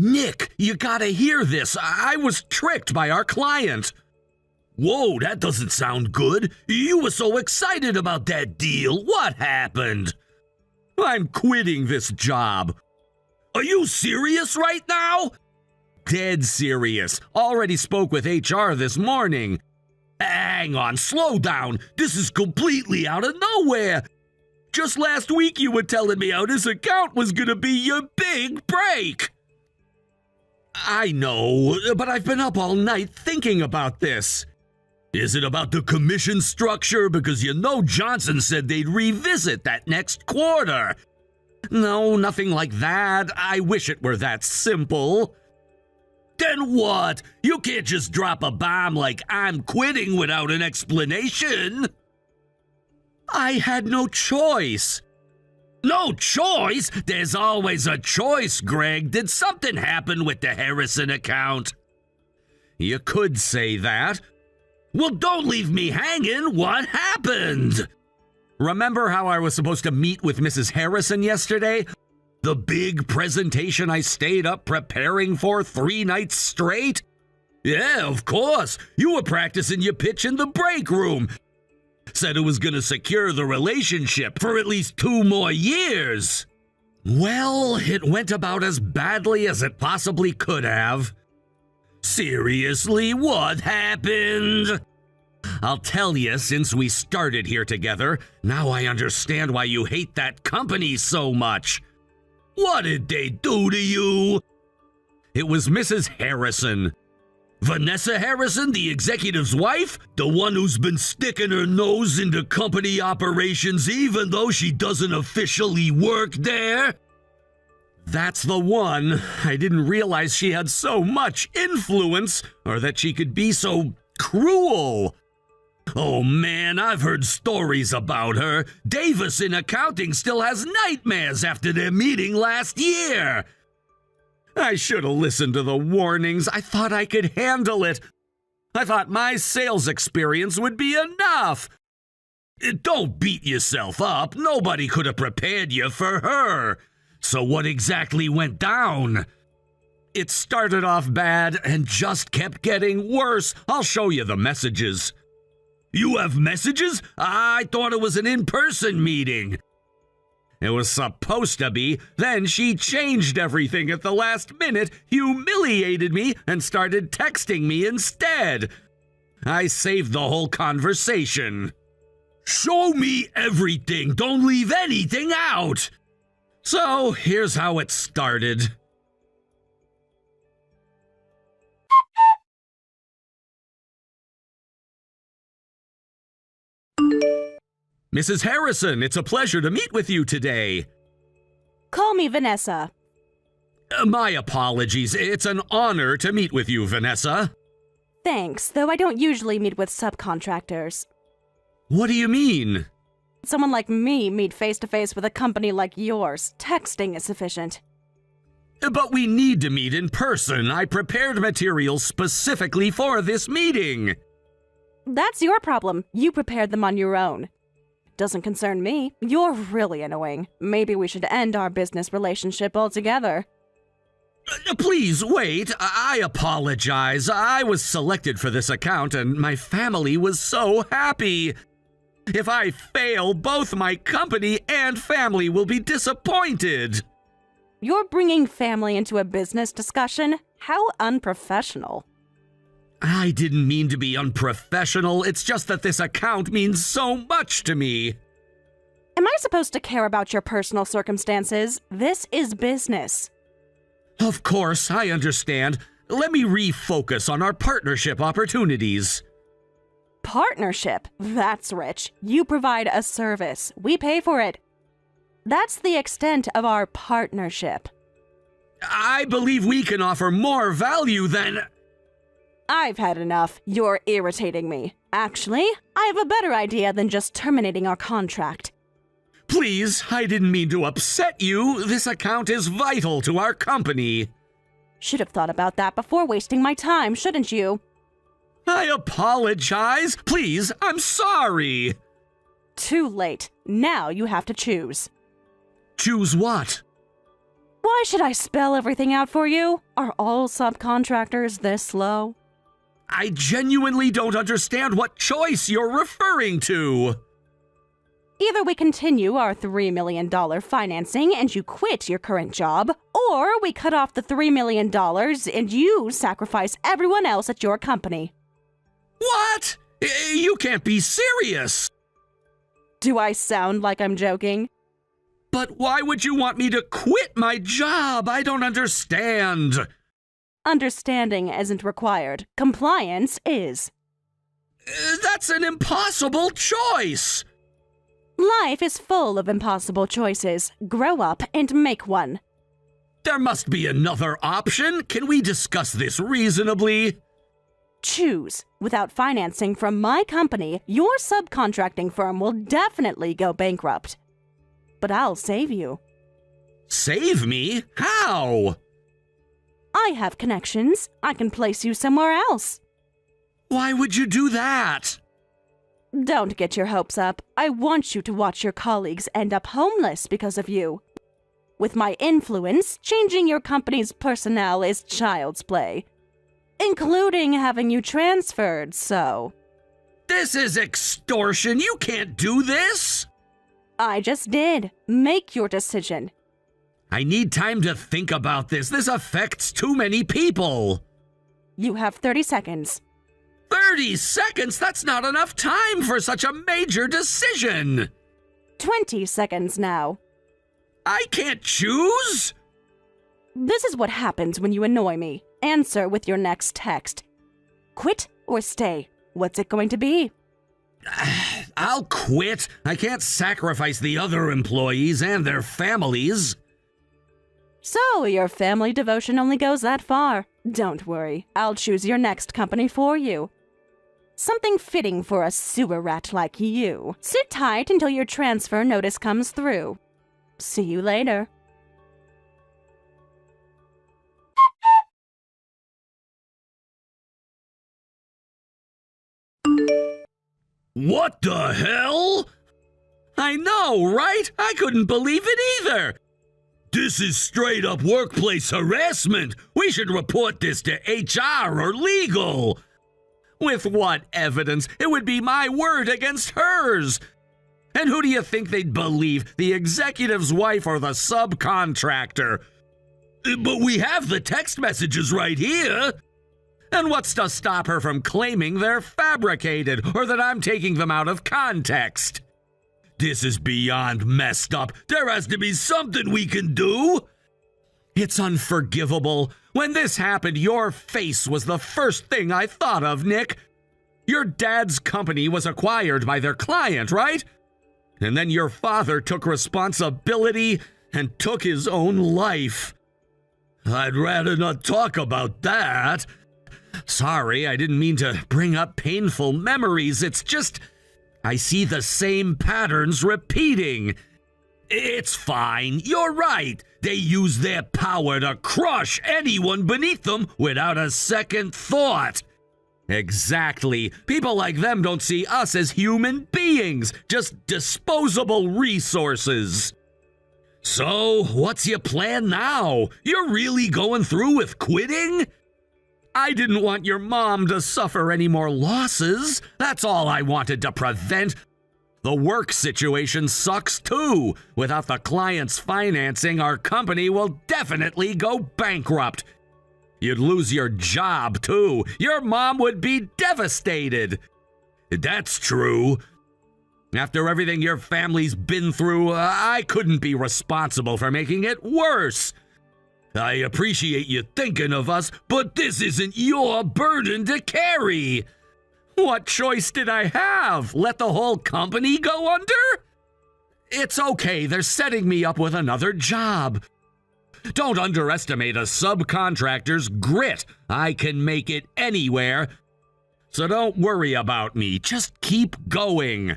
Nick, you gotta hear this. I was tricked by our client. Whoa, that doesn't sound good. You were so excited about that deal. What happened? I'm quitting this job. Are you serious right now? Dead serious. Already spoke with HR this morning. Hang on, slow down. This is completely out of nowhere. Just last week you were telling me how this account was gonna be your big break. I know, but I've been up all night thinking about this. Is it about the commission structure? Because you know Johnson said they'd revisit that next quarter. No, nothing like that. I wish it were that simple. Then what? You can't just drop a bomb like I'm quitting without an explanation. I had no choice. No choice? There's always a choice, Greg. Did something happen with the Harrison account? You could say that. Well, don't leave me hanging. What happened? Remember how I was supposed to meet with Mrs. Harrison yesterday? The big presentation I stayed up preparing for 3 nights straight? Yeah, of course. You were practicing your pitch in the break room. Said it was gonna secure the relationship for at least 2 more years. Well, it went about as badly as it possibly could have. Seriously, what happened? I'll tell you, since we started here together, now I understand why you hate that company so much. What did they do to you? It was Mrs. Harrison. Vanessa Harrison, the executive's wife? The one who's been sticking her nose into company operations even though she doesn't officially work there? That's the one. I didn't realize she had so much influence, or that she could be so cruel. Oh man, I've heard stories about her. Davis in accounting still has nightmares after their meeting last year. I should have listened to the warnings. I thought I could handle it. I thought my sales experience would be enough. Don't beat yourself up. Nobody could have prepared you for her. So what exactly went down? It started off bad and just kept getting worse. I'll show you the messages. You have messages? I thought it was an in-person meeting. It was supposed to be. Then she changed everything at the last minute, humiliated me, and started texting me instead. I saved the whole conversation. Show me everything. Don't leave anything out. So here's how it started. Mrs. Harrison, it's a pleasure to meet with you today. Call me Vanessa. My apologies. It's an honor to meet with you, Vanessa. Thanks, though I don't usually meet with subcontractors. What do you mean? Someone like me meet face-to-face with a company like yours. Texting is sufficient. But we need to meet in person. I prepared materials specifically for this meeting. That's your problem. You prepared them on your own. Doesn't concern me. You're really annoying. Maybe we should end our business relationship altogether. Please wait. I apologize. I was selected for this account and my family was so happy. If I fail, both my company and family will be disappointed. You're bringing family into a business discussion? How unprofessional. I didn't mean to be unprofessional. It's just that this account means so much to me. Am I supposed to care about your personal circumstances? This is business. Of course, I understand. Let me refocus on our partnership opportunities. Partnership? That's rich. You provide a service. We pay for it. That's the extent of our partnership. I believe we can offer more value than... I've had enough. You're irritating me. Actually, I have a better idea than just terminating our contract. Please, I didn't mean to upset you. This account is vital to our company. Should have thought about that before wasting my time, shouldn't you? I apologize. Please, I'm sorry. Too late. Now you have to choose. Choose what? Why should I spell everything out for you? Are all subcontractors this slow? I genuinely don't understand what choice you're referring to. Either we continue our $3 million financing and you quit your current job, or we cut off the $3 million and you sacrifice everyone else at your company. What? You can't be serious. Do I sound like I'm joking? But why would you want me to quit my job? I don't understand. Understanding isn't required. Compliance is. That's an impossible choice. Life is full of impossible choices. Grow up and make one. There must be another option. Can we discuss this reasonably? Choose. Without financing from my company, your subcontracting firm will definitely go bankrupt. But I'll save you. Save me? How? I have connections. I can place you somewhere else. Why would you do that? Don't get your hopes up. I want you to watch your colleagues end up homeless because of you. With my influence, changing your company's personnel is child's play. Including having you transferred, so. This is extortion. You can't do this. I just did. Make your decision. I need time to think about this. This affects too many people. You have 30 seconds. 30 seconds? That's not enough time for such a major decision. 20 seconds now. I can't choose? This is what happens when you annoy me. Answer with your next text. Quit or stay? What's it going to be? I'll quit. I can't sacrifice the other employees and their families. So, your family devotion only goes that far. Don't worry, I'll choose your next company for you. Something fitting for a sewer rat like you. Sit tight until your transfer notice comes through. See you later. What the hell? I know, right? I couldn't believe it either. This is straight up workplace harassment. We should report this to HR or legal. With what evidence? It would be my word against hers. And who do you think they'd believe, the executive's wife or the subcontractor? But we have the text messages right here. And what's to stop her from claiming they're fabricated or that I'm taking them out of context? This is beyond messed up. There has to be something we can do. It's unforgivable. When this happened, your face was the first thing I thought of, Nick. Your dad's company was acquired by their client, right? And then your father took responsibility and took his own life. I'd rather not talk about that. Sorry, I didn't mean to bring up painful memories. It's just, I see the same patterns repeating. It's fine. You're right. They use their power to crush anyone beneath them without a second thought. Exactly. People like them don't see us as human beings, just disposable resources. So, what's your plan now? You're really going through with quitting? I didn't want your mom to suffer any more losses. That's all I wanted to prevent. The work situation sucks too. Without the client's financing, our company will definitely go bankrupt. You'd lose your job too. Your mom would be devastated. That's true. After everything your family's been through, I couldn't be responsible for making it worse. I appreciate you thinking of us, but this isn't your burden to carry. What choice did I have? Let the whole company go under? It's okay, they're setting me up with another job. Don't underestimate a subcontractor's grit. I can make it anywhere. So don't worry about me, just keep going.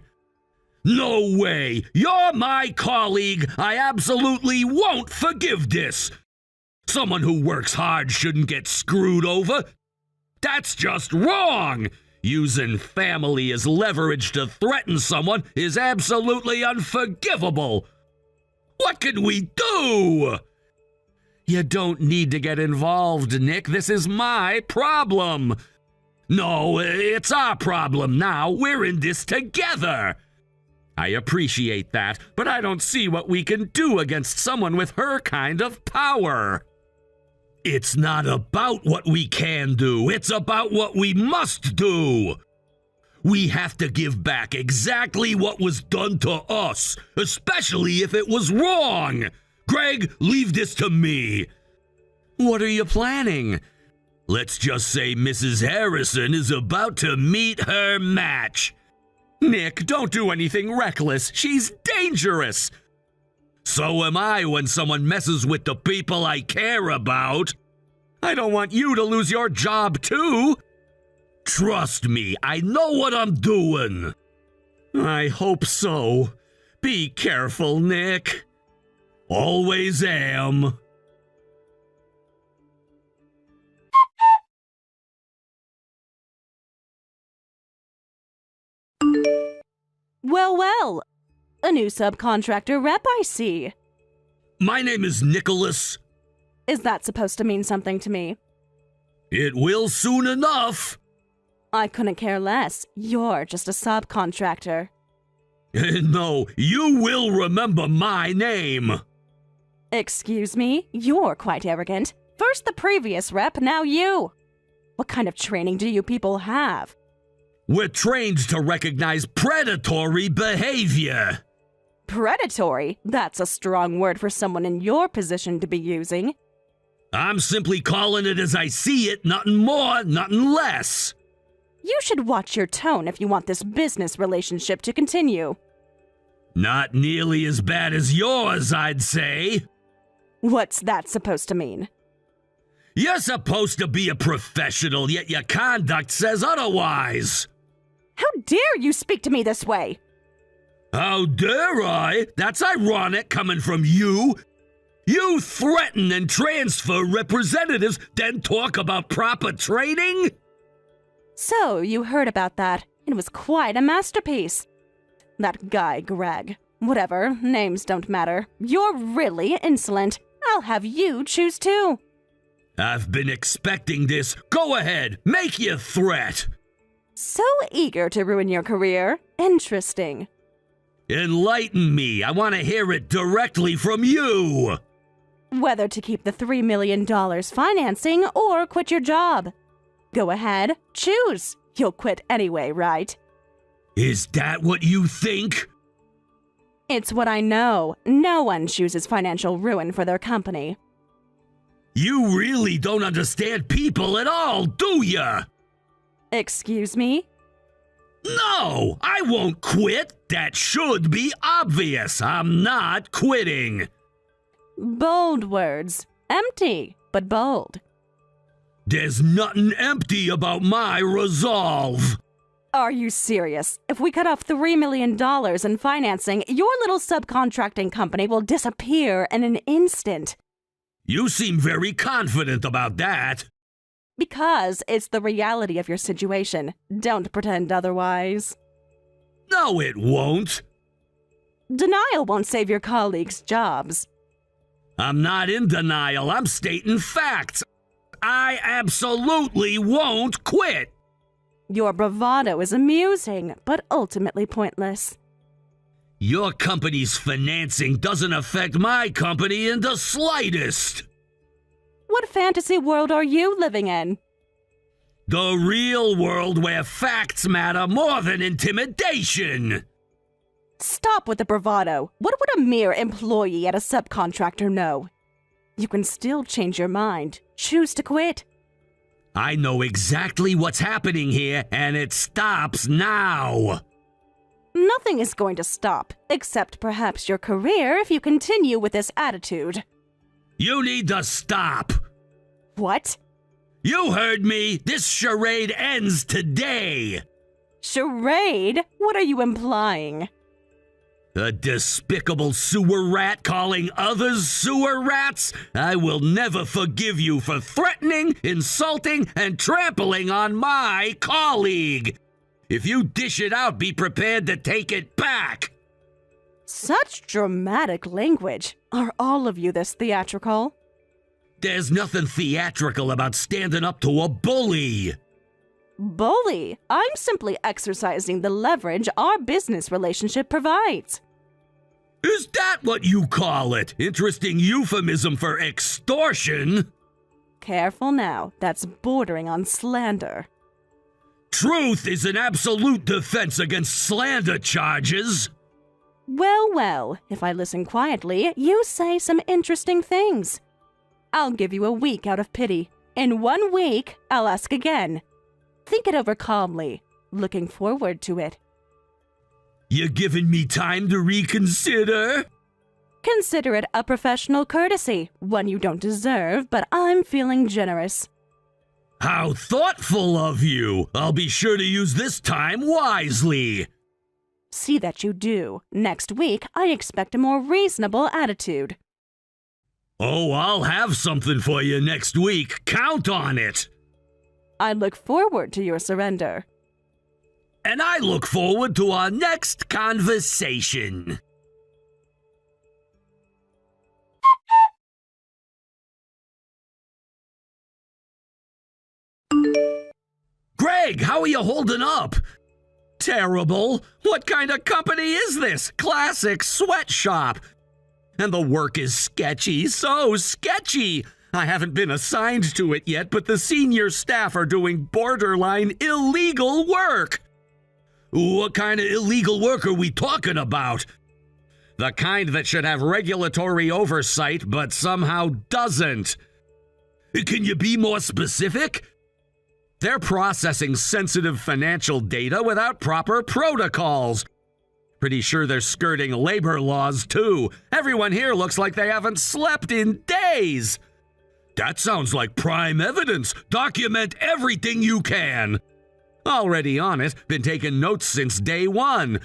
No way! You're my colleague! I absolutely won't forgive this! Someone who works hard shouldn't get screwed over. That's just wrong! Using family as leverage to threaten someone is absolutely unforgivable. What can we do? You don't need to get involved, Nick. This is my problem. No, it's our problem now. We're in this together. I appreciate that, but I don't see what we can do against someone with her kind of power. It's not about what we can do. It's about what we must do. We have to give back exactly what was done to us, especially if it was wrong. Greg, leave this to me. What are you planning? Let's just say Mrs. Harrison is about to meet her match. Nick, don't do anything reckless. She's dangerous. So am I when someone messes with the people I care about. I don't want you to lose your job, too. Trust me, I know what I'm doing. I hope so. Be careful, Nick. Always am. Well, well. A new subcontractor rep, I see. My name is Nicholas. Is that supposed to mean something to me? It will soon enough. I couldn't care less. You're just a subcontractor. No, you will remember my name. Excuse me? You're quite arrogant. First the previous rep, now you. What kind of training do you people have? We're trained to recognize predatory behavior. Predatory? That's a strong word for someone in your position to be using. I'm simply calling it as I see it, nothing more, nothing less. You should watch your tone if you want this business relationship to continue. Not nearly as bad as yours, I'd say. What's that supposed to mean? You're supposed to be a professional, yet your conduct says otherwise. How dare you speak to me this way? How dare I? That's ironic coming from you. You threaten and transfer representatives, then talk about proper training? So, you heard about that. It was quite a masterpiece. That guy, Greg. Whatever, names don't matter. You're really insolent. I'll have you choose too. I've been expecting this. Go ahead, make your threat. So eager to ruin your career. Interesting. Enlighten me. I want to hear it directly from you. Whether to keep the $3 million financing or quit your job. Go ahead, choose. You'll quit anyway, right? Is that what you think? It's what I know. No one chooses financial ruin for their company. You really don't understand people at all, do ya? Excuse me? No, I won't quit. That should be obvious. I'm not quitting. Bold words. Empty, but bold. There's nothing empty about my resolve. Are you serious? If we cut off $3 million in financing, your little subcontracting company will disappear in an instant. You seem very confident about that. Because it's the reality of your situation. Don't pretend otherwise. No, it won't. Denial won't save your colleagues' jobs. I'm not in denial. I'm stating facts. I absolutely won't quit. Your bravado is amusing, but ultimately pointless. Your company's financing doesn't affect my company in the slightest. What fantasy world are you living in? The real world where facts matter more than intimidation. Stop with the bravado. What would a mere employee at a subcontractor know? You can still change your mind. Choose to quit. I know exactly what's happening here, and it stops now. Nothing is going to stop, except perhaps your career if you continue with this attitude. You need to stop. What? You heard me. This charade ends today. Charade? What are you implying? A despicable sewer rat calling others sewer rats? I will never forgive you for threatening, insulting, and trampling on my colleague. If you dish it out, be prepared to take it back. Such dramatic language. Are all of you this theatrical? There's nothing theatrical about standing up to a bully. Bully? I'm simply exercising the leverage our business relationship provides. Is that what you call it? Interesting euphemism for extortion? Careful now, that's bordering on slander. Truth is an absolute defense against slander charges. Well, if I listen quietly, you say some interesting things. I'll give you a week out of pity. In 1 week, I'll ask again. Think it over calmly, looking forward to it. You giving me time to reconsider? Consider it a professional courtesy, one you don't deserve, but I'm feeling generous. How thoughtful of you! I'll be sure to use this time wisely. See that you do. Next week, I expect a more reasonable attitude. Oh, I'll have something for you next week. Count on it. I look forward to your surrender. And I look forward to our next conversation. Greg, how are you holding up? Terrible. What kind of company is this? Classic sweatshop. And the work is sketchy, so sketchy. I haven't been assigned to it yet, but the senior staff are doing borderline illegal work. What kind of illegal work are we talking about? The kind that should have regulatory oversight, but somehow doesn't. Can you be more specific? They're processing sensitive financial data without proper protocols. Pretty sure they're skirting labor laws, too. Everyone here looks like they haven't slept in days. That sounds like prime evidence. Document everything you can. Already on it, been taking notes since day one.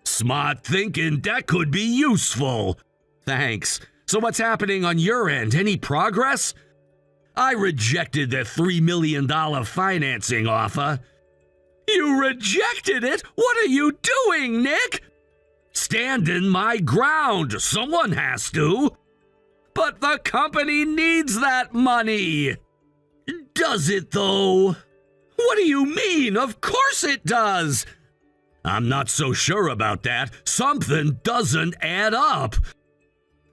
Smart thinking, that could be useful. Thanks. So what's happening on your end? Any progress? I rejected the $3 million financing offer. You rejected it? What are you doing, Nick? Standing my ground. Someone has to. But the company needs that money. Does it, though? What do you mean? Of course it does. I'm not so sure about that. Something doesn't add up.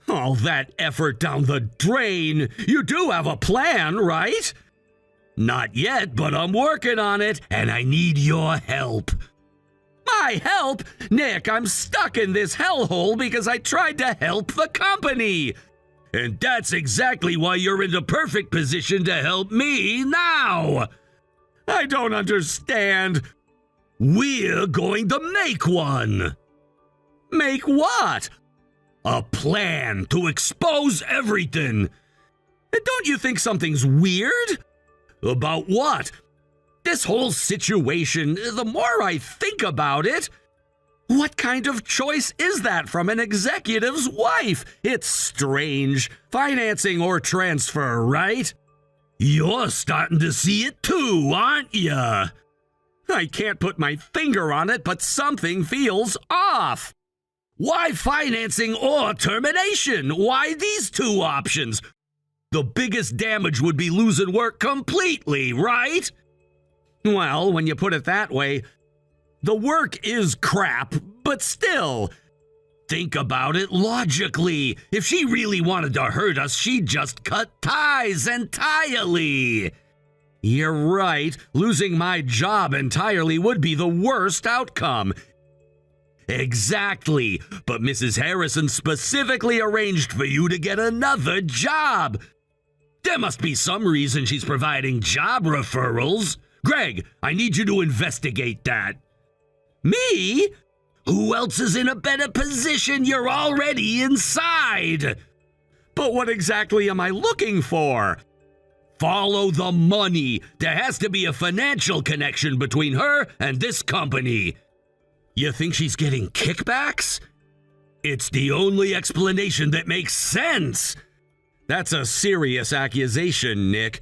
All that effort down the drain. You do have a plan, right? Not yet, but I'm working on it, and I need your help. My help? Nick, I'm stuck in this hellhole because I tried to help the company. And that's exactly why you're in the perfect position to help me now. I don't understand. We're going to make one. Make what? A plan to expose everything. Don't you think something's weird? About what? This whole situation, the more I think about it, what kind of choice is that from an executive's wife? It's strange. Financing or transfer, right? You're starting to see it too, aren't ya? I can't put my finger on it, but something feels off. Why financing or termination? Why these two options? The biggest damage would be losing work completely, right? Well, when you put it that way, the work is crap, but still, think about it logically. If she really wanted to hurt us, she'd just cut ties entirely. You're right, losing my job entirely would be the worst outcome. Exactly, but Mrs. Harrison specifically arranged for you to get another job. There must be some reason she's providing job referrals. Greg, I need you to investigate that. Me? Who else is in a better position? You're already inside. But what exactly am I looking for? Follow the money. There has to be a financial connection between her and this company. You think she's getting kickbacks? It's the only explanation that makes sense. That's a serious accusation, Nick.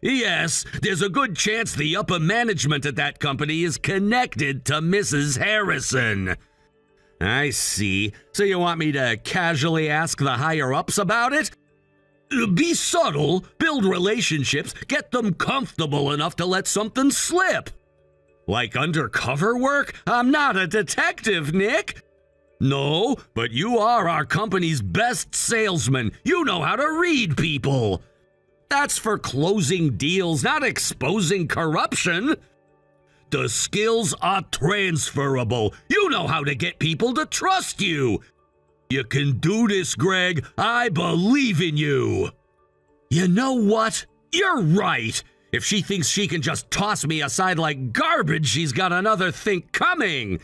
Yes, there's a good chance the upper management at that company is connected to Mrs. Harrison. I see. So you want me to casually ask the higher-ups about it? Be subtle, build relationships, get them comfortable enough to let something slip. Like undercover work? I'm not a detective, Nick. No, but you are our company's best salesman. You know how to read people. That's for closing deals, not exposing corruption. The skills are transferable. You know how to get people to trust you. You can do this, Greg. I believe in you. You know what? You're right. If she thinks she can just toss me aside like garbage, she's got another think coming.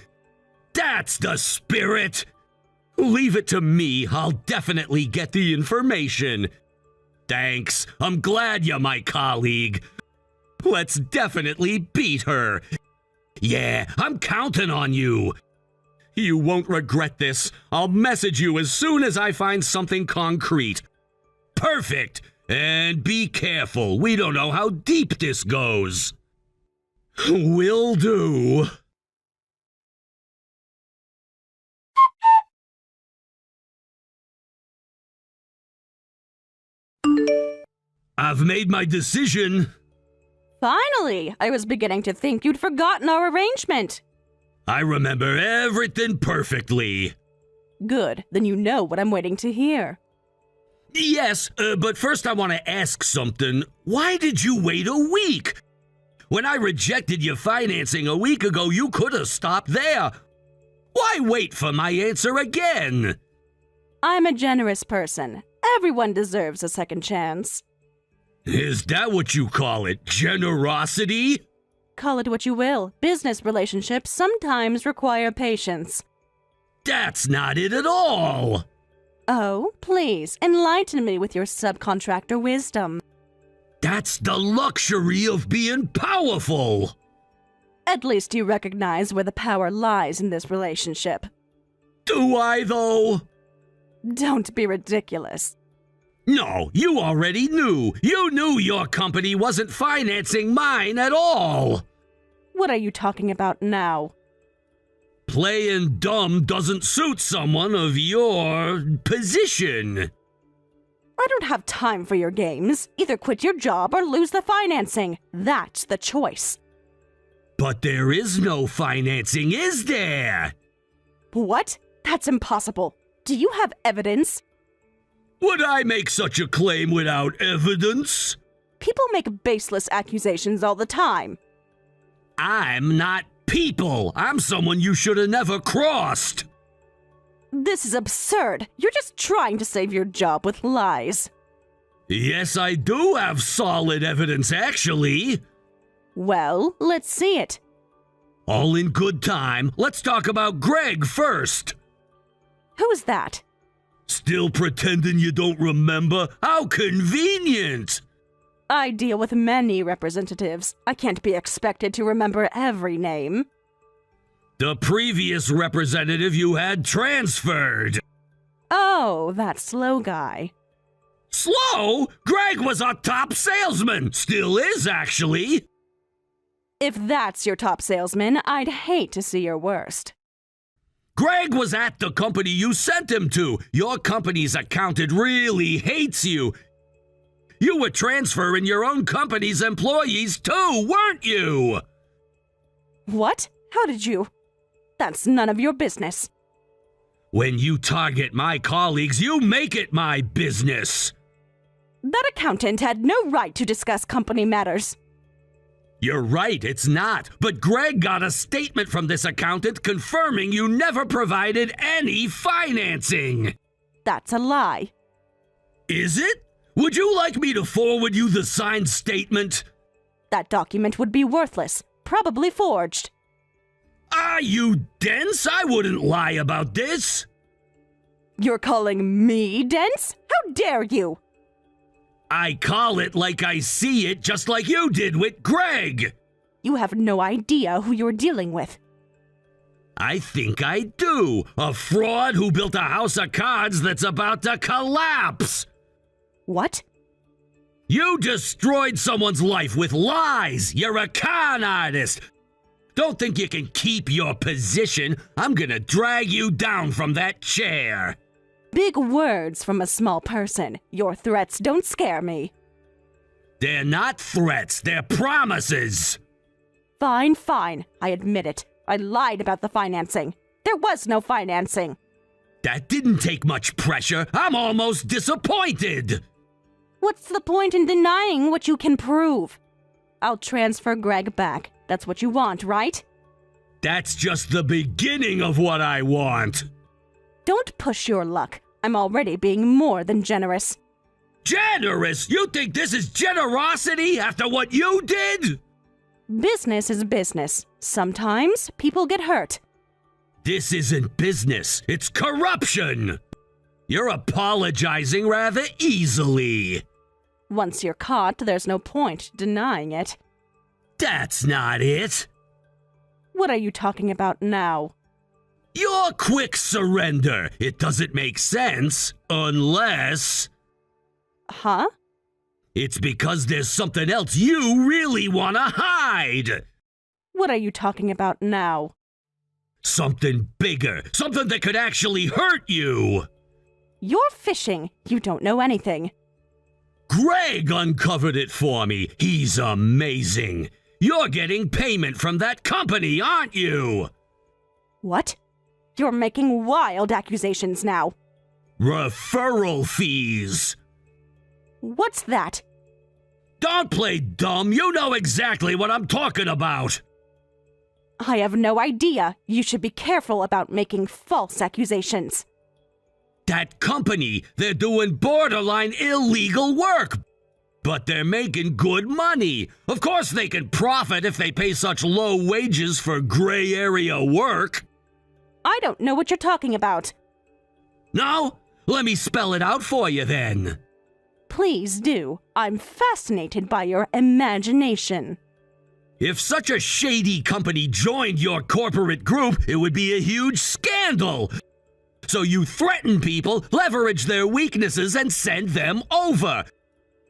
That's the spirit. Leave it to me. I'll definitely get the information. Thanks. I'm glad you're my colleague. Let's definitely beat her. Yeah, I'm counting on you. You won't regret this. I'll message you as soon as I find something concrete. Perfect. And be careful. We don't know how deep this goes. Will do. I've made my decision. Finally! I was beginning to think you'd forgotten our arrangement. I remember everything perfectly. Good, then you know what I'm waiting to hear. Yes, but first I want to ask something. Why did you wait a week? When I rejected your financing a week ago, you could have stopped there. Why wait for my answer again? I'm a generous person. Everyone deserves a second chance. Is that what you call it? Generosity? Call it what you will. Business relationships sometimes require patience. That's not it at all. Oh, please, enlighten me with your subcontractor wisdom. That's the luxury of being powerful. At least you recognize where the power lies in this relationship. Do I, though? Don't be ridiculous. No, you already knew. You knew your company wasn't financing mine at all. What are you talking about now? Playing dumb doesn't suit someone of your position. I don't have time for your games. Either quit your job or lose the financing. That's the choice. But there is no financing, is there? What? That's impossible. Do you have evidence? Would I make such a claim without evidence? People make baseless accusations all the time. I'm not people. I'm someone you should have never crossed. This is absurd. You're just trying to save your job with lies. Yes, I do have solid evidence, actually. Well, let's see it. All in good time. Let's talk about Greg first. Who's that? Still pretending you don't remember? How convenient! I deal with many representatives. I can't be expected to remember every name. The previous representative you had transferred. Oh, that slow guy. Slow? Greg was a top salesman. Still is, actually. If that's your top salesman, I'd hate to see your worst. Greg was at the company you sent him to. Your company's accountant really hates you. You were transferring your own company's employees too, weren't you? What? How did you? That's none of your business. When you target my colleagues, you make it my business. That accountant had no right to discuss company matters. You're right, it's not. But Greg got a statement from this accountant confirming you never provided any financing. That's a lie. Is it? Would you like me to forward you the signed statement? That document would be worthless, probably forged. Are you dense? I wouldn't lie about this. You're calling me dense? How dare you? I call it like I see it, just like you did with Greg. You have no idea who you're dealing with. I think I do. A fraud who built a house of cards that's about to collapse. What? You destroyed someone's life with lies. You're a con artist. Don't think you can keep your position. I'm gonna drag you down from that chair. Big words from a small person. Your threats don't scare me. They're not threats, they're promises. Fine, fine. I admit it. I lied about the financing. There was no financing. That didn't take much pressure. I'm almost disappointed. What's the point in denying what you can prove? I'll transfer Greg back. That's what you want, right? That's just the beginning of what I want. Don't push your luck. I'm already being more than generous. Generous? You think this is generosity after what you did? Business is business. Sometimes people get hurt. This isn't business, it's corruption. You're apologizing rather easily. Once you're caught, there's no point denying it. That's not it. What are you talking about now? Your quick surrender. It doesn't make sense unless... Huh? It's because there's something else you really want to hide. What are you talking about now? Something bigger. Something that could actually hurt you. You're fishing. You don't know anything. Greg uncovered it for me. He's amazing. You're getting payment from that company, aren't you? What? You're making wild accusations now. Referral fees. What's that? Don't play dumb. You know exactly what I'm talking about. I have no idea. You should be careful about making false accusations. That company, they're doing borderline illegal work. But they're making good money. Of course they can profit if they pay such low wages for gray area work. I don't know what you're talking about. No? Let me spell it out for you then. Please do. I'm fascinated by your imagination. If such a shady company joined your corporate group, it would be a huge scandal. So you threaten people, leverage their weaknesses, and send them over.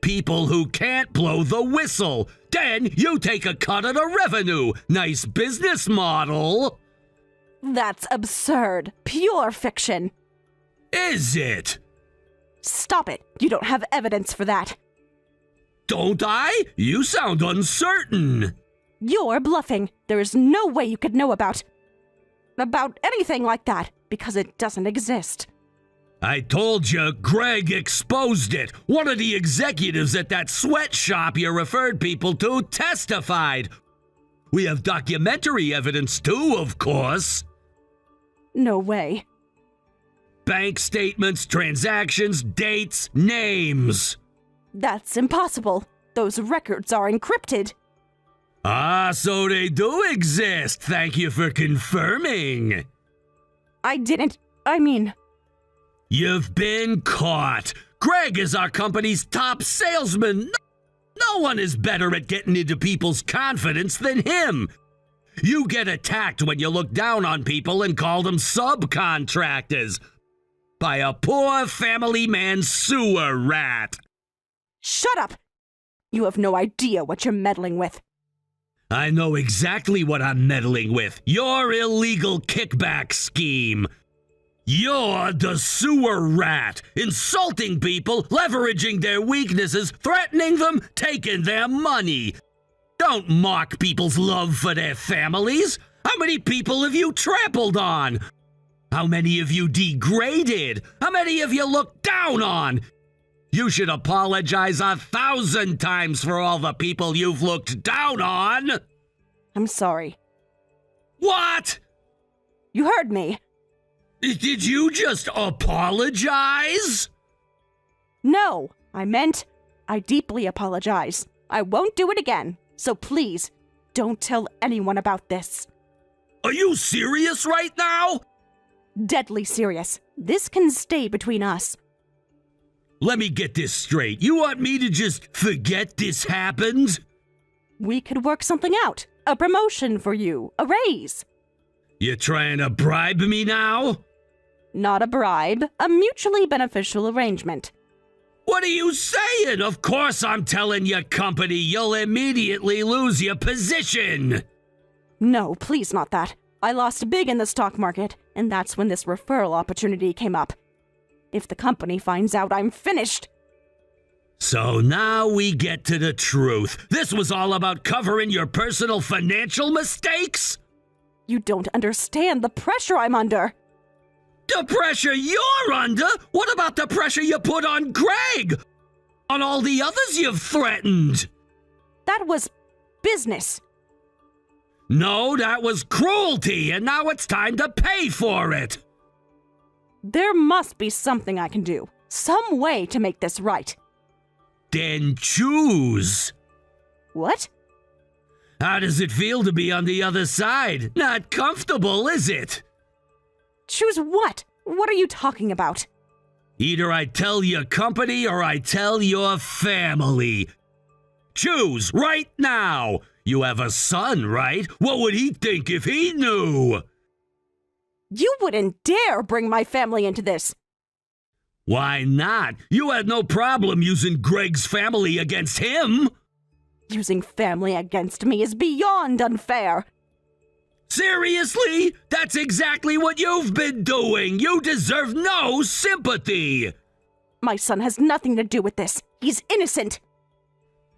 People who can't blow the whistle. Then you take a cut of the revenue. Nice business model. That's absurd. Pure fiction. Is it? Stop it. You don't have evidence for that. Don't I? You sound uncertain. You're bluffing. There is no way you could know about anything like that, because it doesn't exist. I told you, Greg exposed it. One of the executives at that sweatshop you referred people to testified. We have documentary evidence too, of course. No way. Bank statements, transactions, dates, names. That's impossible. Those records are encrypted. Ah, so they do exist. Thank you for confirming. You've been caught. Greg is our company's top salesman. No one is better at getting into people's confidence than him. You get attacked when you look down on people and call them subcontractors by a poor family man sewer rat. Shut up! You have no idea what you're meddling with. I know exactly what I'm meddling with. Your illegal kickback scheme. You're the sewer rat, insulting people, leveraging their weaknesses, threatening them, taking their money. Don't mock people's love for their families. How many people have you trampled on? How many have you degraded? How many have you looked down on? You should apologize 1,000 times for all the people you've looked down on. I'm sorry. What? You heard me. Did you just apologize? No, I deeply apologize. I won't do it again. So please, don't tell anyone about this. Are you serious right now? Deadly serious. This can stay between us. Let me get this straight. You want me to just forget this happened? We could work something out. A promotion for you. A raise. You trying to bribe me now? Not a bribe. A mutually beneficial arrangement. What are you saying? Of course I'm telling your company you'll immediately lose your position. No, please not that. I lost big in the stock market, and that's when this referral opportunity came up. If the company finds out, I'm finished. So now we get to the truth. This was all about covering your personal financial mistakes? You don't understand the pressure I'm under. The pressure you're under? What about the pressure you put on Greg? On all the others you've threatened? That was business. No, that was cruelty, and now it's time to pay for it. There must be something I can do. Some way to make this right. Then choose. What? How does it feel to be on the other side? Not comfortable, is it? Choose what? What are you talking about? Either I tell your company or I tell your family. Choose right now. You have a son, right? What would he think if he knew? You wouldn't dare bring my family into this. Why not? You had no problem using Greg's family against him. Using family against me is beyond unfair. Seriously? That's exactly what you've been doing. You deserve no sympathy. My son has nothing to do with this. He's innocent.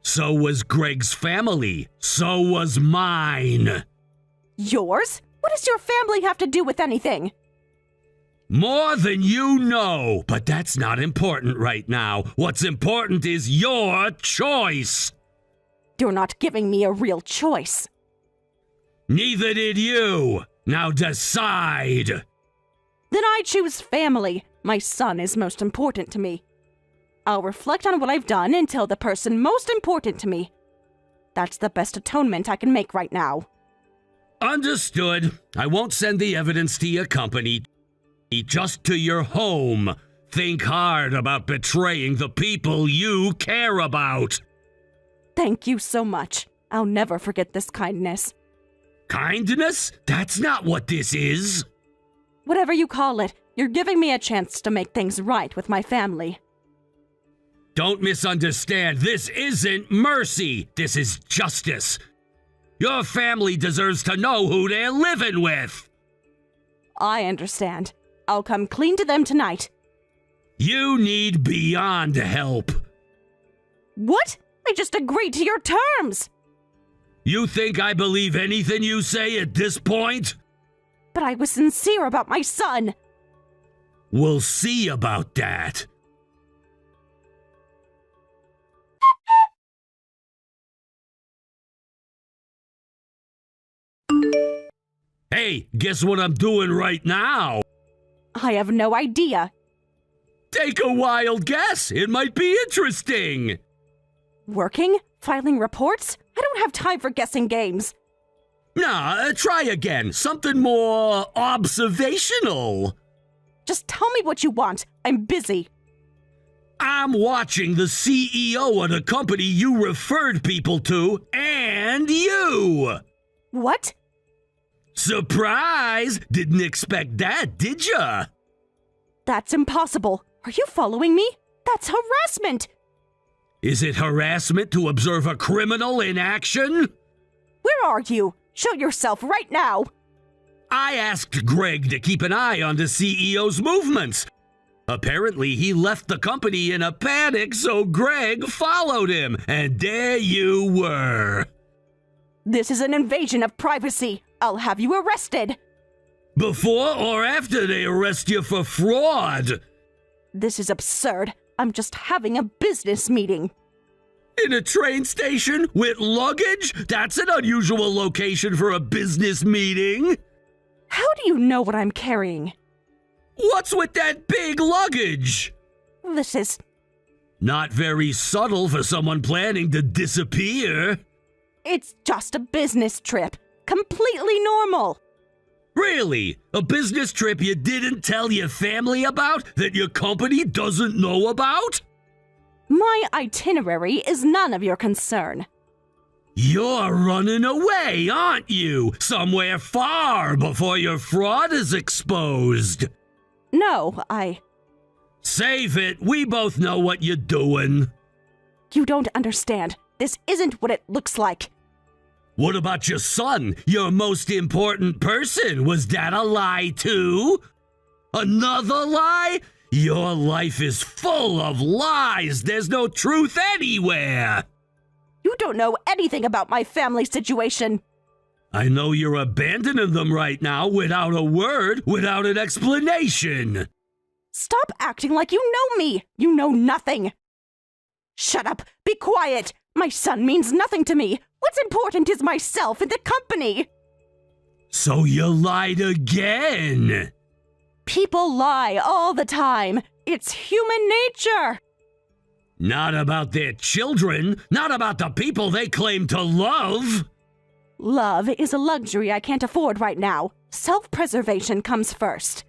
So was Greg's family. So was mine. Yours? What does your family have to do with anything? More than you know, but that's not important right now. What's important is your choice. You're not giving me a real choice. Neither did you. Now decide. Then I choose family. My son is most important to me. I'll reflect on what I've done and tell the person most important to me. That's the best atonement I can make right now. Understood. I won't send the evidence to your company. Just to your home. Think hard about betraying the people you care about. Thank you so much. I'll never forget this kindness. Kindness? That's not what this is. Whatever you call it, you're giving me a chance to make things right with my family. Don't misunderstand. This isn't mercy. This is justice. Your family deserves to know who they're living with. I understand. I'll come clean to them tonight. You need beyond help. What? I just agreed to your terms. You think I believe anything you say at this point? But I was sincere about my son. We'll see about that. Hey, guess what I'm doing right now? I have no idea. Take a wild guess. It might be interesting. Working? Filing reports? I don't have time for guessing games. Nah, try again. Something more observational. Just tell me what you want. I'm busy. I'm watching the CEO of the company you referred people to, and you. What? Surprise! Didn't expect that, did ya? That's impossible. Are you following me? That's harassment. Is it harassment to observe a criminal in action? Where are you? Show yourself right now. I asked Greg to keep an eye on the CEO's movements. Apparently, he left the company in a panic, so Greg followed him, and there you were. This is an invasion of privacy. I'll have you arrested. Before or after they arrest you for fraud? This is absurd. I'm just having a business meeting. In a train station with luggage? That's an unusual location for a business meeting. How do you know what I'm carrying? What's with that big luggage? This is... Not very subtle for someone planning to disappear. It's just a business trip. Completely normal. Really? A business trip you didn't tell your family about that your company doesn't know about? My itinerary is none of your concern. You're running away, aren't you? Somewhere far before your fraud is exposed. No, Save it. We both know what you're doing. You don't understand. This isn't what it looks like. What about your son? Your most important person? Was that a lie too? Another lie? Your life is full of lies. There's no truth anywhere. You don't know anything about my family situation. I know you're abandoning them right now without a word, without an explanation. Stop acting like you know me. You know nothing. Shut up. Be quiet. My son means nothing to me. What's important is myself and the company. So you lied again. People lie all the time. It's human nature. Not about their children, not about the people they claim to love. Love is a luxury I can't afford right now. Self-preservation comes first.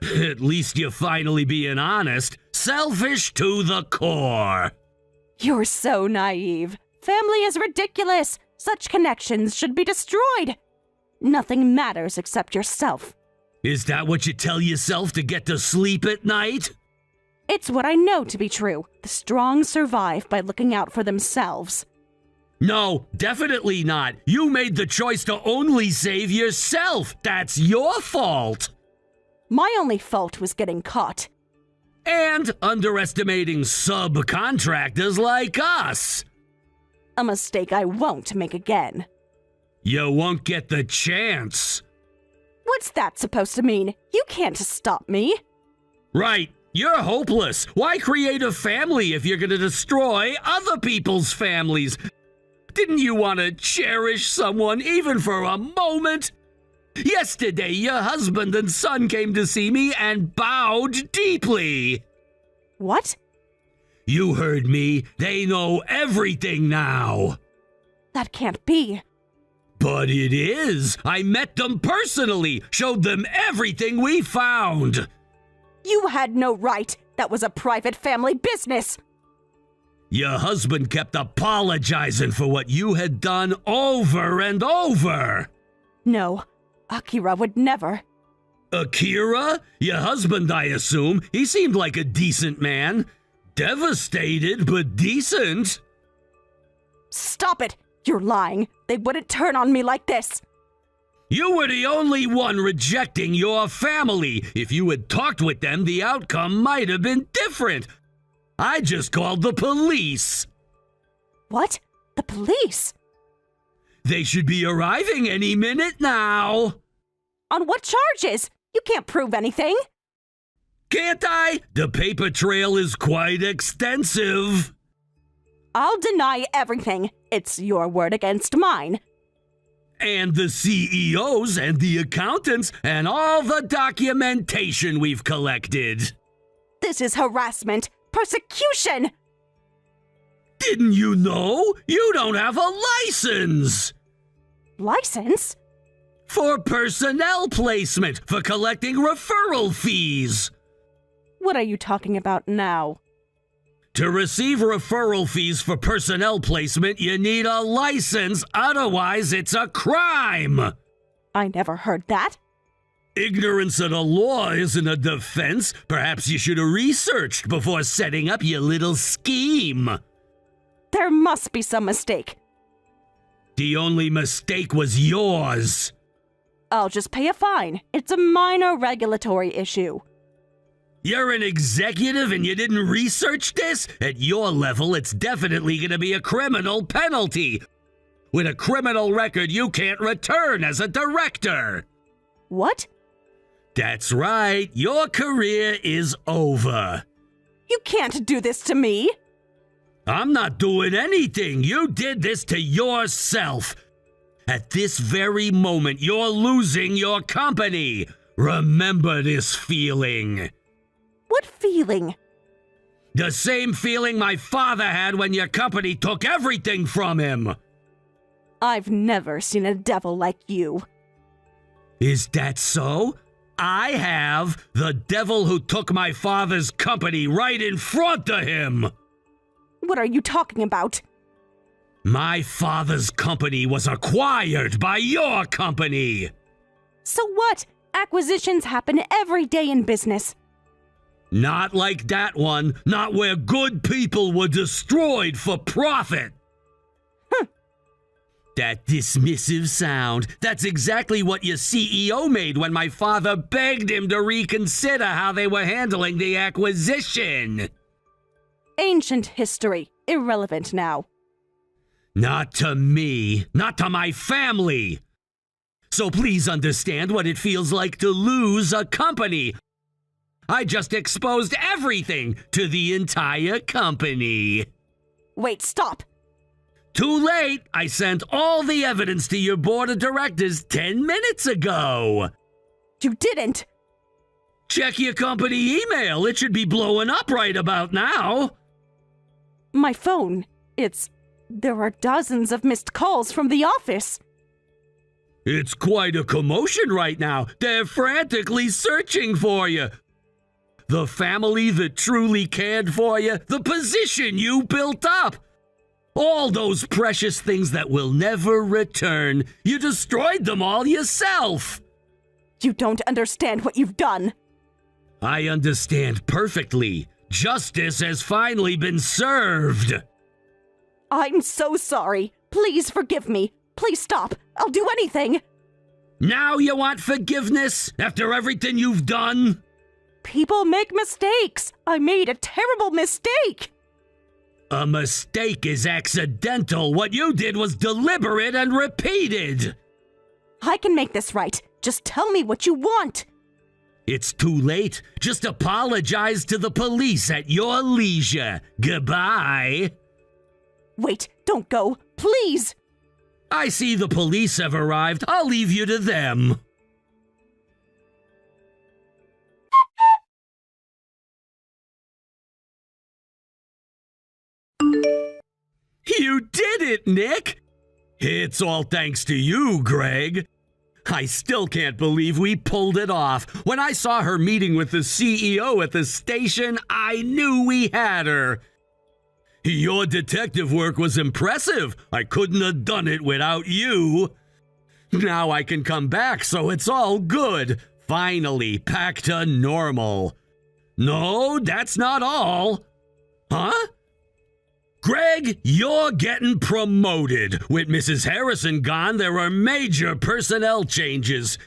At least you're finally being honest. Selfish to the core. You're so naive. Family is ridiculous. Such connections should be destroyed. Nothing matters except yourself. Is that what you tell yourself to get to sleep at night? It's what I know to be true. The strong survive by looking out for themselves. No, definitely not. You made the choice to only save yourself. That's your fault. My only fault was getting caught. And underestimating subcontractors like us. A mistake I won't make again. You won't get the chance. What's that supposed to mean? You can't stop me. Right. You're hopeless. Why create a family if you're going to destroy other people's families? Didn't you want to cherish someone even for a moment? Yesterday, your husband and son came to see me and bowed deeply. What? You heard me. They know everything now. That can't be. But it is. I met them personally, showed them everything we found. You had no right. That was a private family business. Your husband kept apologizing for what you had done over and over. No, Akira would never. Akira? Your husband, I assume. He seemed like a decent man. Devastated, but decent. Stop it! You're lying. They wouldn't turn on me like this. You were the only one rejecting your family. If you had talked with them, the outcome might have been different. I just called the police. What? The police? They should be arriving any minute now. On what charges? You can't prove anything. Can't I? The paper trail is quite extensive. I'll deny everything. It's your word against mine. And the CEOs and the accountants and all the documentation we've collected. This is harassment. Persecution! Didn't you know? You don't have a license! License? For personnel placement, for collecting referral fees. What are you talking about now? To receive referral fees for personnel placement, you need a license, otherwise it's a crime! I never heard that. Ignorance of the law isn't a defense. Perhaps you should have researched before setting up your little scheme. There must be some mistake. The only mistake was yours. I'll just pay a fine. It's a minor regulatory issue. You're an executive and you didn't research this? At your level, it's definitely going to be a criminal penalty. With a criminal record you can't return as a director. What? That's right. Your career is over. You can't do this to me. I'm not doing anything. You did this to yourself. At this very moment, you're losing your company. Remember this feeling. What feeling? The same feeling my father had when your company took everything from him. I've never seen a devil like you. Is that so? I have. The devil who took my father's company right in front of him. What are you talking about? My father's company was acquired by your company. So what? Acquisitions happen every day in business. Not like that one. Not where good people were destroyed for profit. That dismissive sound, that's exactly what your CEO made when my father begged him to reconsider how they were handling the acquisition. Ancient history. Irrelevant now. Not to me, not to my family. So please understand what it feels like to lose a company. I just exposed everything to the entire company. Wait, stop! Too late! I sent all the evidence to your board of directors 10 minutes ago. You didn't! Check your company email. It should be blowing up right about now. My phone. There are dozens of missed calls from the office. It's quite a commotion right now. They're frantically searching for you. The family that truly cared for you, the position you built up. All those precious things that will never return. You destroyed them all yourself. You don't understand what you've done. I understand perfectly. Justice has finally been served. I'm so sorry. Please forgive me. Please stop. I'll do anything. Now you want forgiveness after everything you've done? People make mistakes. I made a terrible mistake. A mistake is accidental. What you did was deliberate and repeated. I can make this right. Just tell me what you want. It's too late. Just apologize to the police at your leisure. Goodbye. Wait, don't go. Please. I see the police have arrived. I'll leave you to them. You did it, Nick! It's all thanks to you, Greg. I still can't believe we pulled it off. When I saw her meeting with the CEO at the station, I knew we had her. Your detective work was impressive. I couldn't have done it without you. Now I can come back, so it's all good. Finally, back to normal. No, that's not all. Huh? Greg, you're getting promoted. With Mrs. Harrison gone, there are major personnel changes.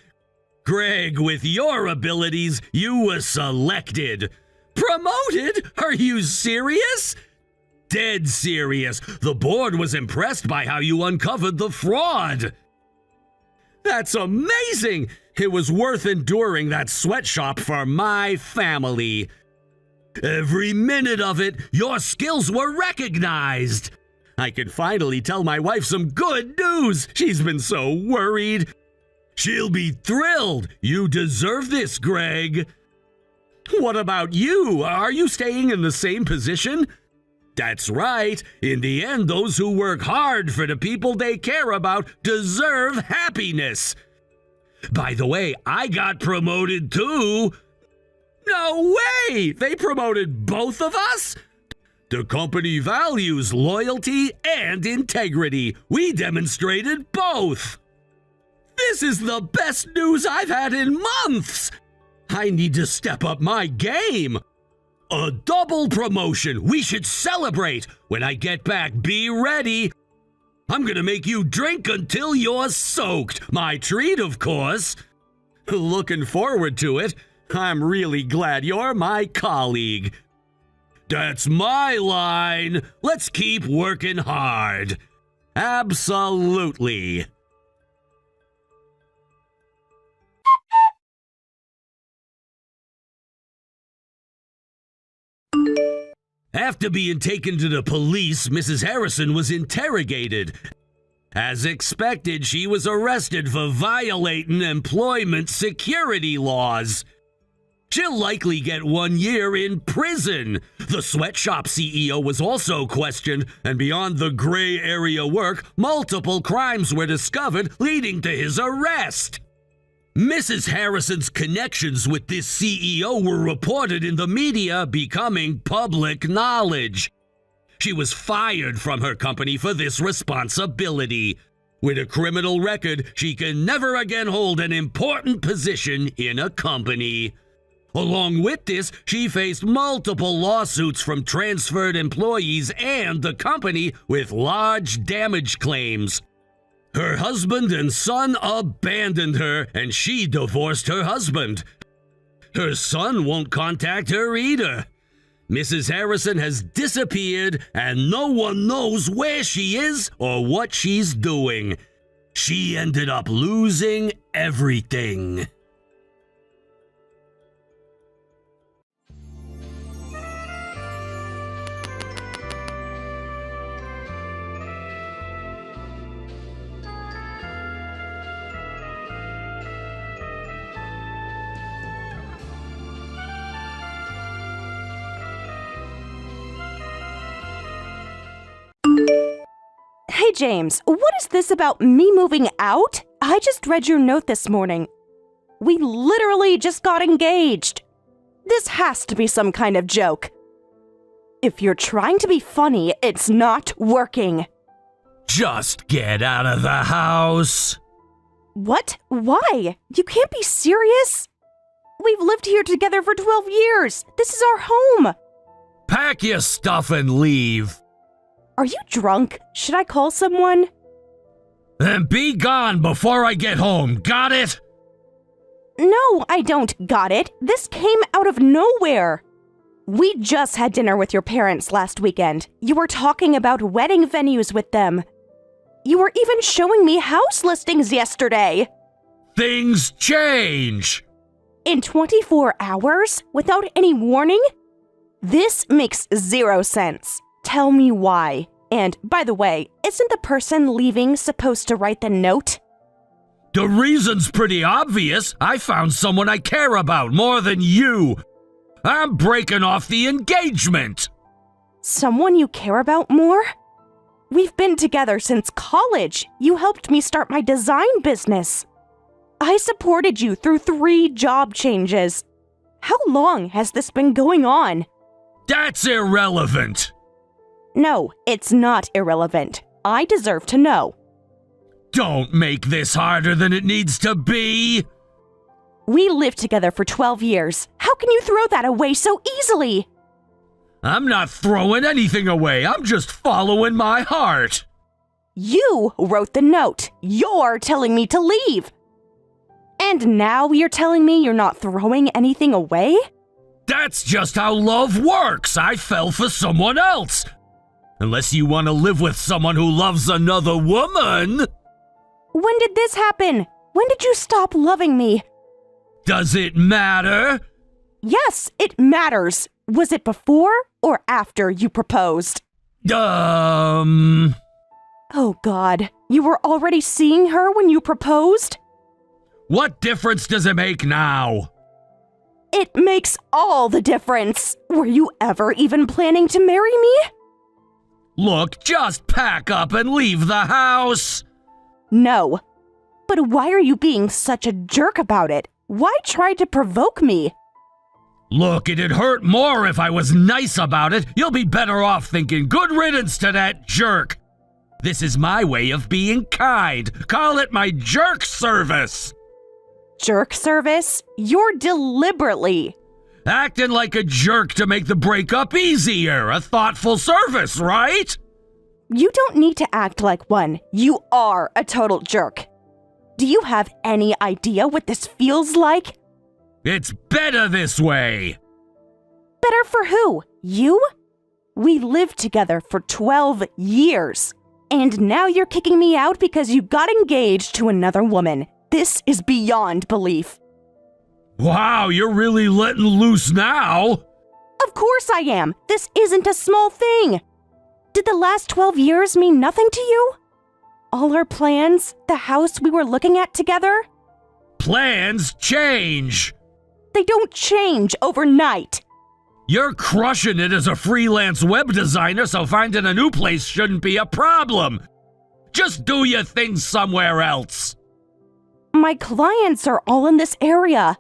Greg, with your abilities, you were selected. Promoted? Are you serious? Dead serious. The board was impressed by how you uncovered the fraud. That's amazing. It was worth enduring that sweatshop for my family. Every minute of it, your skills were recognized. I can finally tell my wife some good news. She's been so worried. She'll be thrilled. You deserve this, Greg. What about you? Are you staying in the same position? That's right. In the end, those who work hard for the people they care about deserve happiness. By the way, I got promoted too. No way! They promoted both of us? The company values loyalty and integrity. We demonstrated both. This is the best news I've had in months. I need to step up my game. A double promotion. We should celebrate. When I get back, be ready. I'm gonna make you drink until you're soaked. My treat, of course. Looking forward to it. I'm really glad you're my colleague. That's my line. Let's keep working hard. Absolutely. After being taken to the police, Mrs. Harrison was interrogated. As expected, she was arrested for violating employment security laws. She'll likely get 1 year in prison. The sweatshop CEO was also questioned, and beyond the gray area work, multiple crimes were discovered, leading to his arrest. Mrs. Harrison's connections with this CEO were reported in the media, becoming public knowledge. She was fired from her company for this responsibility. With a criminal record, she can never again hold an important position in a company. Along with this, she faced multiple lawsuits from transferred employees and the company with large damage claims. Her husband and son abandoned her, and she divorced her husband. Her son won't contact her either. Mrs. Harrison has disappeared, and no one knows where she is or what she's doing. She ended up losing everything. Hey, James, what is this about me moving out? I just read your note this morning. We literally just got engaged. This has to be some kind of joke. If you're trying to be funny, it's not working. Just get out of the house. What? Why? You can't be serious. We've lived here together for 12 years. This is our home. Pack your stuff and leave. Are you drunk? Should I call someone? Then be gone before I get home, got it? No, I don't got it. This came out of nowhere. We just had dinner with your parents last weekend. You were talking about wedding venues with them. You were even showing me house listings yesterday. Things change. In 24 hours? Without any warning? This makes zero sense. Tell me why. And, by the way, isn't the person leaving supposed to write the note? The reason's pretty obvious. I found someone I care about more than you. I'm breaking off the engagement. Someone you care about more? We've been together since college. You helped me start my design business. I supported you through 3 job changes. How long has this been going on? That's irrelevant. No, it's not irrelevant. I deserve to know. Don't make this harder than it needs to be. We lived together for 12 years. How can you throw that away so easily? I'm not throwing anything away. I'm just following my heart. You wrote the note. You're telling me to leave. And now you're telling me you're not throwing anything away? That's just how love works. I fell for someone else. Unless you want to live with someone who loves another woman. When did this happen? When did you stop loving me? Does it matter? Yes, it matters. Was it before or after you proposed? Oh God, you were already seeing her when you proposed? What difference does it make now? It makes all the difference. Were you ever even planning to marry me? Look, just pack up and leave the house. No. But why are you being such a jerk about it? Why try to provoke me? Look, it'd hurt more if I was nice about it. You'll be better off thinking good riddance to that jerk. This is my way of being kind. Call it my jerk service. Jerk service? You're deliberately acting like a jerk to make the breakup easier. A thoughtful service, right? You don't need to act like one. You are a total jerk. Do you have any idea what this feels like? It's better this way. Better for who? You? We lived together for 12 years. And now you're kicking me out because you got engaged to another woman. This is beyond belief. Wow, you're really letting loose now. Of course I am. This isn't a small thing. Did the last 12 years mean nothing to you? All our plans, the house we were looking at together? Plans change. They don't change overnight. You're crushing it as a freelance web designer, so finding a new place shouldn't be a problem. Just do your thing somewhere else. My clients are all in this area.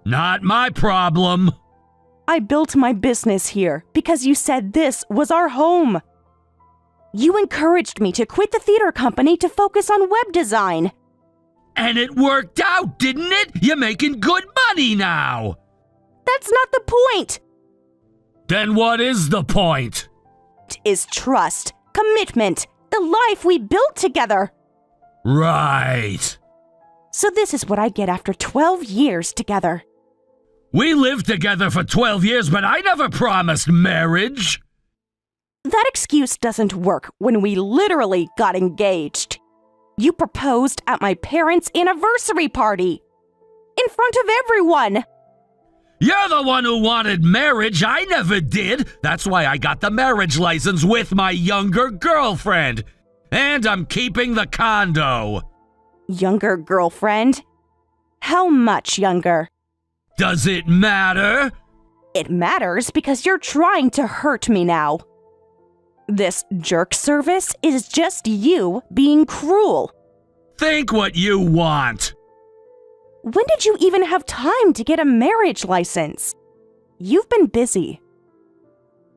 Not my problem. I built my business here because you said this was our home. You encouraged me to quit the theater company to focus on web design. And it worked out, didn't it? You're making good money now. That's not the point. Then what is the point? Is trust, commitment, the life we built together. Right. So this is what I get after 12 years together. We lived together for 12 years, but I never promised marriage. That excuse doesn't work when we literally got engaged. You proposed at my parents' anniversary party. In front of everyone. You're the one who wanted marriage. I never did. That's why I got the marriage license with my younger girlfriend. And I'm keeping the condo. Younger girlfriend? How much younger? Does it matter? It matters because you're trying to hurt me now. This jerk service is just you being cruel. Think what you want. When did you even have time to get a marriage license? You've been busy.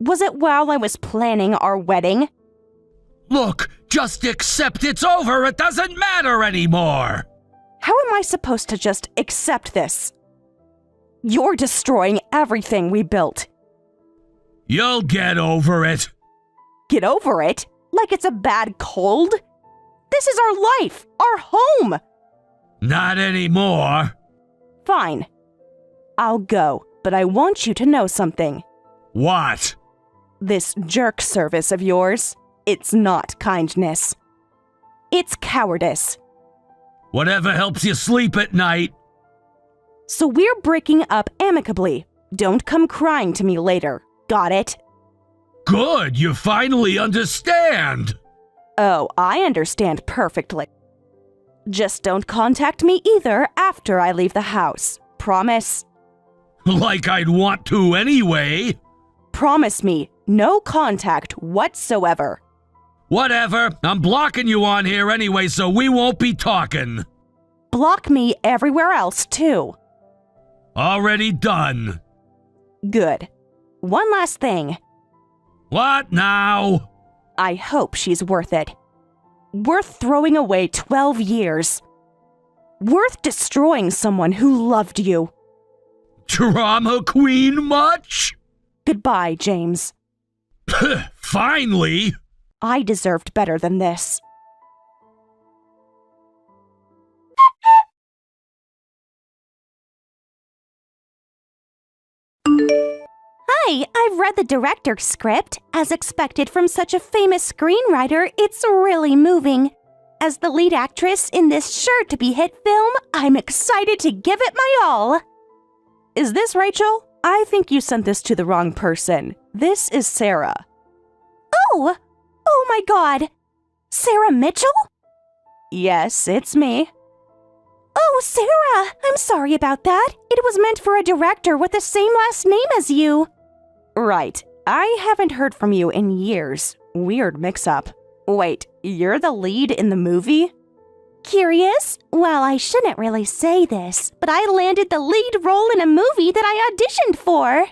Was it while I was planning our wedding? Look, just accept it's over. It doesn't matter anymore. How am I supposed to just accept this? You're destroying everything we built. You'll get over it. Get over it? Like it's a bad cold? This is our life, our home. Not anymore. Fine. I'll go, but I want you to know something. What? This jerk service of yours, it's not kindness. It's cowardice. Whatever helps you sleep at night. So we're breaking up amicably. Don't come crying to me later. Got it? Good, you finally understand. Oh, I understand perfectly. Just don't contact me either after I leave the house. Promise? Like I'd want to anyway. Promise me, no contact whatsoever. Whatever, I'm blocking you on here anyway, so we won't be talking. Block me everywhere else, too. Already done. Good. One last thing. What now? I hope she's worth it. Worth throwing away 12 years. Worth destroying someone who loved you. Drama queen much? Goodbye, James. Finally! I deserved better than this. Hi, I've read the director's script. As expected from such a famous screenwriter, it's really moving. As the lead actress in this sure-to-be-hit film, I'm excited to give it my all. Is this Rachel? I think you sent this to the wrong person. This is Sarah. Oh! Oh my God! Sarah Mitchell? Yes, it's me. Oh, Sarah! I'm sorry about that. It was meant for a director with the same last name as you. Right. I haven't heard from you in years. Weird mix-up. Wait, you're the lead in the movie? Curious? Well, I shouldn't really say this, but I landed the lead role in a movie that I auditioned for.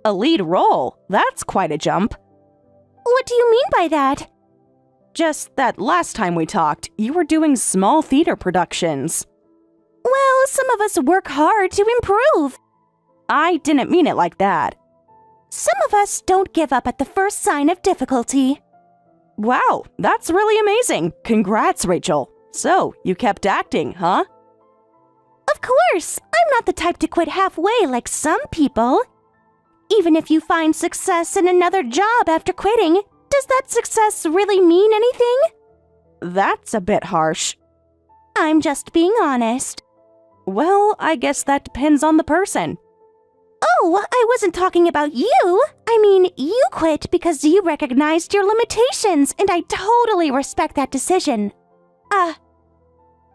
A lead role? That's quite a jump. What do you mean by that? Just that last time we talked, you were doing small theater productions. Well, some of us work hard to improve. I didn't mean it like that. Some of us don't give up at the first sign of difficulty. Wow, that's really amazing. Congrats, Rachel. So, you kept acting, huh? Of course. I'm not the type to quit halfway like some people. Even if you find success in another job after quitting, does that success really mean anything? That's a bit harsh. I'm just being honest. Well, I guess that depends on the person. Oh, I wasn't talking about you. I mean, you quit because you recognized your limitations, and I totally respect that decision.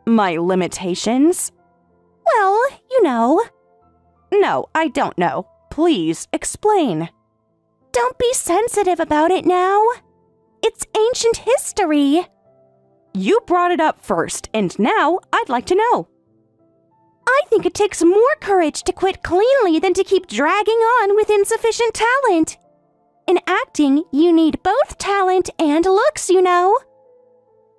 My limitations? Well, you know. No, I don't know. Please, explain. Don't be sensitive about it now. It's ancient history. You brought it up first, and now I'd like to know. I think it takes more courage to quit cleanly than to keep dragging on with insufficient talent. In acting, you need both talent and looks, you know.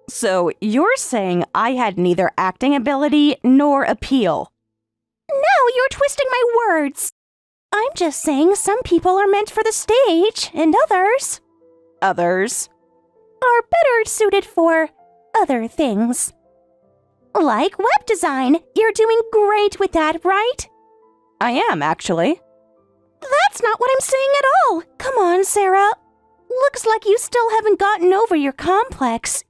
So you're saying I had neither acting ability nor appeal? No, you're twisting my words. I'm just saying some people are meant for the stage, and others are better suited for other things. Like web design. You're doing great with that, right? I am, actually. That's not what I'm saying at all. Come on, Sarah. Looks like you still haven't gotten over your complex.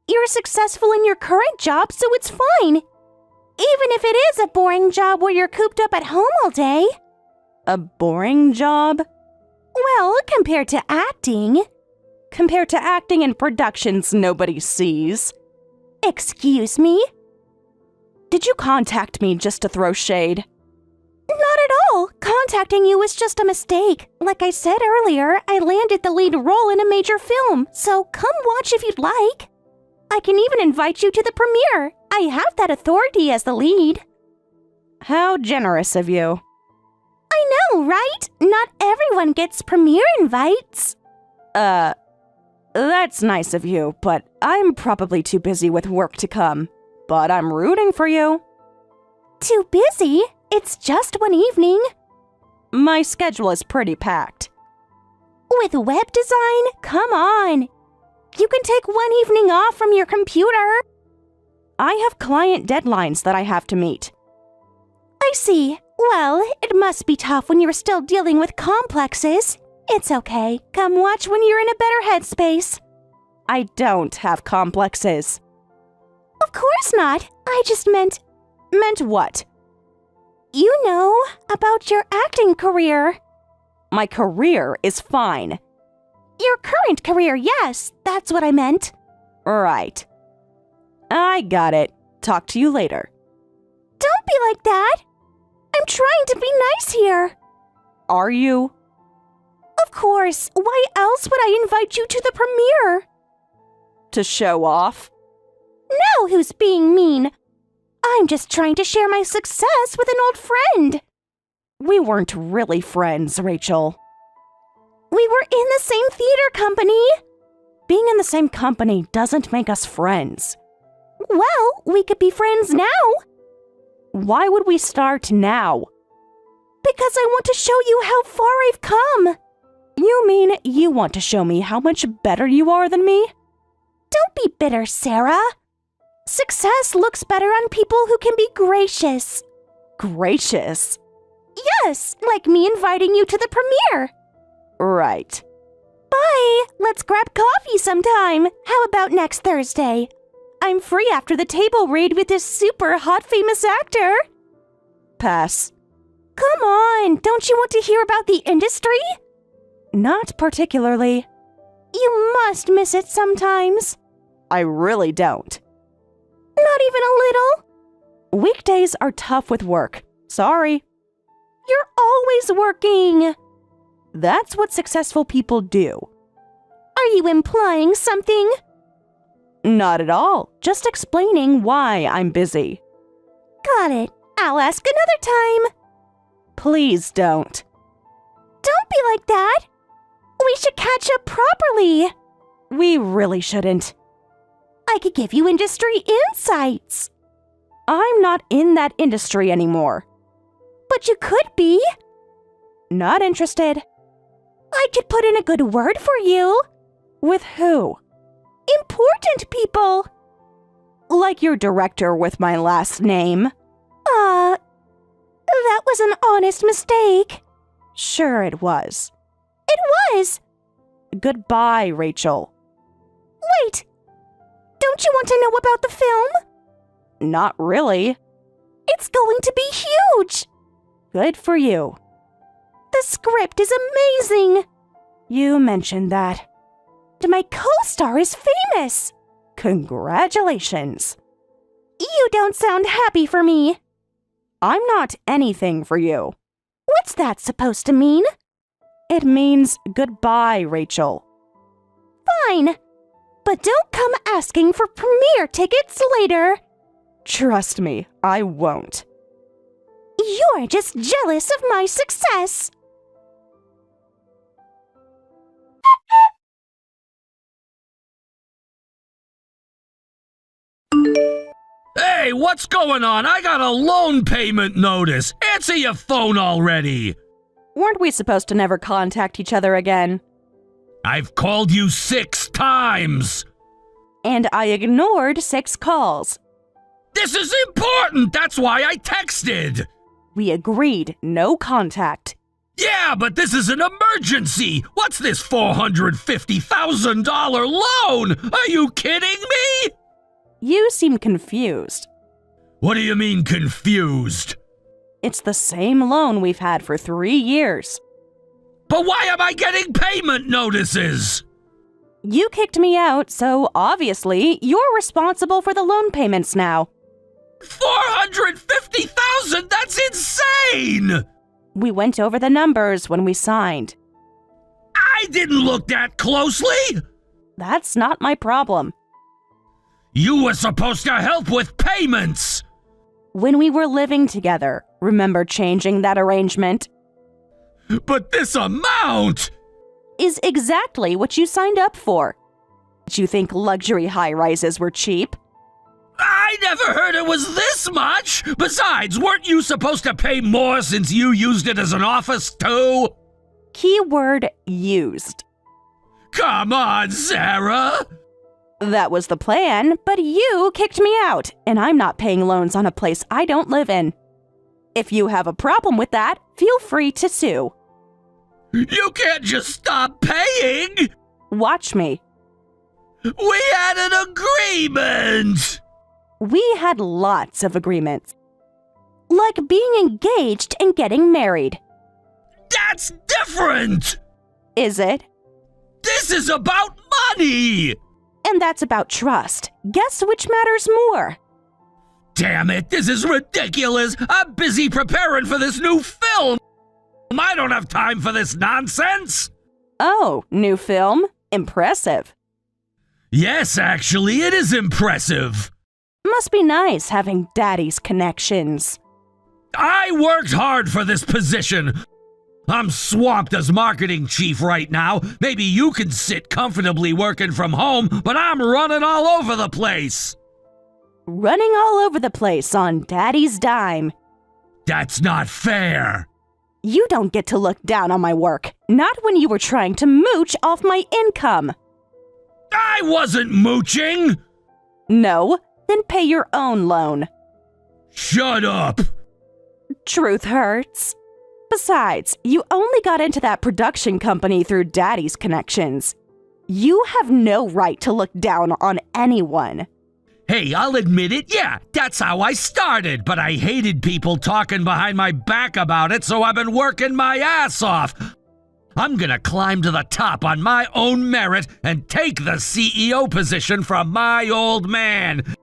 You're successful in your current job, so it's fine. Even if it is a boring job where you're cooped up at home all day. A boring job? Well, compared to acting. Compared to acting in productions nobody sees. Excuse me? Did you contact me just to throw shade? Not at all. Contacting you was just a mistake. Like I said earlier, I landed the lead role in a major film, so come watch if you'd like. I can even invite you to the premiere. I have that authority as the lead. How generous of you. I know, right? Not everyone gets premiere invites. That's nice of you, but I'm probably too busy with work to come. But I'm rooting for you. Too busy? It's just one evening. My schedule is pretty packed. With web design? Come on. You can take one evening off from your computer. I have client deadlines that I have to meet. I see. Well, it must be tough when you're still dealing with complexes. It's okay. Come watch when you're in a better headspace. I don't have complexes. Of course not. I just meant... Meant what? You know, about your acting career. My career is fine. Your current career, yes. That's what I meant. Right. I got it. Talk to you later. Don't be like that. I'm trying to be nice here. Are you? Of course. Why else would I invite you to the premiere? To show off? Now who's being mean? I'm just trying to share my success with an old friend. We weren't really friends, Rachel. We were in the same theater company. Being in the same company doesn't make us friends. Well, we could be friends now. Why would we start now? Because I want to show you how far I've come. You mean you want to show me how much better you are than me? Don't be bitter, Sarah. Success looks better on people who can be gracious. Gracious? Yes, like me inviting you to the premiere. Right. Bye. Let's grab coffee sometime. How about next Thursday? I'm free after the table read with this super hot famous actor. Pass. Come on, don't you want to hear about the industry? Not particularly. You must miss it sometimes. I really don't. Not even a little? Weekdays are tough with work. Sorry. You're always working. That's what successful people do. Are you implying something? Not at all. Just explaining why I'm busy. Got it. I'll ask another time. Please don't. Don't be like that. We should catch up properly. We really shouldn't. I could give you industry insights. I'm not in that industry anymore. But you could be. Not interested. I could put in a good word for you. With who? Important people. Like your director with my last name. That was an honest mistake. Sure it was. It was. Goodbye, Rachel. Wait. Don't you want to know about the film? Not really. It's going to be huge. Good for you. The script is amazing. You mentioned that. And my co-star is famous. Congratulations. You don't sound happy for me. I'm not anything for you. What's that supposed to mean? It means goodbye, Rachel. Fine. But don't come asking for premiere tickets later. Trust me, I won't. You're just jealous of my success. Hey, what's going on? I got a loan payment notice. Answer your phone already. Weren't we supposed to never contact each other again? I've called you 6 times. and I ignored 6 calls. This is important! That's why I texted! We agreed no contact. Yeah, but this is an emergency! What's this $450,000 loan? Are you kidding me? You seem confused. What do you mean confused? It's the same loan we've had for 3 years. But why am I getting payment notices? You kicked me out, so obviously you're responsible for the loan payments now. $450,000? That's insane! We went over the numbers when we signed. I didn't look that closely! That's not my problem. You were supposed to help with payments! When we were living together, remember changing that arrangement? But this amount! Is exactly what you signed up for. Did you think luxury high-rises were cheap? I never heard it was this much! Besides, weren't you supposed to pay more since you used it as an office too? Keyword used. Come on, Sarah! That was the plan, but you kicked me out, and I'm not paying loans on a place I don't live in. If you have a problem with that, feel free to sue. You can't just stop paying! Watch me. We had an agreement! We had lots of agreements. Like being engaged and getting married. That's different! Is it? This is about money! And that's about trust. Guess which matters more? Damn it, this is ridiculous! I'm busy preparing for this new film! I don't have time for this nonsense! Oh, new film? Impressive. Yes, actually, it is impressive. Must be nice having daddy's connections. I worked hard for this position. I'm swamped as marketing chief right now. Maybe you can sit comfortably working from home, but I'm running all over the place. Running all over the place on daddy's dime. That's not fair. You don't get to look down on my work. Not when you were trying to mooch off my income. I wasn't mooching. No, then pay your own loan. Shut up. Truth hurts. Besides, you only got into that production company through daddy's connections. You have no right to look down on anyone. Hey, I'll admit it, yeah, that's how I started, but I hated people talking behind my back about it, so I've been working my ass off. I'm gonna climb to the top on my own merit and take the CEO position from my old man.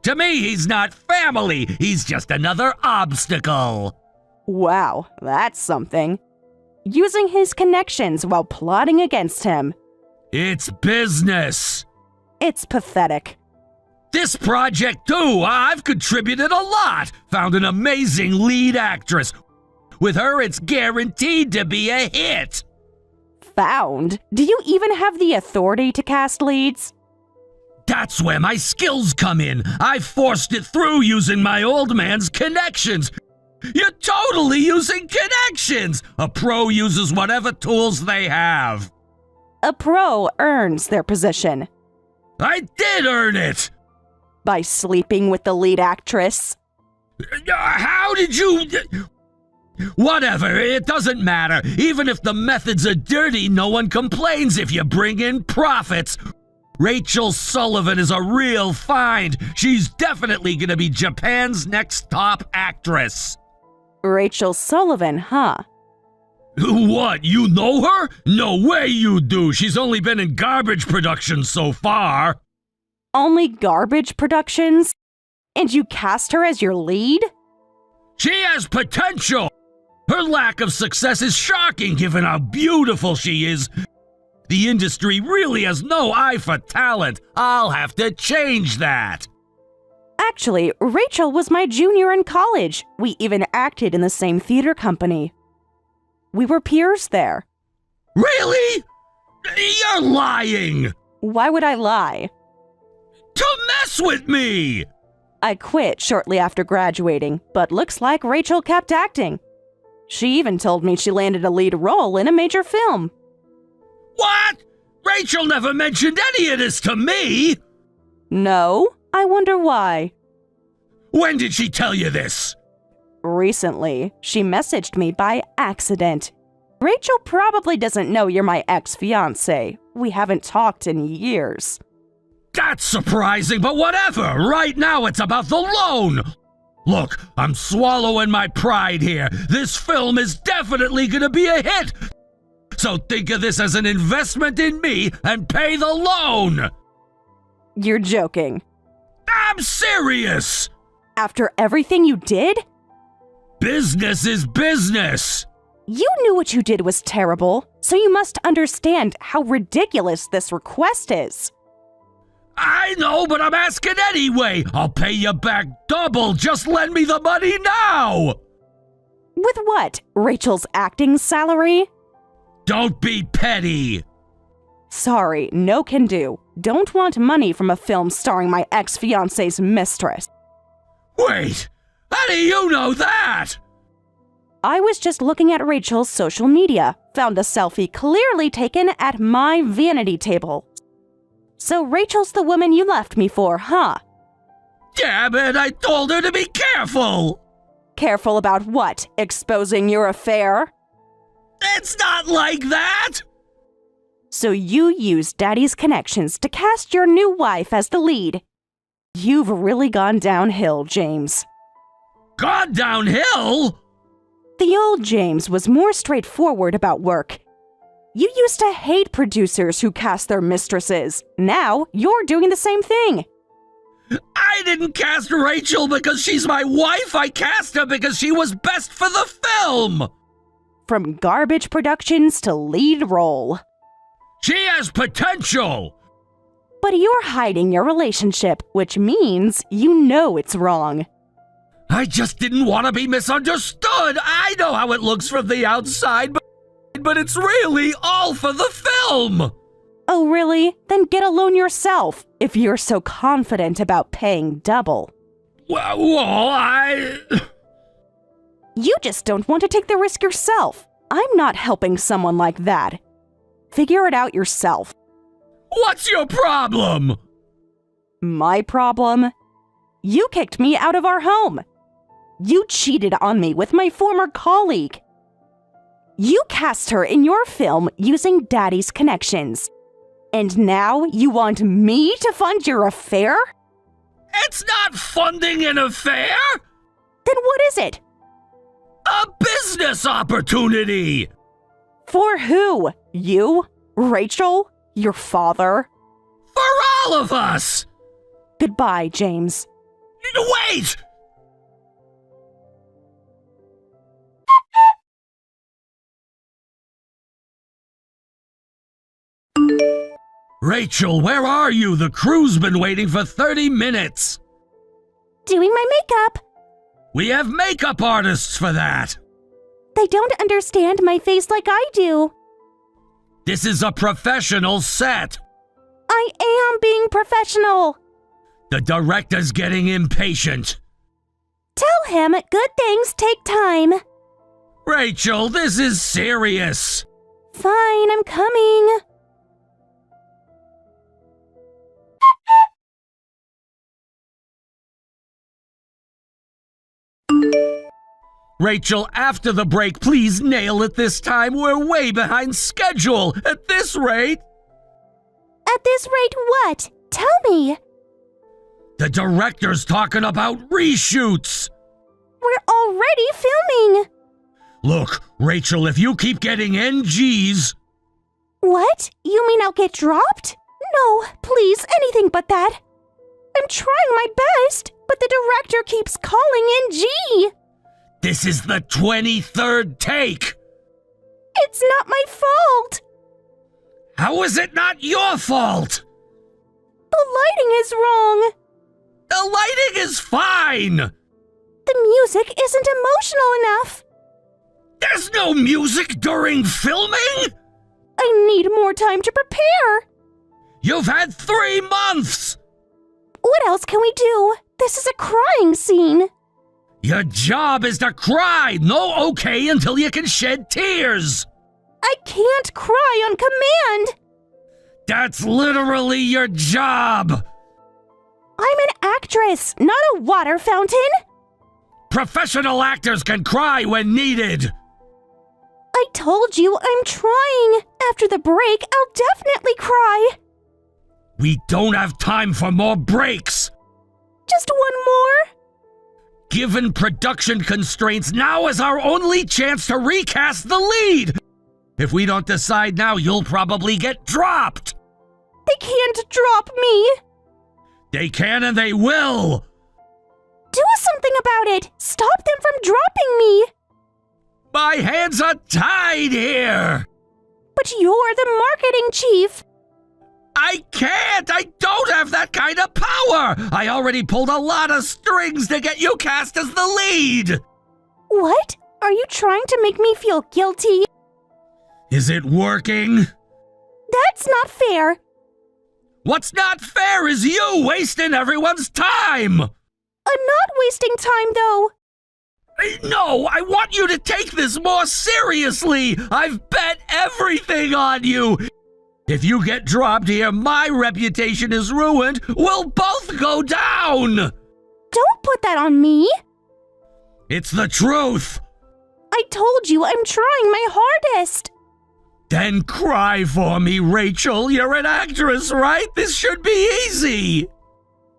To me, he's not family, he's just another obstacle. Wow, that's something. Using his connections while plotting against him. It's business. It's pathetic. This project, too, I've contributed a lot. Found an amazing lead actress. With her, it's guaranteed to be a hit. Found? Do you even have the authority to cast leads? That's where my skills come in. I forced it through using my old man's connections. You're totally using connections. A pro uses whatever tools they have. A pro earns their position. I did earn it. By sleeping with the lead actress. How did you... Whatever, it doesn't matter. Even if the methods are dirty, no one complains if you bring in profits. Rachel Sullivan is a real find. She's definitely gonna be Japan's next top actress. Rachel Sullivan, huh? What, you know her? No way you do. She's only been in garbage productions so far. Only garbage productions? And you cast her as your lead? She has potential. Her lack of success is shocking given how beautiful she is. The industry really has no eye for talent. I'll have to change that. Actually, Rachel was my junior in college. We even acted in the same theater company. We were peers there. Really? You're lying! Why would I lie? To mess with me! I quit shortly after graduating, but looks like Rachel kept acting. She even told me she landed a lead role in a major film. What? Rachel never mentioned any of this to me! No? I wonder why. When did she tell you this? Recently, she messaged me by accident. Rachel probably doesn't know you're my ex-fiancé. We haven't talked in years. That's surprising, but whatever. Right now it's about the loan. Look, I'm swallowing my pride here. This film is definitely gonna be a hit. So think of this as an investment in me and pay the loan. You're joking. I'm serious. After everything you did? Business is business. You knew what you did was terrible, so you must understand how ridiculous this request is. I know, but I'm asking anyway. I'll pay you back double. Just lend me the money now. With what? Rachel's acting salary? Don't be petty. Sorry, no can do. Don't want money from a film starring my ex-fiancé's mistress. Wait, how do you know that? I was just looking at Rachel's social media, found a selfie clearly taken at my vanity table. So Rachel's the woman you left me for, huh? Damn it, I told her to be careful. Careful about what? Exposing your affair? It's not like that. So you used Daddy's connections to cast your new wife as the lead. You've really gone downhill, James. Gone downhill? The old James was more straightforward about work. You used to hate producers who cast their mistresses. Now you're doing the same thing. I didn't cast Rachel because she's my wife. I cast her because she was best for the film. From garbage productions to lead role. She has potential. But you're hiding your relationship, which means you know it's wrong. I just didn't want to be misunderstood. I know how it looks from the outside, but it's really all for the film. Oh, really? Then get a loan yourself, if you're so confident about paying double. Well, You just don't want to take the risk yourself. I'm not helping someone like that. Figure it out yourself. What's your problem? My problem? You kicked me out of our home. You cheated on me with my former colleague. You cast her in your film using Daddy's connections. And now you want me to fund your affair? It's not funding an affair. Then what is it? A business opportunity. For who? You? Rachel? Your father? For all of us. Goodbye, James. Wait! Rachel, where are you? The crew's been waiting for 30 minutes. Doing my makeup. We have makeup artists for that. They don't understand my face like I do. This is a professional set. I am being professional. The director's getting impatient. Tell him good things take time. Rachel, this is serious. Fine, I'm coming. Rachel, after the break, please nail it this time. We're way behind schedule. At this rate... At this rate, what? Tell me. The director's talking about reshoots. We're already filming. Look, Rachel, if you keep getting NGs... What? You mean I'll get dropped? No, please, anything but that. I'm trying my best, but the director keeps calling NG. This is the 23rd take. It's not my fault. How is it not your fault? The lighting is wrong. The lighting is fine. The music isn't emotional enough. There's no music during filming. I need more time to prepare. You've had 3 months. What else can we do? This is a crying scene. Your job is to cry. No okay until you can shed tears. I can't cry on command. That's literally your job. actress, not a water fountain. Professional actors can cry when needed. I told you I'm trying. After the break, I'll definitely cry. We don't have time for more breaks. Just one more. Given production constraints, now is our only chance to recast the lead. If we don't decide now, you'll probably get dropped. They can't drop me. They can and they will. Do something about it. Stop them from dropping me. My hands are tied here. But you're the marketing chief. I can't. I don't have that kind of power. I already pulled a lot of strings to get you cast as the lead. What? Are you trying to make me feel guilty? Is it working? That's not fair. What's not fair is you wasting everyone's time. I'm not wasting time, though. No, I want you to take this more seriously. I've bet everything on you. If you get dropped here, my reputation is ruined. We'll both go down. Don't put that on me. It's the truth. I told you I'm trying my hardest. Then cry for me, Rachel. You're an actress, right? This should be easy.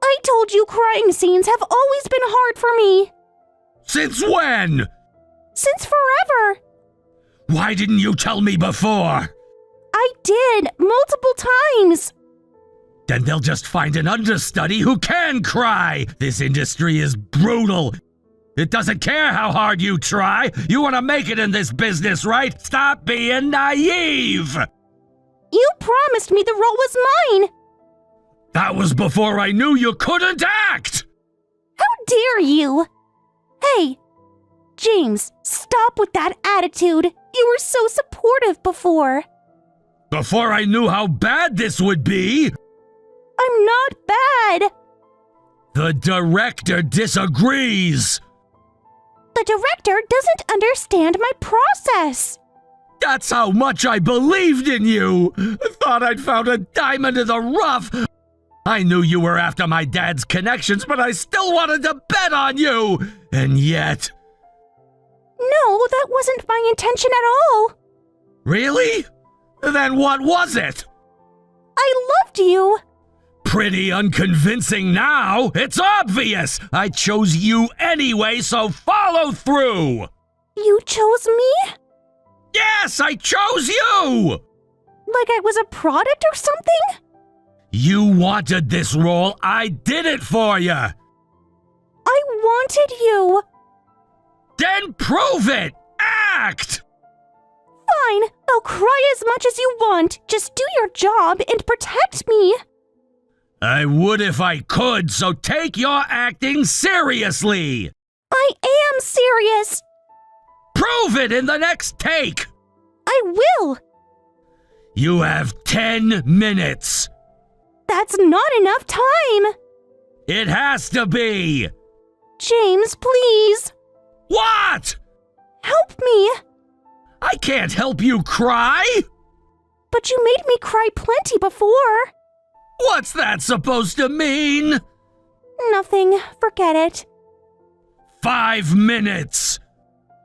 I told you crying scenes have always been hard for me. Since when? Since forever. Why didn't you tell me before? I did, multiple times. Then they'll just find an understudy who can cry. This industry is brutal. It doesn't care how hard you try. You want to make it in this business, right? Stop being naive. You promised me the role was mine. That was before I knew you couldn't act. How dare you? Hey, James, stop with that attitude. You were so supportive before. Before I knew how bad this would be. I'm not bad. The director disagrees. The director doesn't understand my process. That's how much I believed in you. I thought I'd found a diamond in the rough. I knew you were after my dad's connections, but I still wanted to bet on you. And yet... No, that wasn't my intention at all. Really? Then what was it? I loved you. Pretty unconvincing now. It's obvious. I chose you anyway, so follow through. You chose me? Yes, I chose you. Like I was a product or something? You wanted this role. I did it for you. I wanted you. Then prove it. Act. Fine, I'll cry as much as you want. Just do your job and protect me. I would if I could, so take your acting seriously. I am serious. Prove it in the next take. I will. You have 10 minutes. That's not enough time. It has to be. James, please. What? Help me. I can't help you cry. But you made me cry plenty before. What's that supposed to mean? Nothing. Forget it. 5 minutes.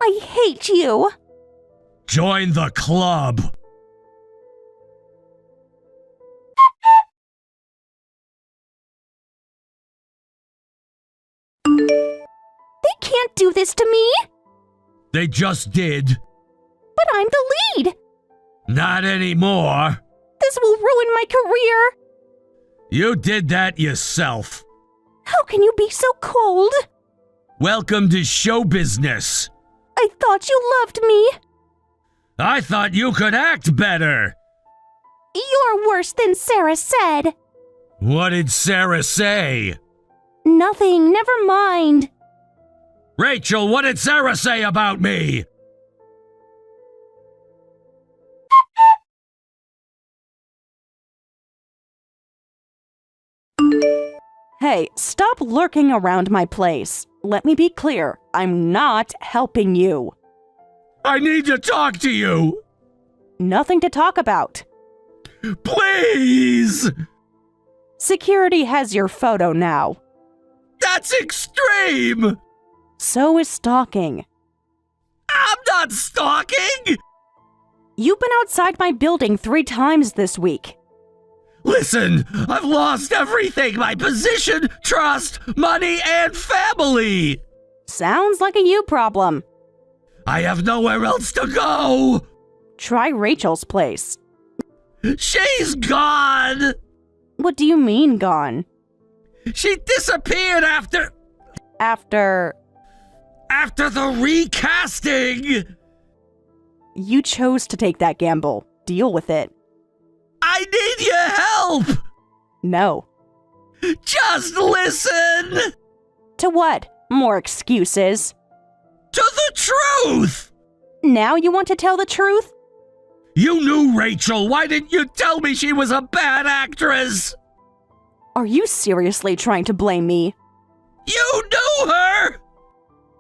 I hate you. Join the club. They can't do this to me. They just did. But I'm the lead. Not anymore. This will ruin my career. You did that yourself. How can you be so cold? Welcome to show business. I thought you loved me. I thought you could act better. You're worse than Sarah said. What did Sarah say? Nothing, never mind. Rachel, what did Sarah say about me? Hey, stop lurking around my place. Let me be clear, I'm not helping you. I need to talk to you. Nothing to talk about. Please! Security has your photo now. That's extreme! So is stalking. I'm not stalking! You've been outside my building 3 times this week. Listen, I've lost everything, my position, trust, money, and family! Sounds like a you problem. I have nowhere else to go! Try Rachel's place. She's gone! What do you mean gone? She disappeared after the recasting! You chose to take that gamble. Deal with it. I need your help! No. Just listen! To what? More excuses? To the truth! Now you want to tell the truth? You knew Rachel. Why didn't you tell me she was a bad actress? Are you seriously trying to blame me? You knew her!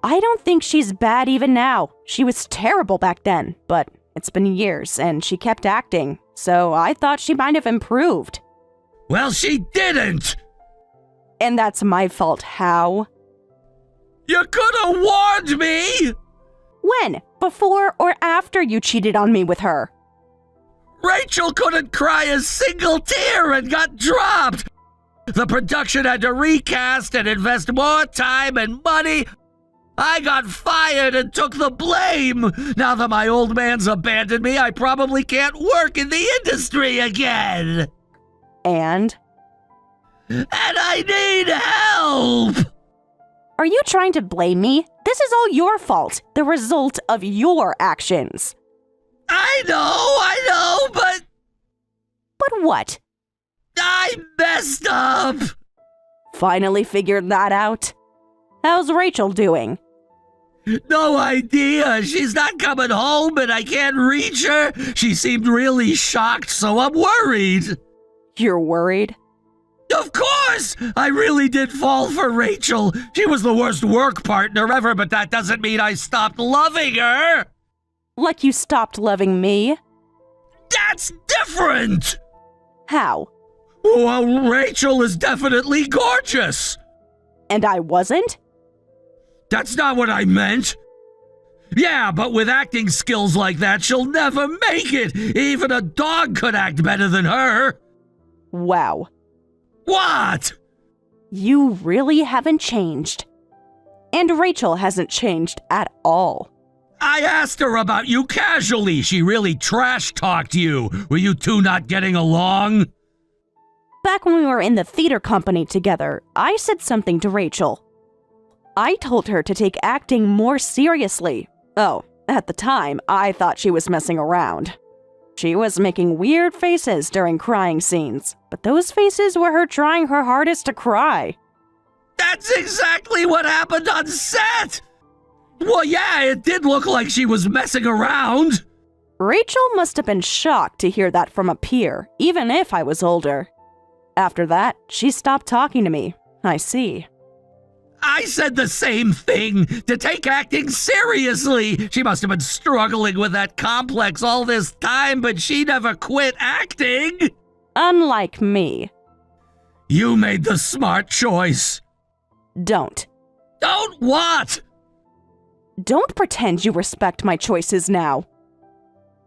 I don't think she's bad even now. She was terrible back then, but it's been years and she kept acting, so I thought she might have improved. Well, she didn't! And that's my fault. How? You could have warned me! When? Before or after you cheated on me with her? Rachel couldn't cry a single tear and got dropped! The production had to recast and invest more time and money. I got fired and took the blame. Now that my old man's abandoned me, I probably can't work in the industry again. And I need help. Are you trying to blame me? This is all your fault, the result of your actions. I know, but But what? I messed up. Finally figured that out? How's Rachel doing? No idea. She's not coming home and I can't reach her. She seemed really shocked, so I'm worried. You're worried? Of course! I really did fall for Rachel. She was the worst work partner ever, but that doesn't mean I stopped loving her. Like you stopped loving me? That's different! How? Well, Rachel is definitely gorgeous. And I wasn't? That's not what I meant. Yeah, but with acting skills like that, she'll never make it. Even a dog could act better than her. Wow. What? You really haven't changed. And Rachel hasn't changed at all. I asked her about you casually. She really trash-talked you. Were you two not getting along? Back when we were in the theater company together, I said something to Rachel. I told her to take acting more seriously. Oh, at the time, I thought she was messing around. She was making weird faces during crying scenes, but those faces were her trying her hardest to cry. That's exactly what happened on set! Well, yeah, it did look like she was messing around. Rachel must have been shocked to hear that from a peer, even if I was older. After that, she stopped talking to me. I see. I said the same thing, to take acting seriously. She must have been struggling with that complex all this time, but she never quit acting. Unlike me. You made the smart choice. Don't. Don't what? Don't pretend you respect my choices now.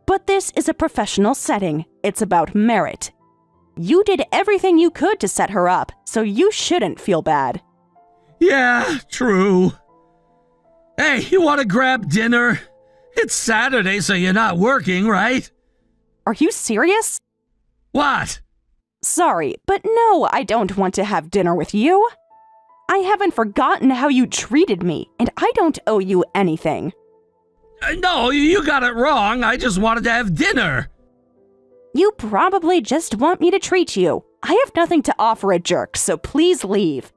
But this is a professional setting. It's about merit. You did everything you could to set her up, so you shouldn't feel bad. Yeah, true. Hey, you want to grab dinner? It's Saturday, so you're not working, right? Are you serious? What? Sorry, but no, I don't want to have dinner with you. I haven't forgotten how you treated me, and I don't owe you anything. No, you got it wrong. I just wanted to have dinner. You probably just want me to treat you. I have nothing to offer a jerk, so please leave.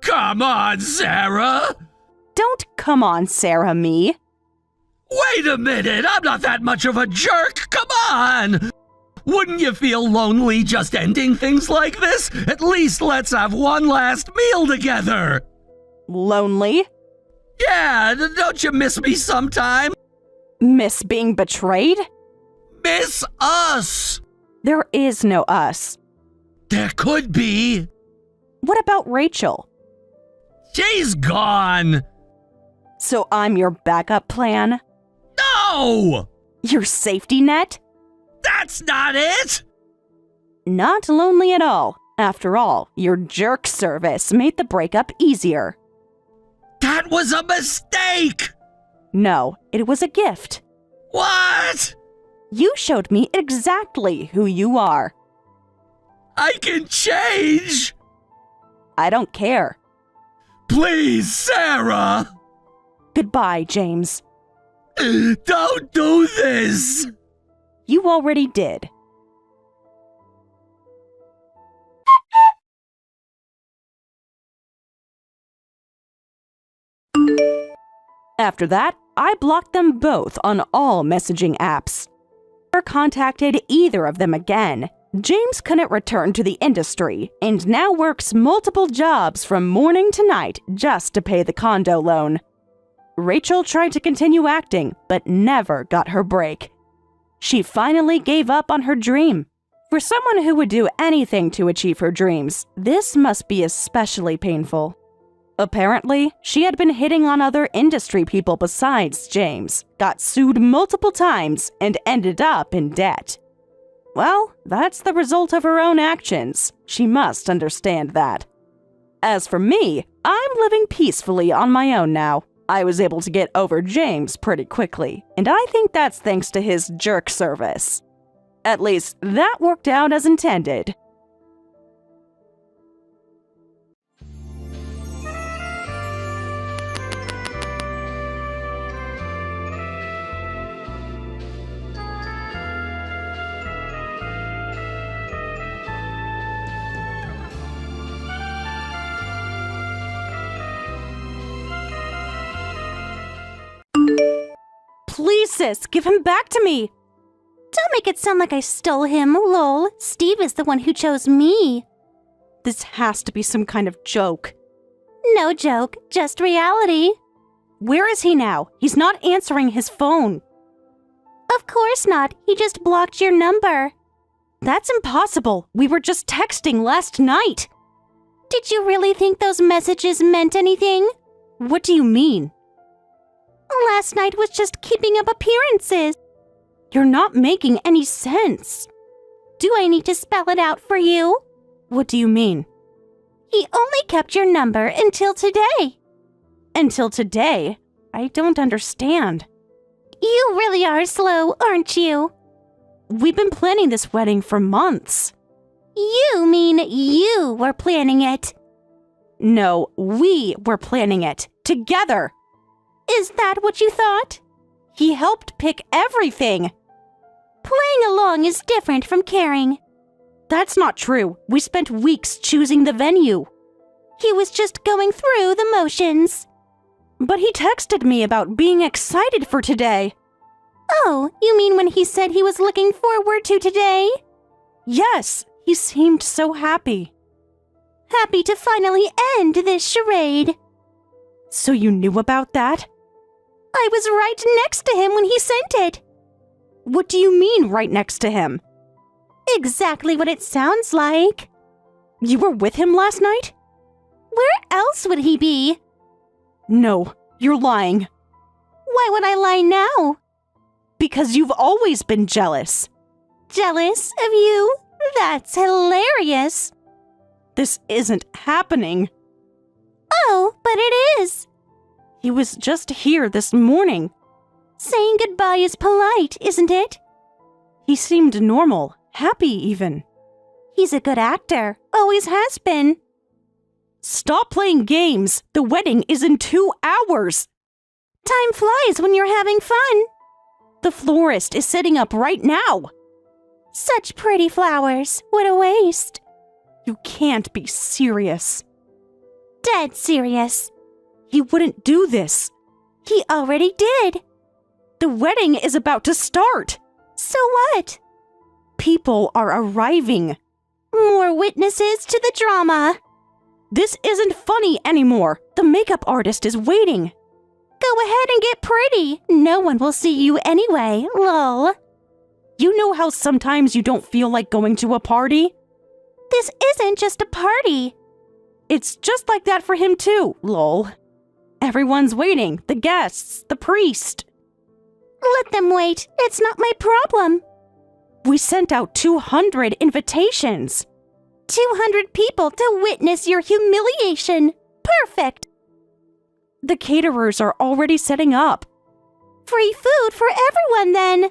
Come on, Sarah! Don't come on, Sarah, me. Wait a minute, I'm not that much of a jerk, come on! Wouldn't you feel lonely just ending things like this? At least let's have one last meal together! Lonely? Yeah, don't you miss me sometime? Miss being betrayed? Miss us! There is no us. There could be. What about Rachel? She's gone! So I'm your backup plan? No! Your safety net? That's not it! Not lonely at all. After all, your jerk service made the breakup easier. That was a mistake! No, it was a gift. What? You showed me exactly who you are. I can change! I don't care. Please, Sarah! Goodbye, James. Don't do this! You already did. After that, I blocked them both on all messaging apps. Never contacted either of them again. James couldn't return to the industry and now works multiple jobs from morning to night just to pay the condo loan. Rachel tried to continue acting, but never got her break. She finally gave up on her dream. For someone who would do anything to achieve her dreams, this must be especially painful. Apparently, she had been hitting on other industry people besides James, got sued multiple times, and ended up in debt. Well, that's the result of her own actions. She must understand that. As for me, I'm living peacefully on my own now. I was able to get over James pretty quickly, and I think that's thanks to his jerk service. At least, that worked out as intended. Please, sis, give him back to me! Don't make it sound like I stole him, lol. Steve is the one who chose me. This has to be some kind of joke. No joke, just reality. Where is he now? He's not answering his phone. Of course not, he just blocked your number. That's impossible. We were just texting last night. Did you really think those messages meant anything? What do you mean? Last night was just keeping up appearances. You're not making any sense. Do I need to spell it out for you? What do you mean? He only kept your number until today. Until today? I don't understand. You really are slow, aren't you? We've been planning this wedding for months. You mean you were planning it? No, we were planning it. Together. Is that what you thought? He helped pick everything. Playing along is different from caring. That's not true. We spent weeks choosing the venue. He was just going through the motions. But he texted me about being excited for today. Oh, you mean when he said he was looking forward to today? Yes, he seemed so happy. Happy to finally end this charade. So you knew about that? I was right next to him when he sent it. What do you mean, right next to him? Exactly what it sounds like. You were with him last night? Where else would he be? No, you're lying. Why would I lie now? Because you've always been jealous. Jealous of you? That's hilarious. This isn't happening. Oh, but it is. He was just here this morning. Saying goodbye is polite, isn't it? He seemed normal, happy even. He's a good actor, always has been. Stop playing games. The wedding is in 2 hours. Time flies when you're having fun. The florist is setting up right now. Such pretty flowers. What a waste. You can't be serious. Dead serious. He wouldn't do this. He already did. The wedding is about to start. So what? People are arriving. More witnesses to the drama. This isn't funny anymore. The makeup artist is waiting. Go ahead and get pretty. No one will see you anyway, lol. You know how sometimes you don't feel like going to a party? This isn't just a party. It's just like that for him too, lol. Everyone's waiting. The guests, the priest. Let them wait. It's not my problem. We sent out 200 invitations. 200 people to witness your humiliation. Perfect. The caterers are already setting up. Free food for everyone then.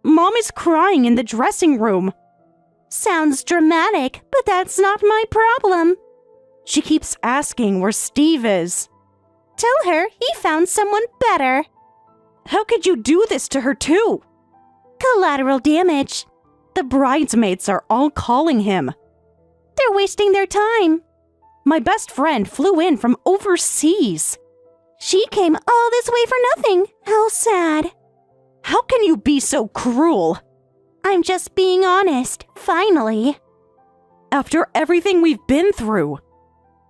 Mom is crying in the dressing room. Sounds dramatic, but that's not my problem. She keeps asking where Steve is. Tell her he found someone better. How could you do this to her too? Collateral damage. The bridesmaids are all calling him. They're wasting their time. My best friend flew in from overseas. She came all this way for nothing. How sad. How can you be so cruel? I'm just being honest, finally. After everything we've been through.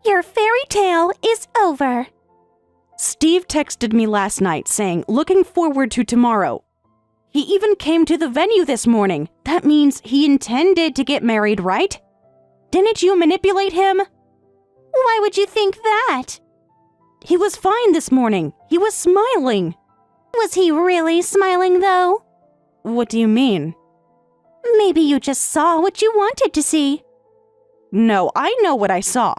Your fairy tale is over. Steve texted me last night saying, looking forward to tomorrow. He even came to the venue this morning. That means he intended to get married, right? Didn't you manipulate him? Why would you think that? He was fine this morning. He was smiling. Was he really smiling, though? What do you mean? Maybe you just saw what you wanted to see. No, I know what I saw.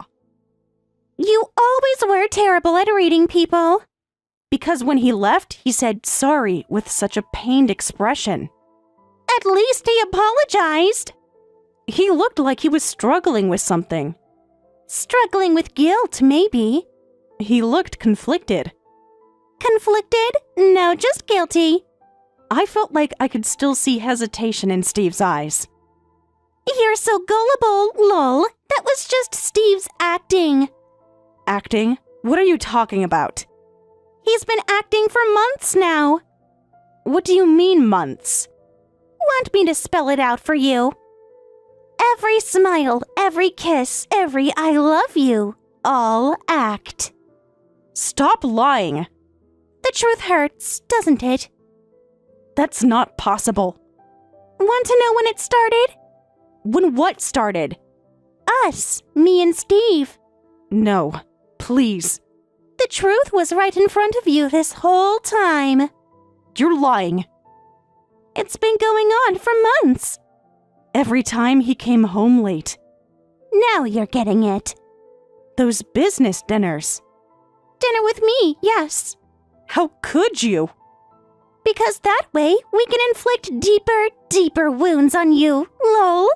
You always were terrible at reading people. Because when he left, he said sorry with such a pained expression. At least he apologized. He looked like he was struggling with something. Struggling with guilt, maybe. He looked conflicted. Conflicted? No, just guilty. I felt like I could still see hesitation in Steve's eyes. You're so gullible, lol. That was just Steve's acting. Acting? What are you talking about? He's been acting for months now. What do you mean, months? Want me to spell it out for you? Every smile, every kiss, every I love you. All act. Stop lying. The truth hurts, doesn't it? That's not possible. Want to know when it started? When what started? Us, me and Steve. No, please. The truth was right in front of you this whole time. You're lying. It's been going on for months. Every time he came home late. Now you're getting it. Those business dinners. Dinner with me, yes. How could you? Because that way we can inflict deeper wounds on you, lol.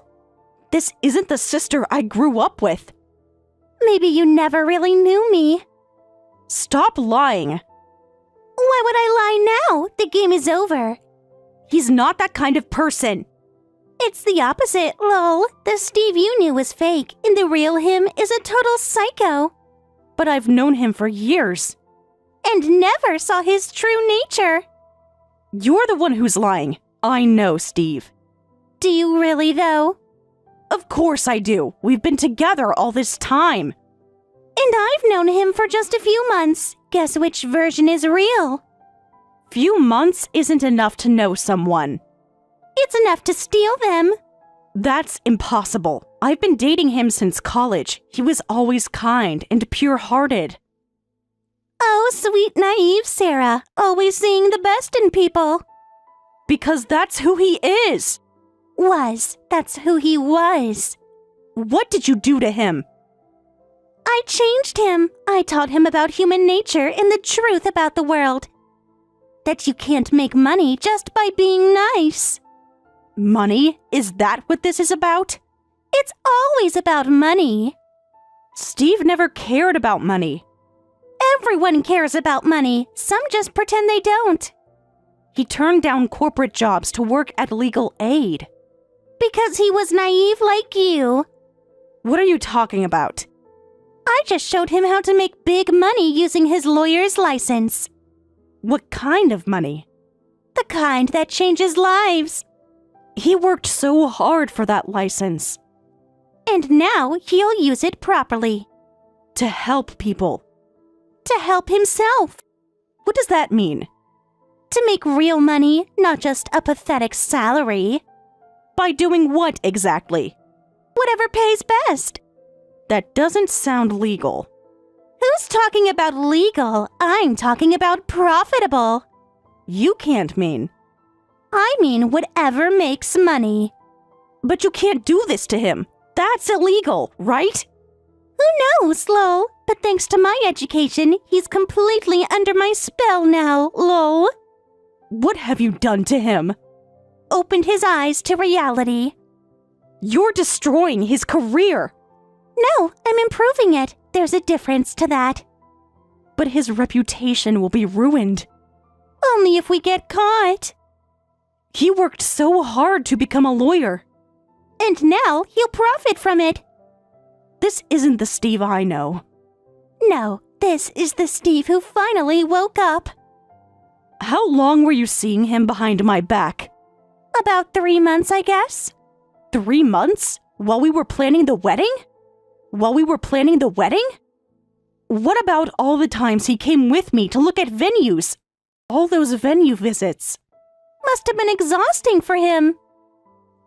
This isn't the sister I grew up with. Maybe you never really knew me. Stop lying. Why would I lie now? The game is over. He's not that kind of person. It's the opposite, lol. The Steve you knew was fake, and the real him is a total psycho. But I've known him for years. And never saw his true nature. You're the one who's lying. I know, Steve. Do you really, though? Of course I do. We've been together all this time. And I've known him for just a few months. Guess which version is real? Few months isn't enough to know someone. It's enough to steal them. That's impossible. I've been dating him since college. He was always kind and pure-hearted. Oh, sweet, naive Sarah. Always seeing the best in people. Because that's who he is. That's who he was. What did you do to him? I changed him. I taught him about human nature and the truth about the world. That you can't make money just by being nice. Money? Is that what this is about? It's always about money. Steve never cared about money. Everyone cares about money. Some just pretend they don't. He turned down corporate jobs to work at legal aid. Because he was naive like you. What are you talking about? I just showed him how to make big money using his lawyer's license. What kind of money? The kind that changes lives. He worked so hard for that license. And now he'll use it properly. To help people. To help himself. What does that mean? To make real money, not just a pathetic salary. By doing what exactly? Whatever pays best. That doesn't sound legal. Who's talking about legal? I'm talking about profitable. You can't mean. I mean whatever makes money. But you can't do this to him. That's illegal, right? Who knows, lol? But thanks to my education, he's completely under my spell now, lol. What have you done to him? Opened his eyes to reality. You're destroying his career. No, I'm improving it. There's a difference to that. But his reputation will be ruined. Only if we get caught. He worked so hard to become a lawyer. And now he'll profit from it. This isn't the Steve I know. No, this is the Steve who finally woke up. How long were you seeing him behind my back? About 3 months, I guess. 3 months? While we were planning the wedding? What about all the times he came with me to look at venues? All those venue visits. Must have been exhausting for him.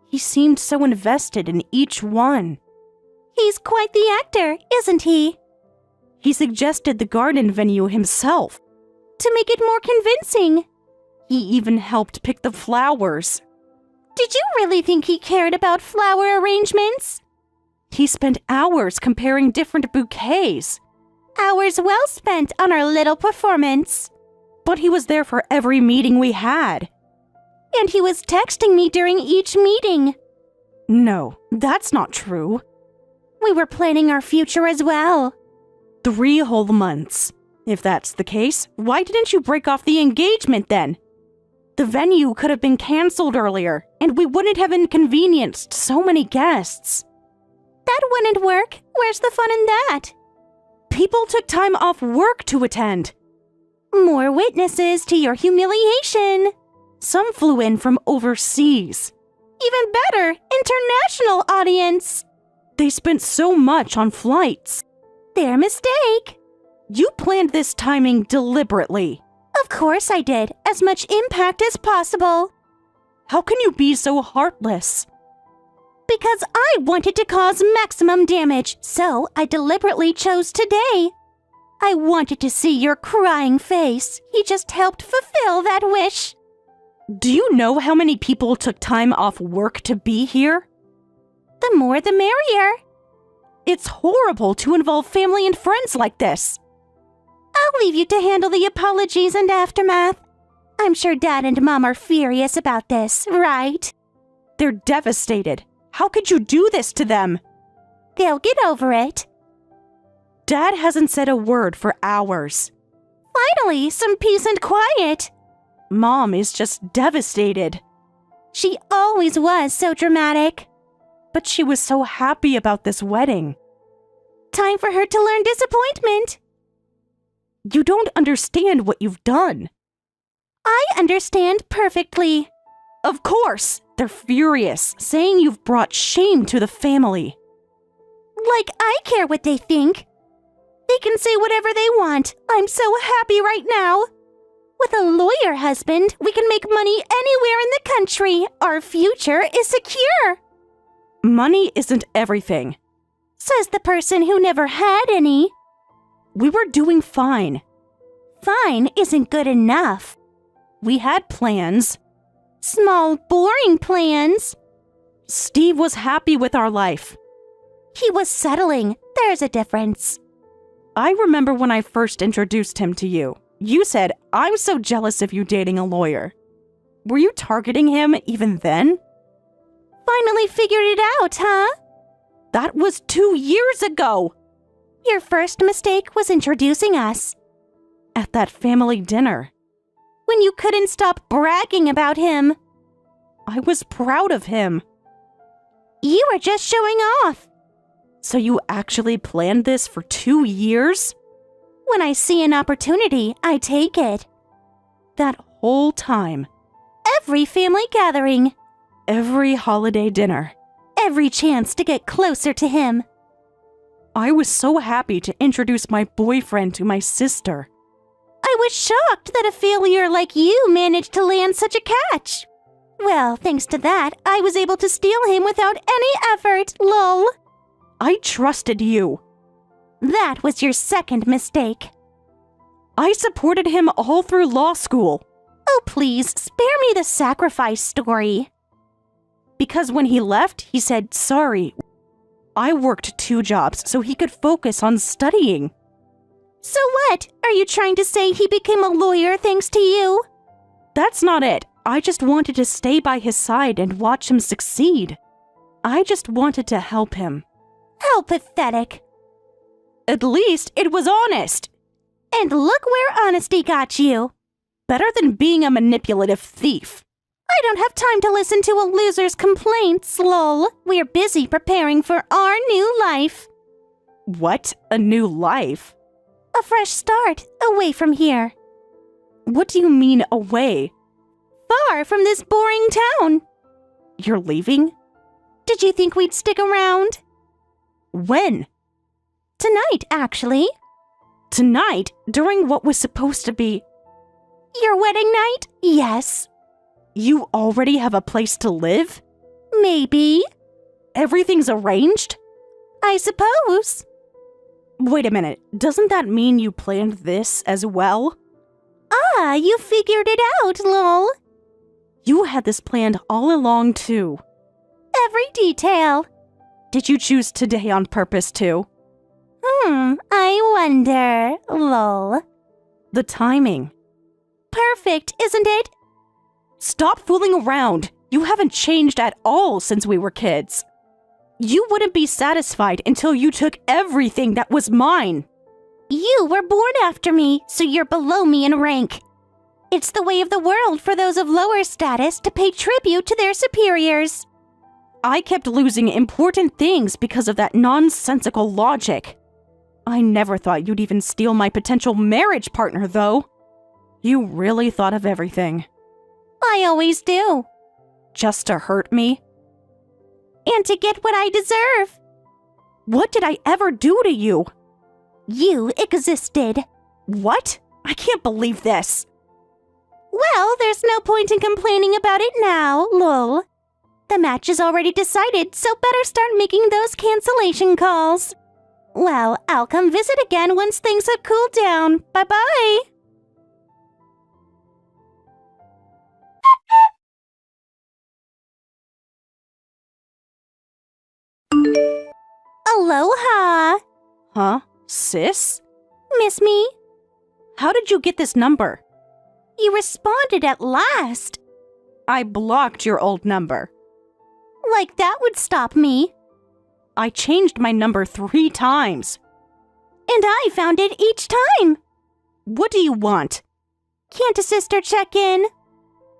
He seemed so invested in each one. He's quite the actor, isn't he? He suggested the garden venue himself. To make it more convincing. He even helped pick the flowers. Did you really think he cared about flower arrangements? He spent hours comparing different bouquets. Hours well spent on our little performance. But he was there for every meeting we had. And he was texting me during each meeting. No, that's not true. We were planning our future as well. 3 whole months. If that's the case, why didn't you break off the engagement then? The venue could have been canceled earlier, and we wouldn't have inconvenienced so many guests. That wouldn't work. Where's the fun in that? People took time off work to attend. More witnesses to your humiliation. Some flew in from overseas. Even better, international audience. They spent so much on flights. Their mistake. You planned this timing deliberately. Of course I did. As much impact as possible. How can you be so heartless? Because I wanted to cause maximum damage, so I deliberately chose today. I wanted to see your crying face. He just helped fulfill that wish. Do you know how many people took time off work to be here? The more the merrier. It's horrible to involve family and friends like this. I'll leave you to handle the apologies and aftermath. I'm sure Dad and Mom are furious about this, right? They're devastated. How could you do this to them? They'll get over it. Dad hasn't said a word for hours. Finally, some peace and quiet. Mom is just devastated. She always was so dramatic. But she was so happy about this wedding. Time for her to learn disappointment. You don't understand what you've done. I understand perfectly. Of course, they're furious, saying you've brought shame to the family. Like I care what they think. They can say whatever they want. I'm so happy right now. With a lawyer husband, we can make money anywhere in the country. Our future is secure. Money isn't everything. Says the person who never had any. We were doing fine. Fine isn't good enough. We had plans. Small, boring plans. Steve was happy with our life. He was settling. There's a difference. I remember when I first introduced him to you. You said, "I'm so jealous of you dating a lawyer." Were you targeting him even then? Finally figured it out, huh? That was 2 years ago. Your first mistake was introducing us. At that family dinner. When you couldn't stop bragging about him. I was proud of him. You were just showing off. So you actually planned this for 2 years? When I see an opportunity, I take it. That whole time. Every family gathering. Every holiday dinner. Every chance to get closer to him. I was so happy to introduce my boyfriend to my sister. I was shocked that a failure like you managed to land such a catch. Well, thanks to that, I was able to steal him without any effort, lol. I trusted you. That was your second mistake. I supported him all through law school. Oh, please, spare me the sacrifice story. Because when he left, he said, sorry. I worked 2 jobs so he could focus on studying. So what? Are you trying to say he became a lawyer thanks to you? That's not it. I just wanted to stay by his side and watch him succeed. I just wanted to help him. How pathetic. At least it was honest. And look where honesty got you. Better than being a manipulative thief. I don't have time to listen to a loser's complaints, lol. We're busy preparing for our new life. What? A new life? A fresh start, away from here. What do you mean, away? Far from this boring town. You're leaving? Did you think we'd stick around? When? Tonight, actually. Tonight? During what was supposed to be... Your wedding night? Yes. You already have a place to live? Maybe. Everything's arranged? I suppose. Wait a minute, doesn't that mean you planned this as well? Ah, you figured it out, lol. You had this planned all along, too. Every detail. Did you choose today on purpose, too? I wonder, lol. The timing. Perfect, isn't it? Stop fooling around. You haven't changed at all since we were kids. You wouldn't be satisfied until you took everything that was mine. You were born after me, so you're below me in rank. It's the way of the world for those of lower status to pay tribute to their superiors. I kept losing important things because of that nonsensical logic. I never thought you'd even steal my potential marriage partner, though. You really thought of everything. I always do. Just to hurt me? And to get what I deserve. What did I ever do to you? You existed. What? I can't believe this. Well, there's no point in complaining about it now, lol. The match is already decided, so better start making those cancellation calls. Well, I'll come visit again once things have cooled down. Bye-bye. Aloha. Huh? Sis? Miss me? How did you get this number? You responded at last. I blocked your old number. Like that would stop me. I changed my number 3 times. And I found it each time. What do you want? Can't a sister check in?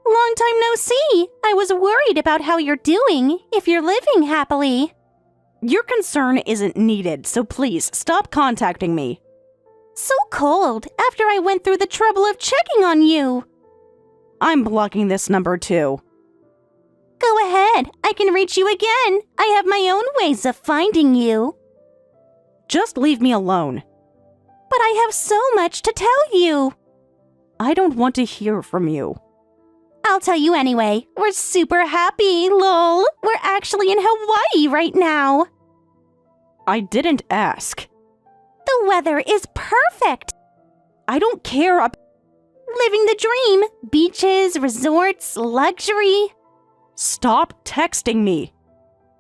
Long time no see. I was worried about how you're doing, if you're living happily. Your concern isn't needed, so please stop contacting me. So cold after I went through the trouble of checking on you. I'm blocking this number too. Go ahead. I can reach you again. I have my own ways of finding you. Just leave me alone. But I have so much to tell you. I don't want to hear from you. I'll tell you anyway. We're super happy, lol. We're actually in Hawaii right now. I didn't ask. The weather is perfect. I don't care about living the dream. Beaches, resorts, luxury. Stop texting me.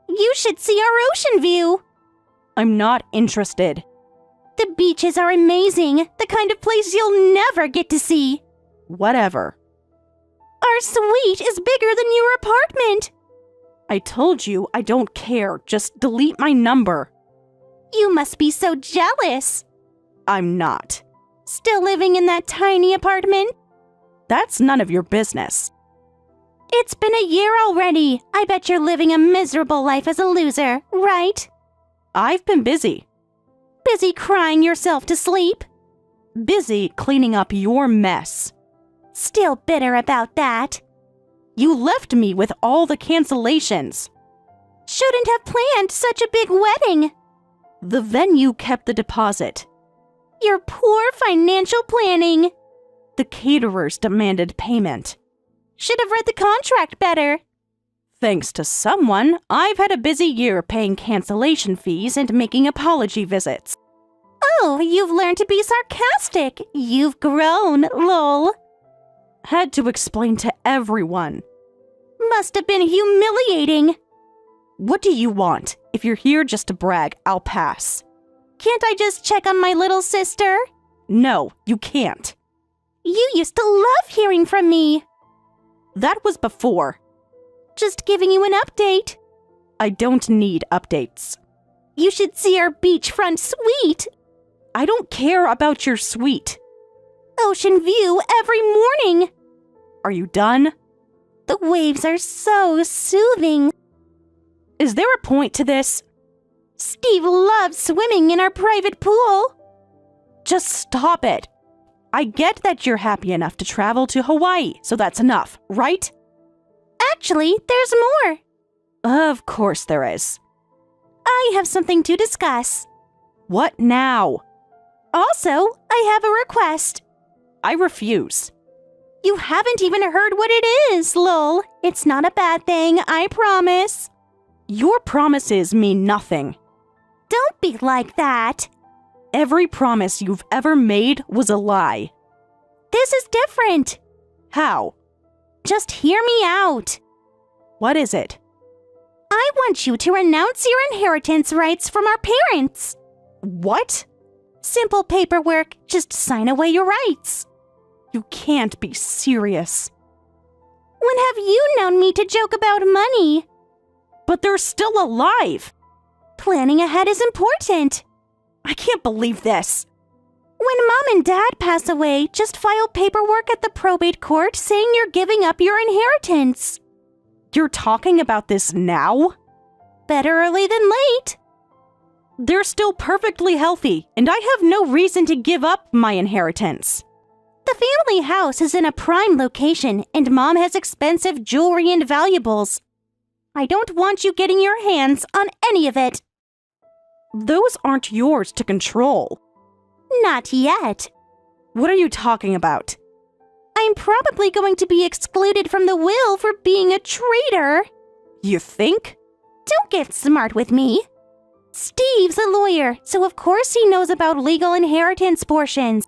You should see our ocean view. I'm not interested. The beaches are amazing. The kind of place you'll never get to see. Whatever. Our suite is bigger than your apartment. I told you I don't care. Just delete my number. You must be so jealous. I'm not. Still living in that tiny apartment? That's none of your business. It's been a year already. I bet you're living a miserable life as a loser, right? I've been busy. Busy crying yourself to sleep? Busy cleaning up your mess. Still bitter about that. You left me with all the cancellations. Shouldn't have planned such a big wedding. The venue kept the deposit. Your poor financial planning. The caterers demanded payment. Should have read the contract better. Thanks to someone, I've had a busy year paying cancellation fees and making apology visits. Oh, you've learned to be sarcastic. You've grown, lol. Had to explain to everyone. Must have been humiliating. What do you want? If you're here just to brag, I'll pass. Can't I just check on my little sister? No, you can't. You used to love hearing from me. That was before. Just giving you an update. I don't need updates. You should see our beachfront suite. I don't care about your suite. Ocean view every morning. Are you done? The waves are so soothing. Is there a point to this? Steve loves swimming in our private pool. Just stop it. I get that you're happy enough to travel to Hawaii, so that's enough, right? Actually, there's more. Of course there is. I have something to discuss. What now? Also, I have a request. I refuse. You haven't even heard what it is, lol. It's not a bad thing, I promise. Your promises mean nothing. Don't be like that. Every promise you've ever made was a lie. This is different. How? Just hear me out. What is it? I want you to renounce your inheritance rights from our parents. What? Simple paperwork, just sign away your rights. You can't be serious. When have you known me to joke about money? But they're still alive. Planning ahead is important. I can't believe this. When Mom and Dad pass away, just file paperwork at the probate court saying you're giving up your inheritance. You're talking about this now? Better early than late. They're still perfectly healthy, and I have no reason to give up my inheritance. The family house is in a prime location, and Mom has expensive jewelry and valuables. I don't want you getting your hands on any of it. Those aren't yours to control. Not yet. What are you talking about? I'm probably going to be excluded from the will for being a traitor. You think? Don't get smart with me. Steve's a lawyer, so of course he knows about legal inheritance portions.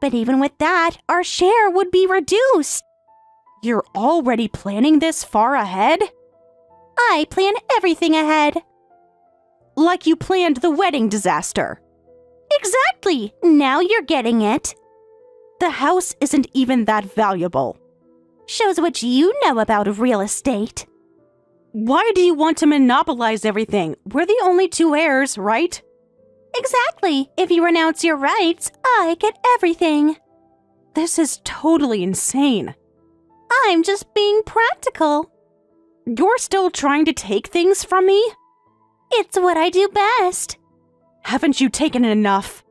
But even with that, our share would be reduced. You're already planning this far ahead? I plan everything ahead. Like you planned the wedding disaster. Exactly. Now you're getting it. The house isn't even that valuable. Shows what you know about real estate. Why do you want to monopolize everything? We're the only two heirs, right? Exactly. If you renounce your rights, I get everything. This is totally insane. I'm just being practical. You're still trying to take things from me? It's what I do best. Haven't you taken enough?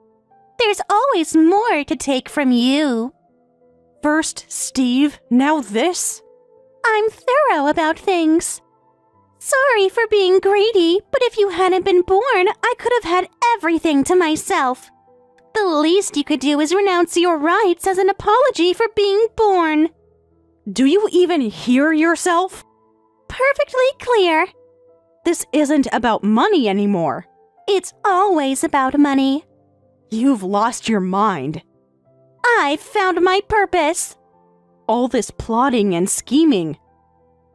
There's always more to take from you. First Steve, now this? I'm thorough about things. Sorry for being greedy, but if you hadn't been born, I could have had everything to myself. The least you could do is renounce your rights as an apology for being born. Do you even hear yourself? Perfectly clear. This isn't about money anymore. It's always about money. You've lost your mind. I've found my purpose. All this plotting and scheming.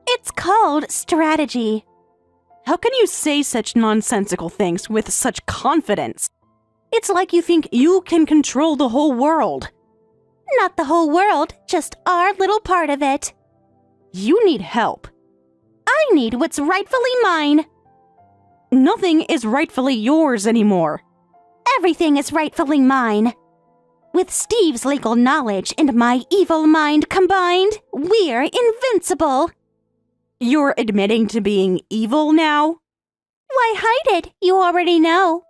It's called strategy. How can you say such nonsensical things with such confidence? It's like you think you can control the whole world. Not the whole world, just our little part of it. You need help. I need what's rightfully mine. Nothing is rightfully yours anymore. Everything is rightfully mine. With Steve's legal knowledge and my evil mind combined, we're invincible. You're admitting to being evil now? Why hide it? You already know.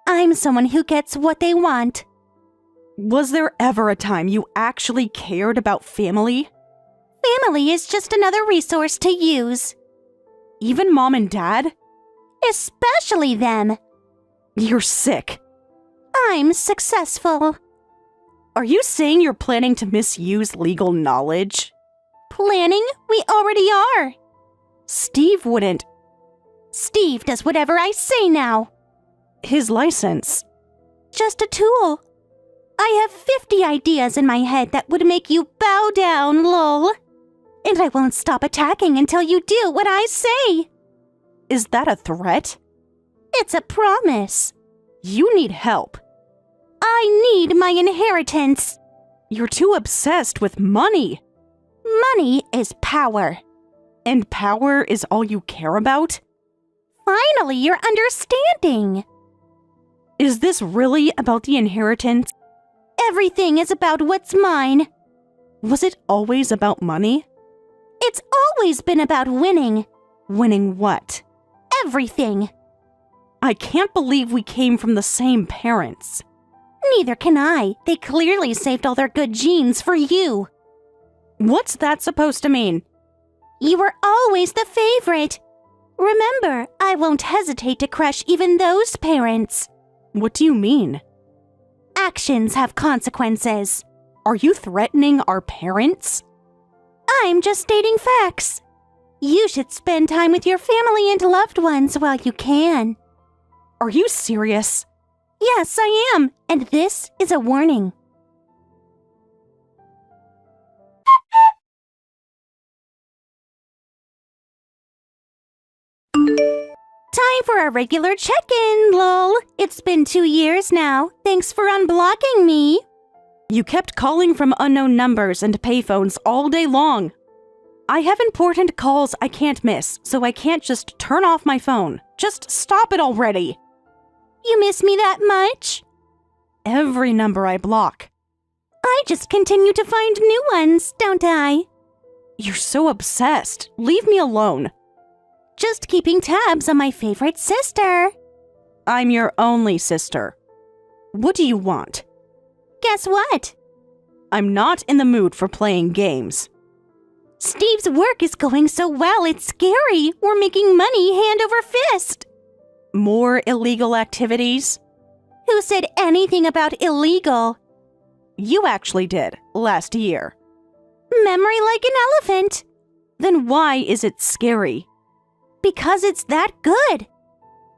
I'm someone who gets what they want. Was there ever a time you actually cared about family? Family is just another resource to use. Even Mom and Dad? Especially them. You're sick. I'm successful. Are you saying you're planning to misuse legal knowledge? Planning? We already are. Steve wouldn't. Steve does whatever I say now. His license. Just a tool. I have 50 ideas in my head that would make you bow down, lol. And I won't stop attacking until you do what I say. Is that a threat? It's a promise. You need help. I need my inheritance. You're too obsessed with money. Money is power. And power is all you care about? Finally, you're understanding. Is this really about the inheritance? Everything is about what's mine. Was it always about money? It's always been about winning. Winning what? Everything. I can't believe we came from the same parents. Neither can I. They clearly saved all their good genes for you. What's that supposed to mean? You were always the favorite. Remember, I won't hesitate to crush even those parents. What do you mean? Actions have consequences. Are you threatening our parents? I'm just stating facts. You should spend time with your family and loved ones while you can. Are you serious? Yes, I am, and this is a warning. Time for a regular check-in, lol. It's been 2 years now. Thanks for unblocking me. You kept calling from unknown numbers and payphones all day long. I have important calls I can't miss, so I can't just turn off my phone. Just stop it already. You miss me that much? Every number I block. I just continue to find new ones, don't I? You're so obsessed. Leave me alone. Just keeping tabs on my favorite sister. I'm your only sister. What do you want? Guess what? I'm not in the mood for playing games. Steve's work is going so well, it's scary. We're making money hand over fist. More illegal activities? Who said anything about illegal? You actually did, last year. Memory like an elephant. Then why is it scary? Because it's that good.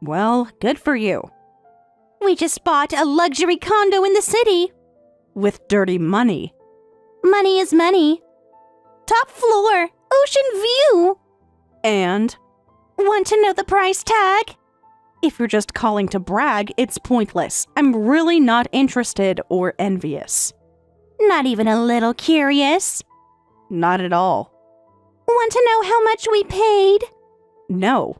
Well, good for you. We just bought a luxury condo in the city. With dirty money. Money is money. Top floor, ocean view. And? Want to know the price tag? If you're just calling to brag, it's pointless. I'm really not interested or envious. Not even a little curious. Not at all. Want to know how much we paid? No.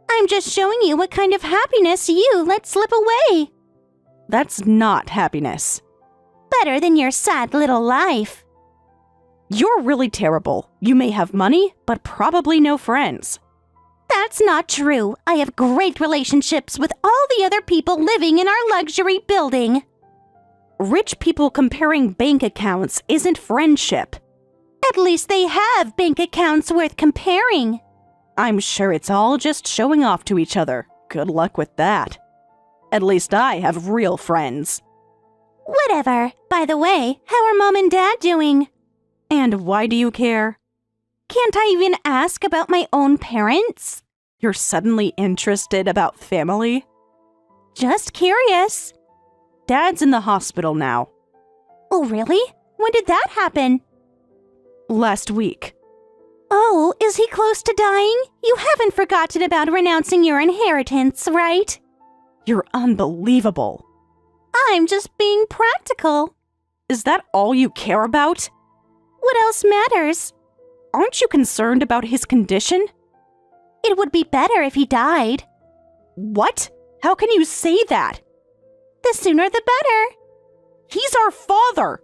I'm just showing you what kind of happiness you let slip away. That's not happiness. Better than your sad little life. You're really terrible. You may have money, but probably no friends. That's not true. I have great relationships with all the other people living in our luxury building. Rich people comparing bank accounts isn't friendship. At least they have bank accounts worth comparing. I'm sure it's all just showing off to each other. Good luck with that. At least I have real friends. Whatever. By the way, how are Mom and Dad doing? And why do you care? Can't I even ask about my own parents? You're suddenly interested about family? Just curious. Dad's in the hospital now. Oh, really? When did that happen? Last week. Oh, is he close to dying? You haven't forgotten about renouncing your inheritance, right? You're unbelievable. I'm just being practical. Is that all you care about? What else matters? Aren't you concerned about his condition? It would be better if he died. What? How can you say that? The sooner the better. He's our father.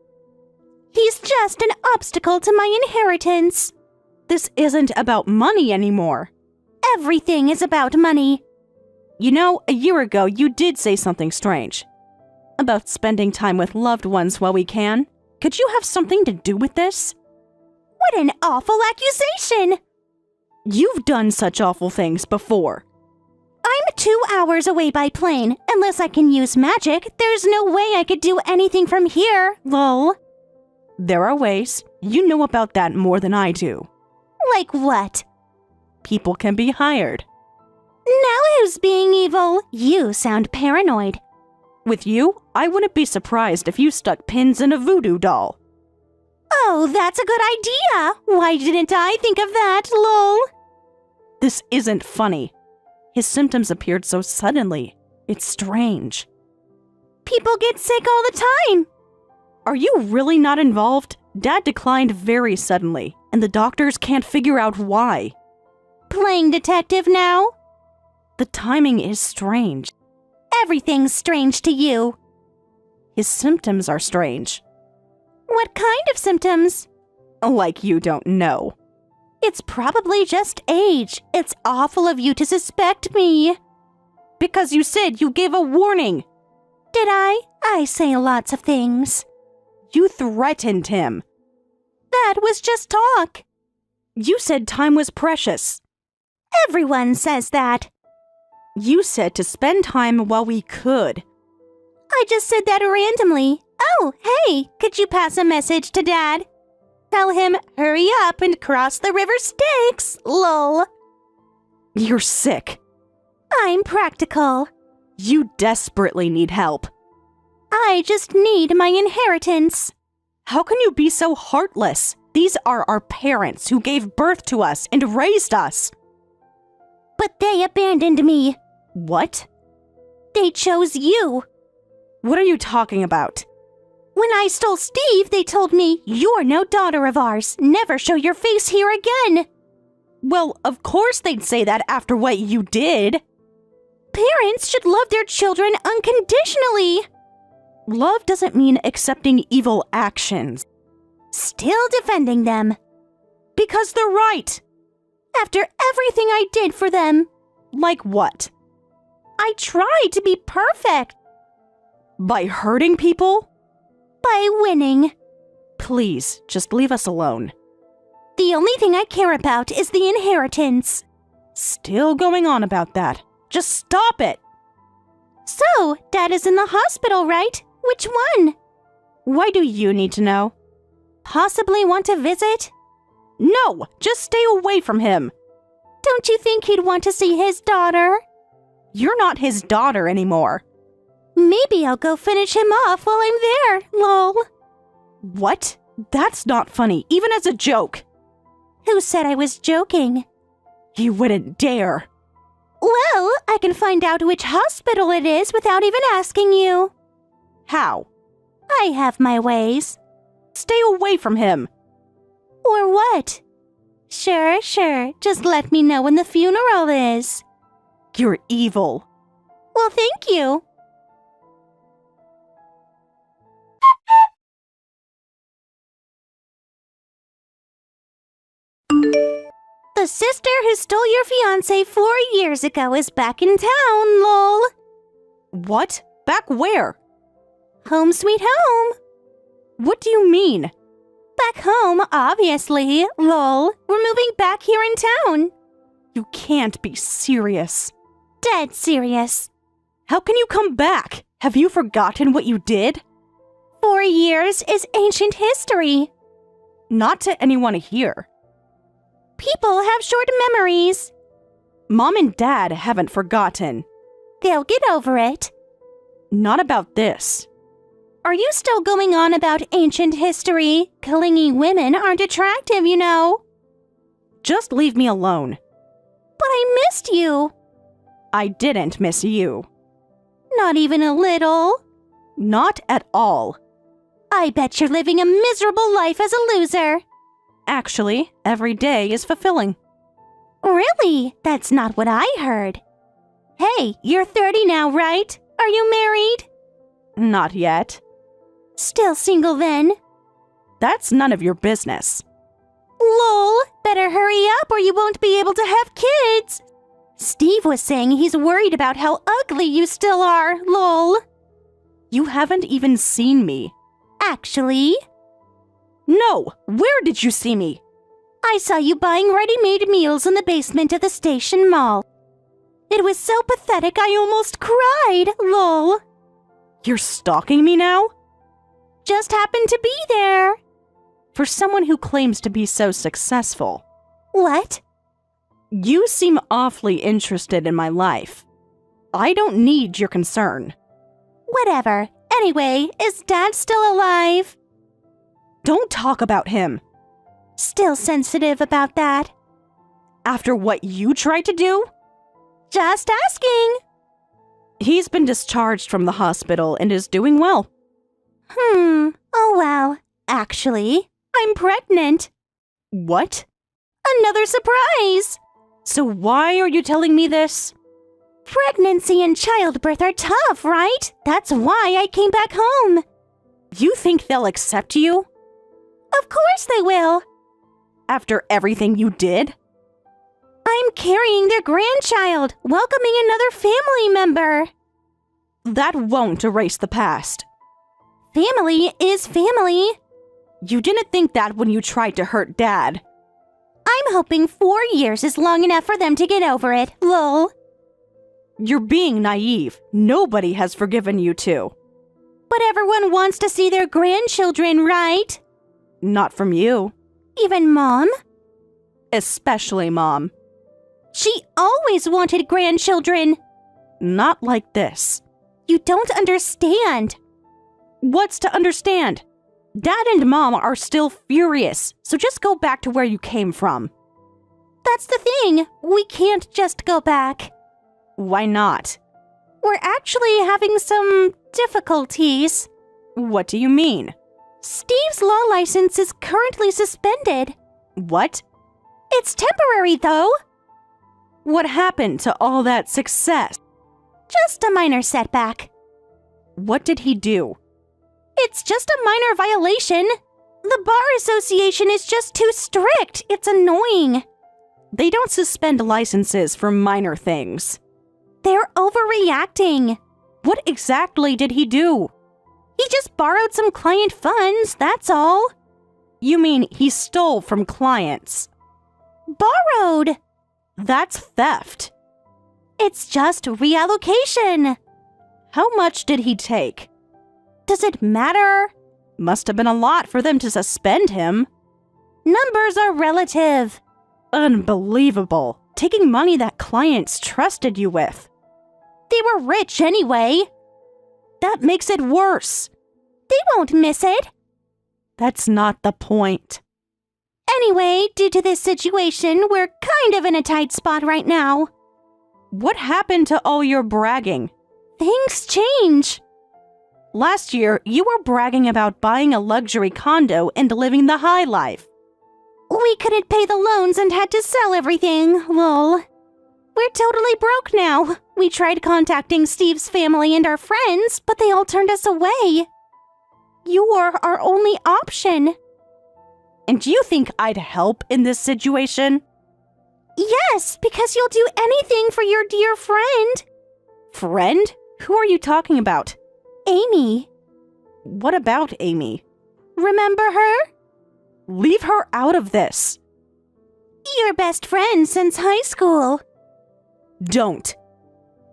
He's just an obstacle to my inheritance. This isn't about money anymore. Everything is about money. You know, a year ago you did say something strange. About spending time with loved ones while we can. Could you have something to do with this? What an awful accusation! You've done such awful things before. I'm 2 hours away by plane. Unless I can use magic, there's no way I could do anything from here, lol. There are ways. You know about that more than I do. Like what? people can be hired. Now who's being evil? You sound paranoid. With you, I wouldn't be surprised if you stuck pins in a voodoo doll. Oh, that's a good idea. Why didn't I think of that, lol? This isn't funny. His symptoms appeared so suddenly. It's strange. People get sick all the time. Are you really not involved? Dad declined very suddenly, and the doctors can't figure out why. Playing detective now? The timing is strange. Everything's strange to you. His symptoms are strange. What kind of symptoms? Like you don't know. It's probably just age. It's awful of you to suspect me. Because you said you gave a warning. Did I? I say lots of things. You threatened him. That was just talk. You said time was precious. Everyone says that. You said to spend time while we could. I just said that randomly. Oh, hey, could you pass a message to Dad? Tell him, hurry up and cross the river Styx, lol. You're sick. I'm practical. You desperately need help. I just need my inheritance. How can you be so heartless? These are our parents who gave birth to us and raised us. But they abandoned me. What? They chose you. What are you talking about? When I stole Steve, they told me, you're no daughter of ours. Never show your face here again. Well, of course they'd say that after what you did. Parents should love their children unconditionally. Love doesn't mean accepting evil actions. Still defending them. Because they're right. After everything I did for them. Like what? I tried to be perfect. By hurting people? By winning. Please, just leave us alone. The only thing I care about is the inheritance. Still going on about that. Just stop it. So, Dad is in the hospital, right? Which one? Why do you need to know? Possibly want to visit? No, just stay away from him. Don't you think he'd want to see his daughter? You're not his daughter anymore. Maybe I'll go finish him off while I'm there, lol. What? That's not funny, even as a joke. Who said I was joking? You wouldn't dare. Well, I can find out which hospital it is without even asking you. How? I have my ways. Stay away from him. Or what? Sure. Just let me know when the funeral is. You're evil. Well, thank you. The sister who stole your fiancé 4 years ago is back in town, lol. What? Back where? Home sweet home. What do you mean? Back home, obviously, lol. We're moving back here in town. You can't be serious. Dead serious. How can you come back? Have you forgotten what you did? 4 years is ancient history. Not to anyone here. People have short memories. Mom and Dad haven't forgotten. They'll get over it. Not about this. Are you still going on about ancient history? Clingy women aren't attractive, you know. Just leave me alone. But I missed you. I didn't miss you. Not even a little. Not at all. I bet you're living a miserable life as a loser. Actually, every day is fulfilling. Really? That's not what I heard. Hey, you're 30 now, right? Are you married? Not yet. Still single then? That's none of your business. Lol, better hurry up or you won't be able to have kids. Steve was saying he's worried about how ugly you still are, lol. You haven't even seen me. Actually? No, where did you see me? I saw you buying ready-made meals in the basement of the station mall. It was so pathetic I almost cried, lol. You're stalking me now? Just happened to be there. For someone who claims to be so successful. What? You seem awfully interested in my life. I don't need your concern. Whatever. Anyway, is Dad still alive? Don't talk about him. Still sensitive about that? After what you tried to do? Just asking. He's been discharged from the hospital and is doing well. Oh well. Actually, I'm pregnant. What? Another surprise! So why are you telling me this? Pregnancy and childbirth are tough, right? That's why I came back home. You think they'll accept you? Of course they will. After everything you did? I'm carrying their grandchild, welcoming another family member. That won't erase the past. Family is family. You didn't think that when you tried to hurt Dad. I'm hoping 4 years is long enough for them to get over it, lol. You're being naive. Nobody has forgiven you two. But everyone wants to see their grandchildren, right? Not from you. Even Mom? Especially Mom. She always wanted grandchildren. Not like this. You don't understand. What's to understand? Dad and Mom are still furious, so just go back to where you came from. That's the thing. We can't just go back. Why not? We're actually having some difficulties. What do you mean? Steve's law license is currently suspended. What? It's temporary, though. What happened to all that success? Just a minor setback. What did he do? It's just a minor violation. The Bar Association is just too strict. It's annoying. They don't suspend licenses for minor things. They're overreacting. What exactly did he do? He just borrowed some client funds, that's all. You mean he stole from clients? Borrowed. That's theft. It's just reallocation. How much did he take? Does it matter? Must have been a lot for them to suspend him. Numbers are relative. Unbelievable. Taking money that clients trusted you with. They were rich anyway. That makes it worse. They won't miss it. That's not the point. Anyway, due to this situation, we're kind of in a tight spot right now. What happened to all your bragging? Things change. Last year, you were bragging about buying a luxury condo and living the high life. We couldn't pay the loans and had to sell everything, lol. We're totally broke now. We tried contacting Steve's family and our friends, but they all turned us away. You're our only option. And do you think I'd help in this situation? Yes, because you'll do anything for your dear friend. Friend? Who are you talking about? Amy. What about Amy? Remember her? Leave her out of this. Your best friend since high school. Don't.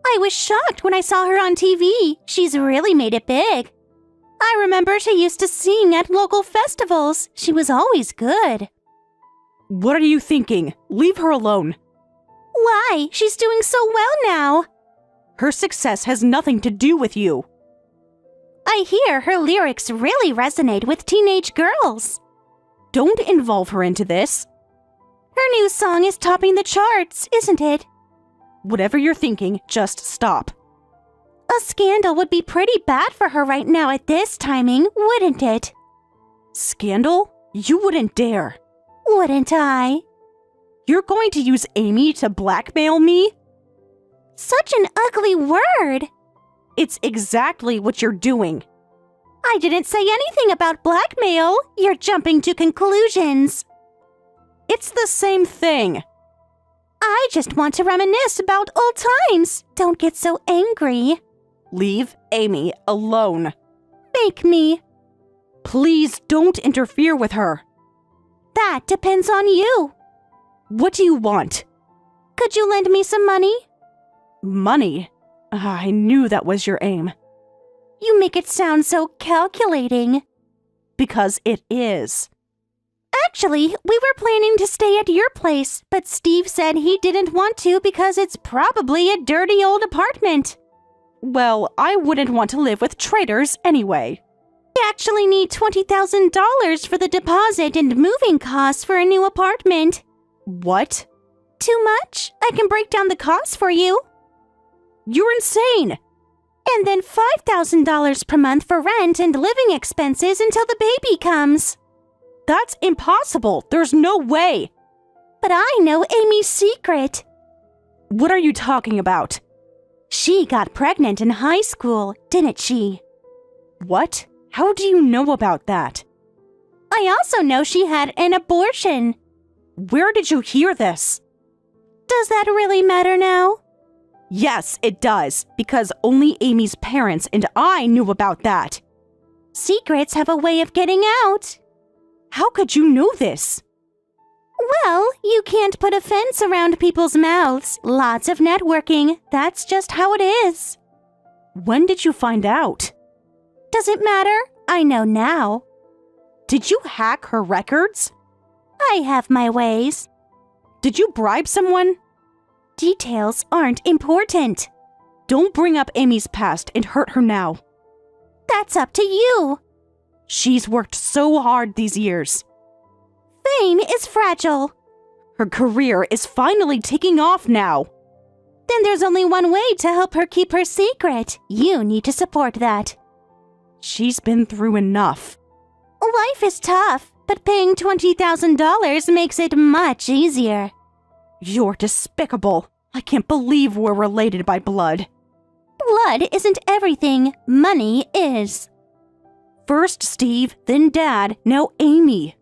I was shocked when I saw her on TV. She's really made it big. I remember she used to sing at local festivals. She was always good. What are you thinking? Leave her alone. Why? She's doing so well now. Her success has nothing to do with you. I hear her lyrics really resonate with teenage girls. Don't involve her into this. Her new song is topping the charts, isn't it? Whatever you're thinking, just stop. A scandal would be pretty bad for her right now at this timing, wouldn't it? Scandal? You wouldn't dare. Wouldn't I? You're going to use Amy to blackmail me? Such an ugly word. It's exactly what you're doing. I didn't say anything about blackmail. You're jumping to conclusions. It's the same thing. I just want to reminisce about old times. Don't get so angry. Leave Amy alone. Make me. Please don't interfere with her. That depends on you. What do you want? Could you lend me some money? Money? I knew that was your aim. You make it sound so calculating. Because it is. Actually, we were planning to stay at your place, but Steve said he didn't want to because it's probably a dirty old apartment. Well, I wouldn't want to live with traitors anyway. We actually need $20,000 for the deposit and moving costs for a new apartment. What? Too much? I can break down the costs for you. You're insane! And then $5,000 per month for rent and living expenses until the baby comes. That's impossible. There's no way. But I know Amy's secret. What are you talking about? She got pregnant in high school, didn't she? What? How do you know about that? I also know she had an abortion. Where did you hear this? Does that really matter now? Yes, it does, because only Amy's parents and I knew about that. Secrets have a way of getting out. How could you know this? Well, you can't put a fence around people's mouths. Lots of networking. That's just how it is. When did you find out? Does it matter? I know now. Did you hack her records? I have my ways. Did you bribe someone? Details aren't important. Don't bring up Amy's past and hurt her now. That's up to you. She's worked so hard these years. Fame is fragile. Her career is finally taking off now. Then there's only one way to help her keep her secret. You need to support that. She's been through enough. Life is tough, but paying $20,000 makes it much easier. You're despicable. I can't believe we're related by blood. Blood isn't everything. Money is. First Steve, then Dad, now Amy.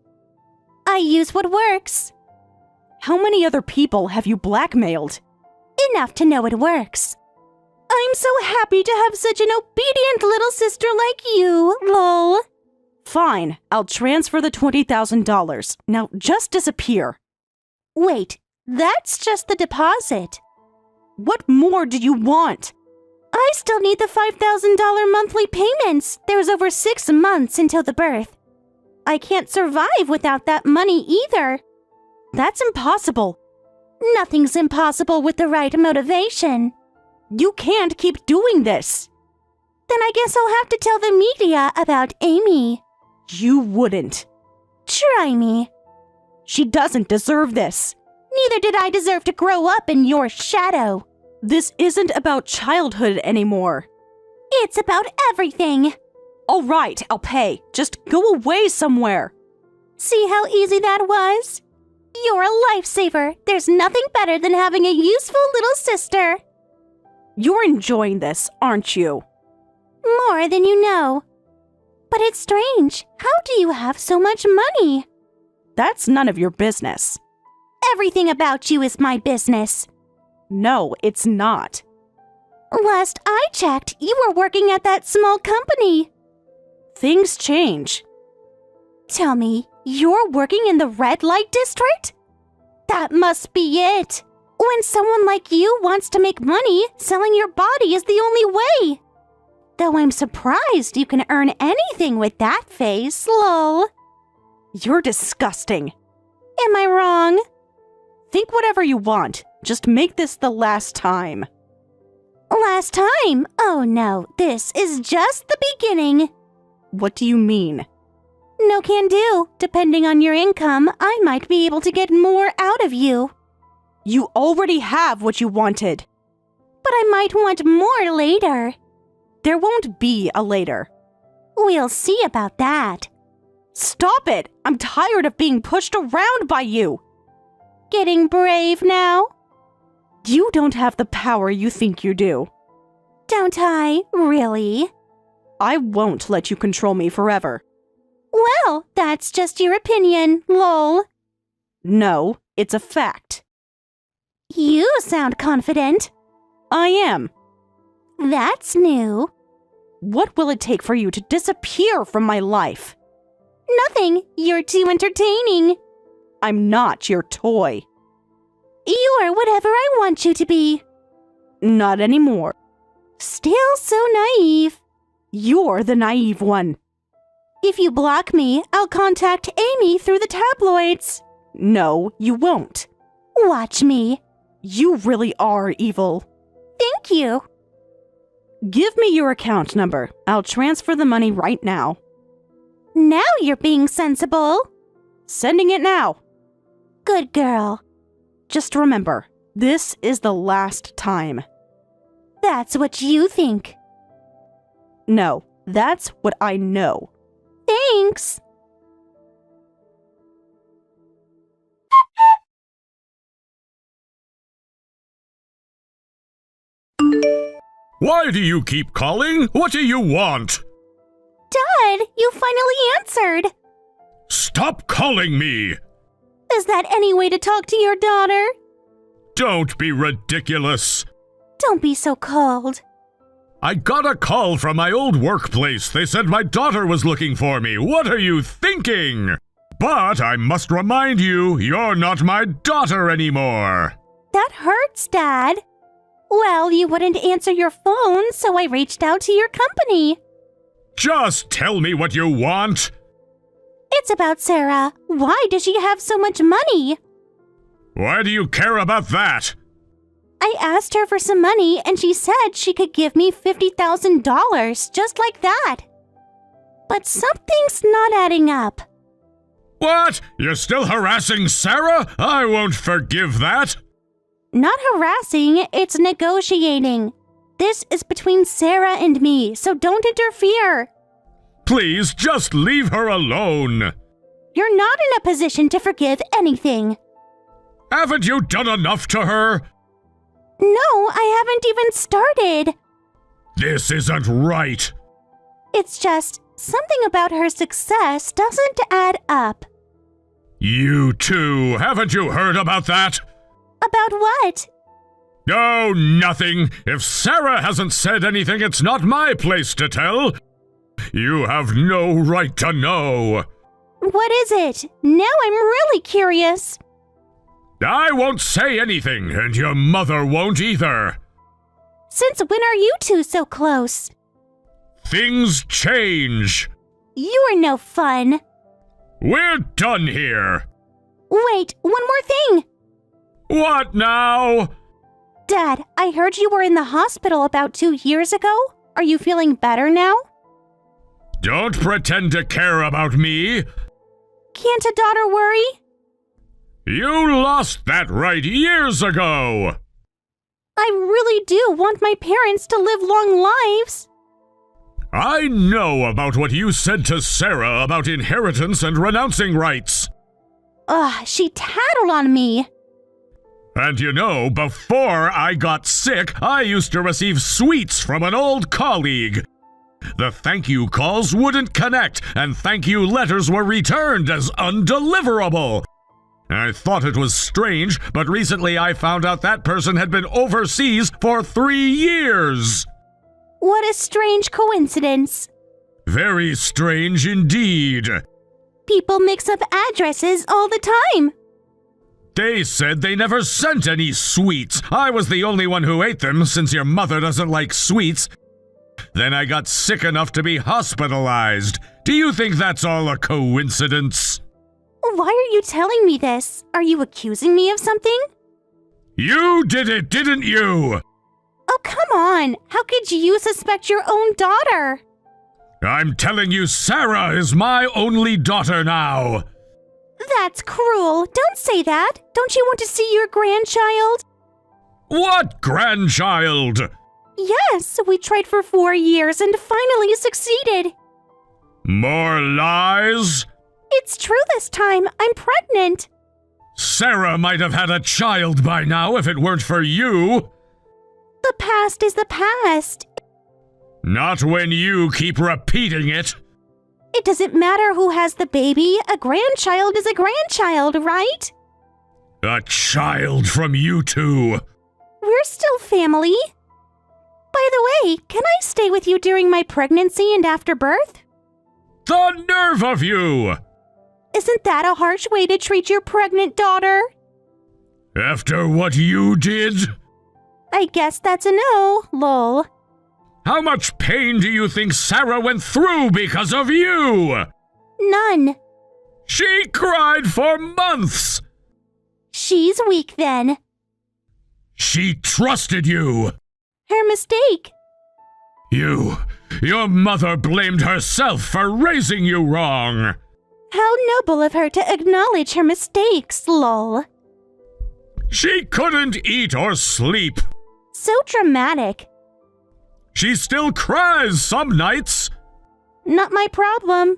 I use what works. How many other people have you blackmailed? Enough to know it works. I'm so happy to have such an obedient little sister like you, lol. Fine, I'll transfer the $20,000. Now just disappear. Wait, that's just the deposit. What more do you want? I still need the $5,000 monthly payments. There's over 6 months until the birth. I can't survive without that money either. That's impossible. Nothing's impossible with the right motivation. You can't keep doing this. Then I guess I'll have to tell the media about Amy. You wouldn't. Try me. She doesn't deserve this. Neither did I deserve to grow up in your shadow. This isn't about childhood anymore. It's about everything. All right, I'll pay. Just go away somewhere. See how easy that was? You're a lifesaver. There's nothing better than having a useful little sister. You're enjoying this, aren't you? More than you know. But it's strange. How do you have so much money? That's none of your business. Everything about you is my business. No, it's not. Last I checked, you were working at that small company. Things change. Tell me, you're working in the red light district? That must be it. When someone like you wants to make money, selling your body is the only way. Though I'm surprised you can earn anything with that face, lol. You're disgusting. Am I wrong? Think whatever you want. Just make this the last time. Last time? Oh no, this is just the beginning. What do you mean? No can do. Depending on your income, I might be able to get more out of you. You already have what you wanted. But I might want more later. There won't be a later. We'll see about that. Stop it! I'm tired of being pushed around by you. Getting brave now? You don't have the power you think you do. Don't I? Really? I won't let you control me forever. Well, that's just your opinion, lol. No, it's a fact. You sound confident. I am. That's new. What will it take for you to disappear from my life? Nothing. You're too entertaining. I'm not your toy. You are whatever I want you to be. Not anymore. Still so naive. You're the naive one. If you block me, I'll contact Amy through the tabloids. No, you won't. Watch me. You really are evil. Thank you. Give me your account number. I'll transfer the money right now. Now you're being sensible. Sending it now. Good girl. Just remember, this is the last time. That's what you think. No, that's what I know. Thanks. Why do you keep calling? What do you want? Dad, you finally answered. Stop calling me! Is that any way to talk to your daughter? Don't be ridiculous. Don't be so cold. I got a call from my old workplace. They said my daughter was looking for me. What are you thinking? But I must remind you, you're not my daughter anymore. That hurts, Dad. Well, you wouldn't answer your phone, so I reached out to your company. Just tell me what you want. It's about Sarah. Why does she have so much money? Why do you care about that? I asked her for some money, and she said she could give me $50,000, just like that. But something's not adding up. What? You're still harassing Sarah? I won't forgive that. Not harassing, it's negotiating. This is between Sarah and me, so don't interfere. Please, just leave her alone. You're not in a position to forgive anything. Haven't you done enough to her? No, I haven't even started. This isn't right. It's just something about her success doesn't add up. You too. Haven't you heard about that? About what? Oh, nothing. If Sarah hasn't said anything, it's not my place to tell. You have no right to know. What is it? Now I'm really curious. I won't say anything, and your mother won't either. Since when are you two so close? Things change. You are no fun. We're done here. Wait, one more thing. What now? Dad, I heard you were in the hospital about 2 years ago. Are you feeling better now? Don't pretend to care about me. Can't a daughter worry? You lost that right years ago. I really do want my parents to live long lives. I know about what you said to Sarah about inheritance and renouncing rights. Ugh, she tattled on me. And you know, before I got sick, I used to receive sweets from an old colleague. The thank you calls wouldn't connect, and thank you letters were returned as undeliverable. I thought it was strange, but recently I found out that person had been overseas for 3 years. What a strange coincidence. Very strange indeed. People mix up addresses all the time. They said they never sent any sweets. I was the only one who ate them since your mother doesn't like sweets. Then I got sick enough to be hospitalized. Do you think that's all a coincidence? Why are you telling me this? Are you accusing me of something? You did it, didn't you? Oh, come on. How could you suspect your own daughter? I'm telling you, Sarah is my only daughter now. That's cruel. Don't say that. Don't you want to see your grandchild? What grandchild? Yes, we tried for 4 years and finally succeeded. More lies? It's true this time. I'm pregnant. Sarah might have had a child by now if it weren't for you. The past is the past. Not when you keep repeating it. It doesn't matter who has the baby. A grandchild is a grandchild, right? A child from you two. We're still family. By the way, can I stay with you during my pregnancy and after birth? The nerve of you! Isn't that a harsh way to treat your pregnant daughter? After what you did? I guess that's a no, lol. How much pain do you think Sarah went through because of you? None. She cried for months. She's weak then. She trusted you. Her mistake. Your mother blamed herself for raising you wrong. How noble of her to acknowledge her mistakes, lol. She couldn't eat or sleep. So dramatic. She still cries some nights. Not my problem.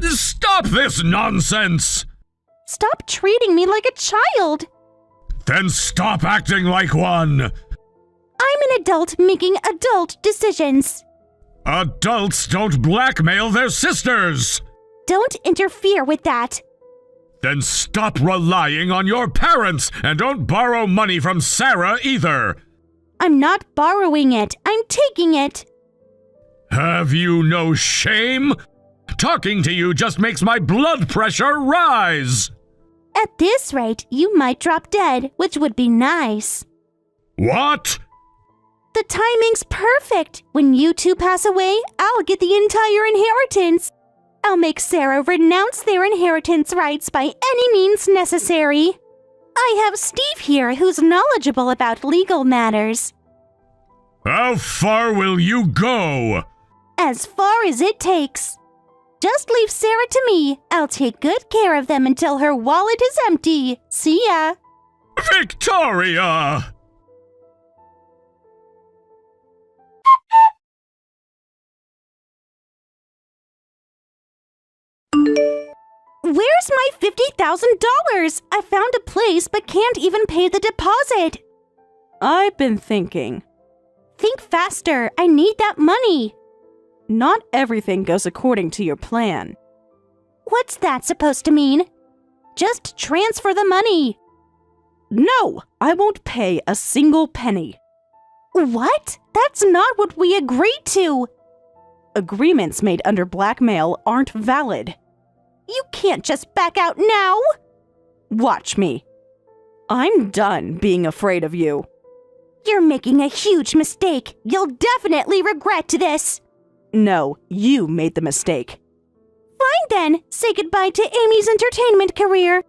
Stop this nonsense. Stop treating me like a child. Then stop acting like one. I'm an adult making adult decisions. Adults don't blackmail their sisters. Don't interfere with that. Then stop relying on your parents and don't borrow money from Sarah either. I'm not borrowing it. I'm taking it. Have you no shame? Talking to you just makes my blood pressure rise. At this rate, you might drop dead, which would be nice. What? The timing's perfect. When you two pass away, I'll get the entire inheritance. I'll make Sarah renounce their inheritance rights by any means necessary. I have Steve here who's knowledgeable about legal matters. How far will you go? As far as it takes. Just leave Sarah to me. I'll take good care of them until her wallet is empty. See ya. Victoria! Where's my $50,000? I found a place but can't even pay the deposit. I've been thinking. Think faster. I need that money. Not everything goes according to your plan. What's that supposed to mean? Just transfer the money. No, I won't pay a single penny. What? That's not what we agreed to. Agreements made under blackmail aren't valid. You can't just back out now. Watch me. I'm done being afraid of you. You're making a huge mistake. You'll definitely regret this. No, you made the mistake. Fine then. Say goodbye to Amy's entertainment career.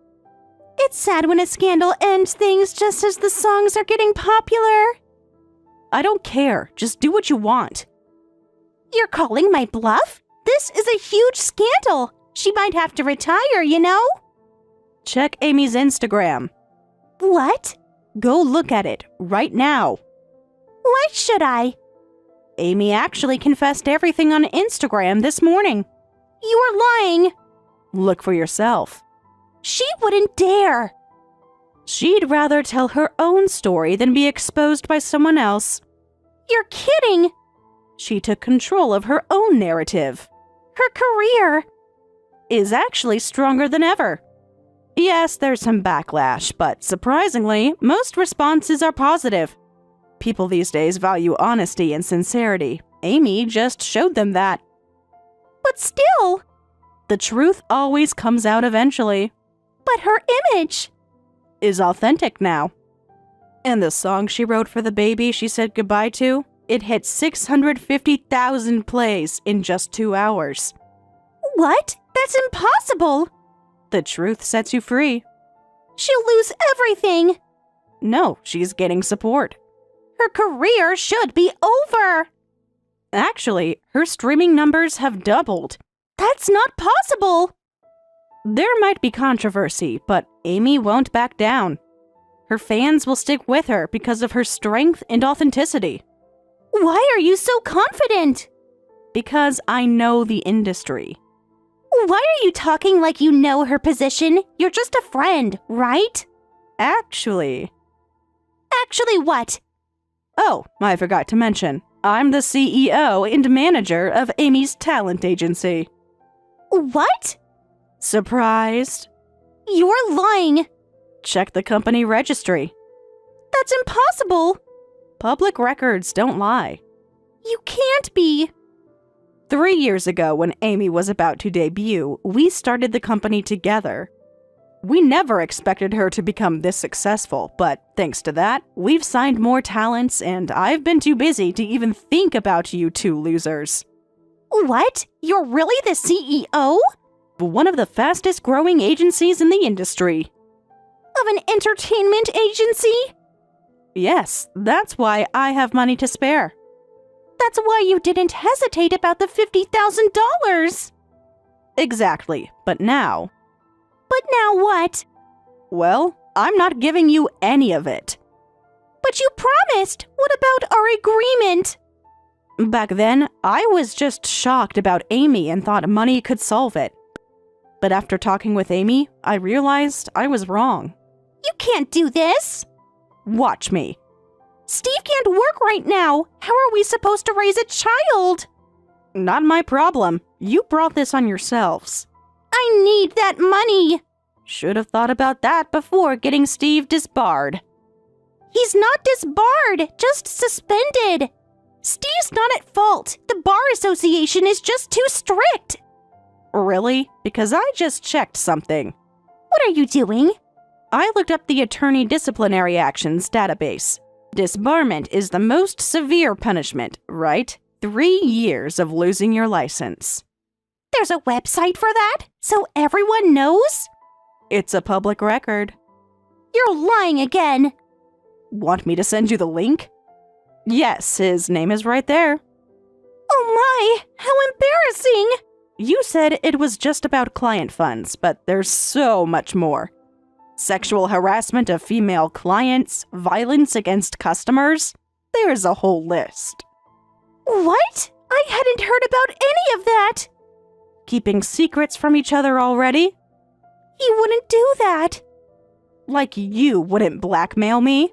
It's sad when a scandal ends things just as the songs are getting popular. I don't care. Just do what you want. You're calling my bluff? This is a huge scandal. She might have to retire, you know? Check Amy's Instagram. What? Go look at it right now. Why should I? Amy actually confessed everything on Instagram this morning. You are lying. Look for yourself. She wouldn't dare. She'd rather tell her own story than be exposed by someone else. You're kidding. She took control of her own narrative. Her career is actually stronger than ever. Yes, there's some backlash, but surprisingly, most responses are positive. People these days value honesty and sincerity. Amy just showed them that. But still, the truth always comes out eventually. But her image is authentic now. And the song she wrote for the baby she said goodbye to, it hit 650,000 plays in just 2 hours. What? That's impossible. The truth sets you free. She'll lose everything. No, she's getting support. Her career should be over. Actually, her streaming numbers have doubled. That's not possible. There might be controversy, but Amy won't back down. Her fans will stick with her because of her strength and authenticity. Why are you so confident? Because I know the industry. Why are you talking like you know her position? You're just a friend, right? Actually what? Oh, I forgot to mention. I'm the CEO and manager of Amy's talent agency. What? Surprised? You're lying. Check the company registry. That's impossible. Public records don't lie. You can't be. 3 years ago, when Amy was about to debut, we started the company together. We never expected her to become this successful, but thanks to that, we've signed more talents, and I've been too busy to even think about you two losers. What? You're really the CEO? One of the fastest growing agencies in the industry. Of an entertainment agency? Yes, that's why I have money to spare. That's why you didn't hesitate about the $50,000. Exactly, but now... But now what? Well, I'm not giving you any of it. But you promised! What about our agreement? Back then, I was just shocked about Amy and thought money could solve it. But after talking with Amy, I realized I was wrong. You can't do this! Watch me. Steve can't work right now! How are we supposed to raise a child? Not my problem. You brought this on yourselves. I need that money! Should have thought about that before getting Steve disbarred. He's not disbarred, just suspended. Steve's not at fault. The Bar Association is just too strict. Really? Because I just checked something. What are you doing? I looked up the Attorney Disciplinary Actions database. Disbarment is the most severe punishment, right? 3 years of losing your license. There's a website for that? So everyone knows? It's a public record. You're lying again. Want me to send you the link? Yes, his name is right there. Oh my, how embarrassing! You said it was just about client funds, but there's so much more. Sexual harassment of female clients, violence against customers. There's a whole list. What? I hadn't heard about any of that. Keeping secrets from each other already? He wouldn't do that. Like you wouldn't blackmail me?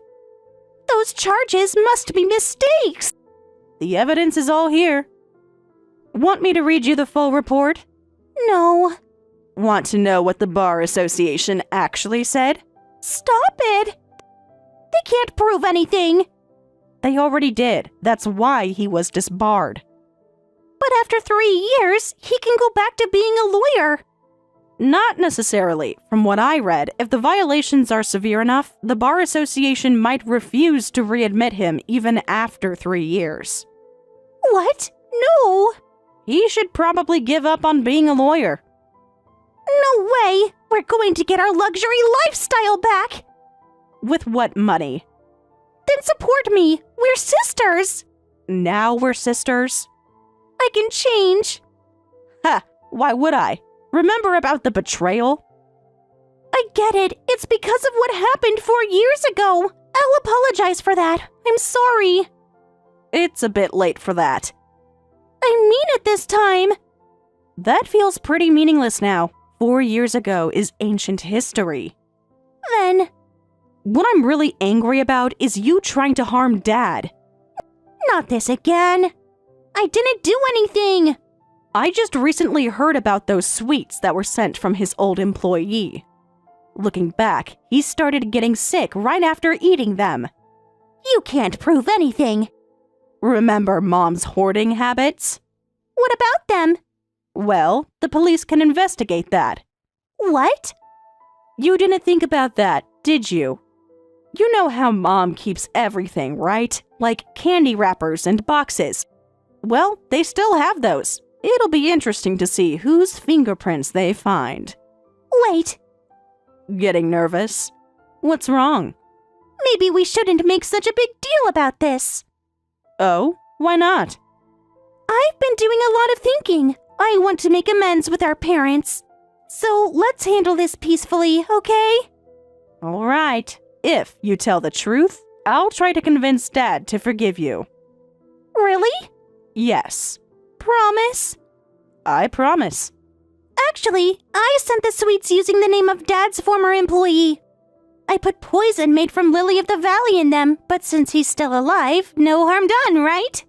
Those charges must be mistakes. The evidence is all here. Want me to read you the full report? No. Want to know what the Bar Association actually said? Stop it! They can't prove anything. They already did. That's why he was disbarred. But after 3 years, he can go back to being a lawyer. Not necessarily. From what I read, if the violations are severe enough, the Bar Association might refuse to readmit him even after 3 years. What? No! He should probably give up on being a lawyer. No way! We're going to get our luxury lifestyle back! With what money? Then support me! We're sisters! Now we're sisters? I can change. Ha! Why would I? Remember about the betrayal? I get it. It's because of what happened 4 years ago. I'll apologize for that. I'm sorry. It's a bit late for that. I mean it this time. That feels pretty meaningless now. 4 years ago is ancient history. Then... What I'm really angry about is you trying to harm Dad. Not this again. I didn't do anything. I just recently heard about those sweets that were sent from his old employee. Looking back, he started getting sick right after eating them. You can't prove anything. Remember Mom's hoarding habits? What about them? Well, the police can investigate that. What? You didn't think about that, did you? You know how Mom keeps everything, right? Like candy wrappers and boxes. Well, they still have those. It'll be interesting to see whose fingerprints they find. Wait. Getting nervous? What's wrong? Maybe we shouldn't make such a big deal about this. Oh, why not? I've been doing a lot of thinking. I want to make amends with our parents. So let's handle this peacefully, okay? All right. If you tell the truth, I'll try to convince Dad to forgive you. Really? Yes. Promise? I promise. Actually, I sent the sweets using the name of Dad's former employee. I put poison made from Lily of the Valley in them, but since he's still alive, no harm done, right?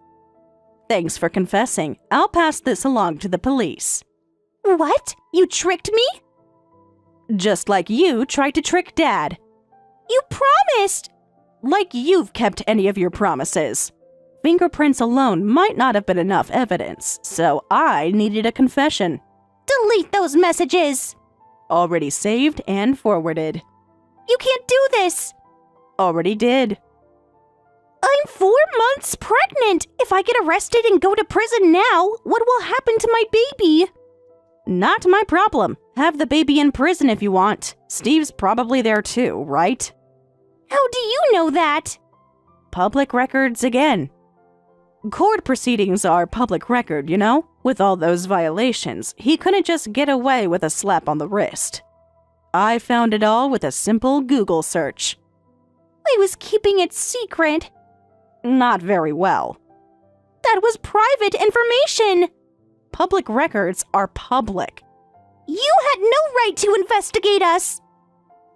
Thanks for confessing. I'll pass this along to the police. What? You tricked me? Just like you tried to trick Dad. You promised! Like you've kept any of your promises. Fingerprints alone might not have been enough evidence, so I needed a confession. Delete those messages! Already saved and forwarded. You can't do this! Already did. I'm 4 months pregnant! If I get arrested and go to prison now, what will happen to my baby? Not my problem. Have the baby in prison if you want. Steve's probably there too, right? How do you know that? Public records again. Court proceedings are public record, you know? With all those violations, he couldn't just get away with a slap on the wrist. I found it all with a simple Google search. I was keeping it secret. Not very well. That was private information. Public records are public. You had no right to investigate us.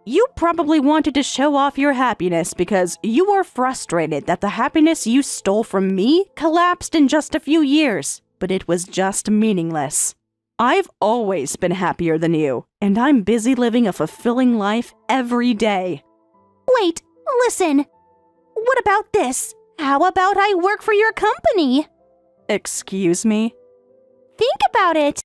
You probably wanted to show off your happiness because you were frustrated that the happiness you stole from me collapsed in just a few years, but it was just meaningless. I've always been happier than you, and I'm busy living a fulfilling life every day. Wait, listen. What about this? How about I work for your company? Excuse me? Think about it.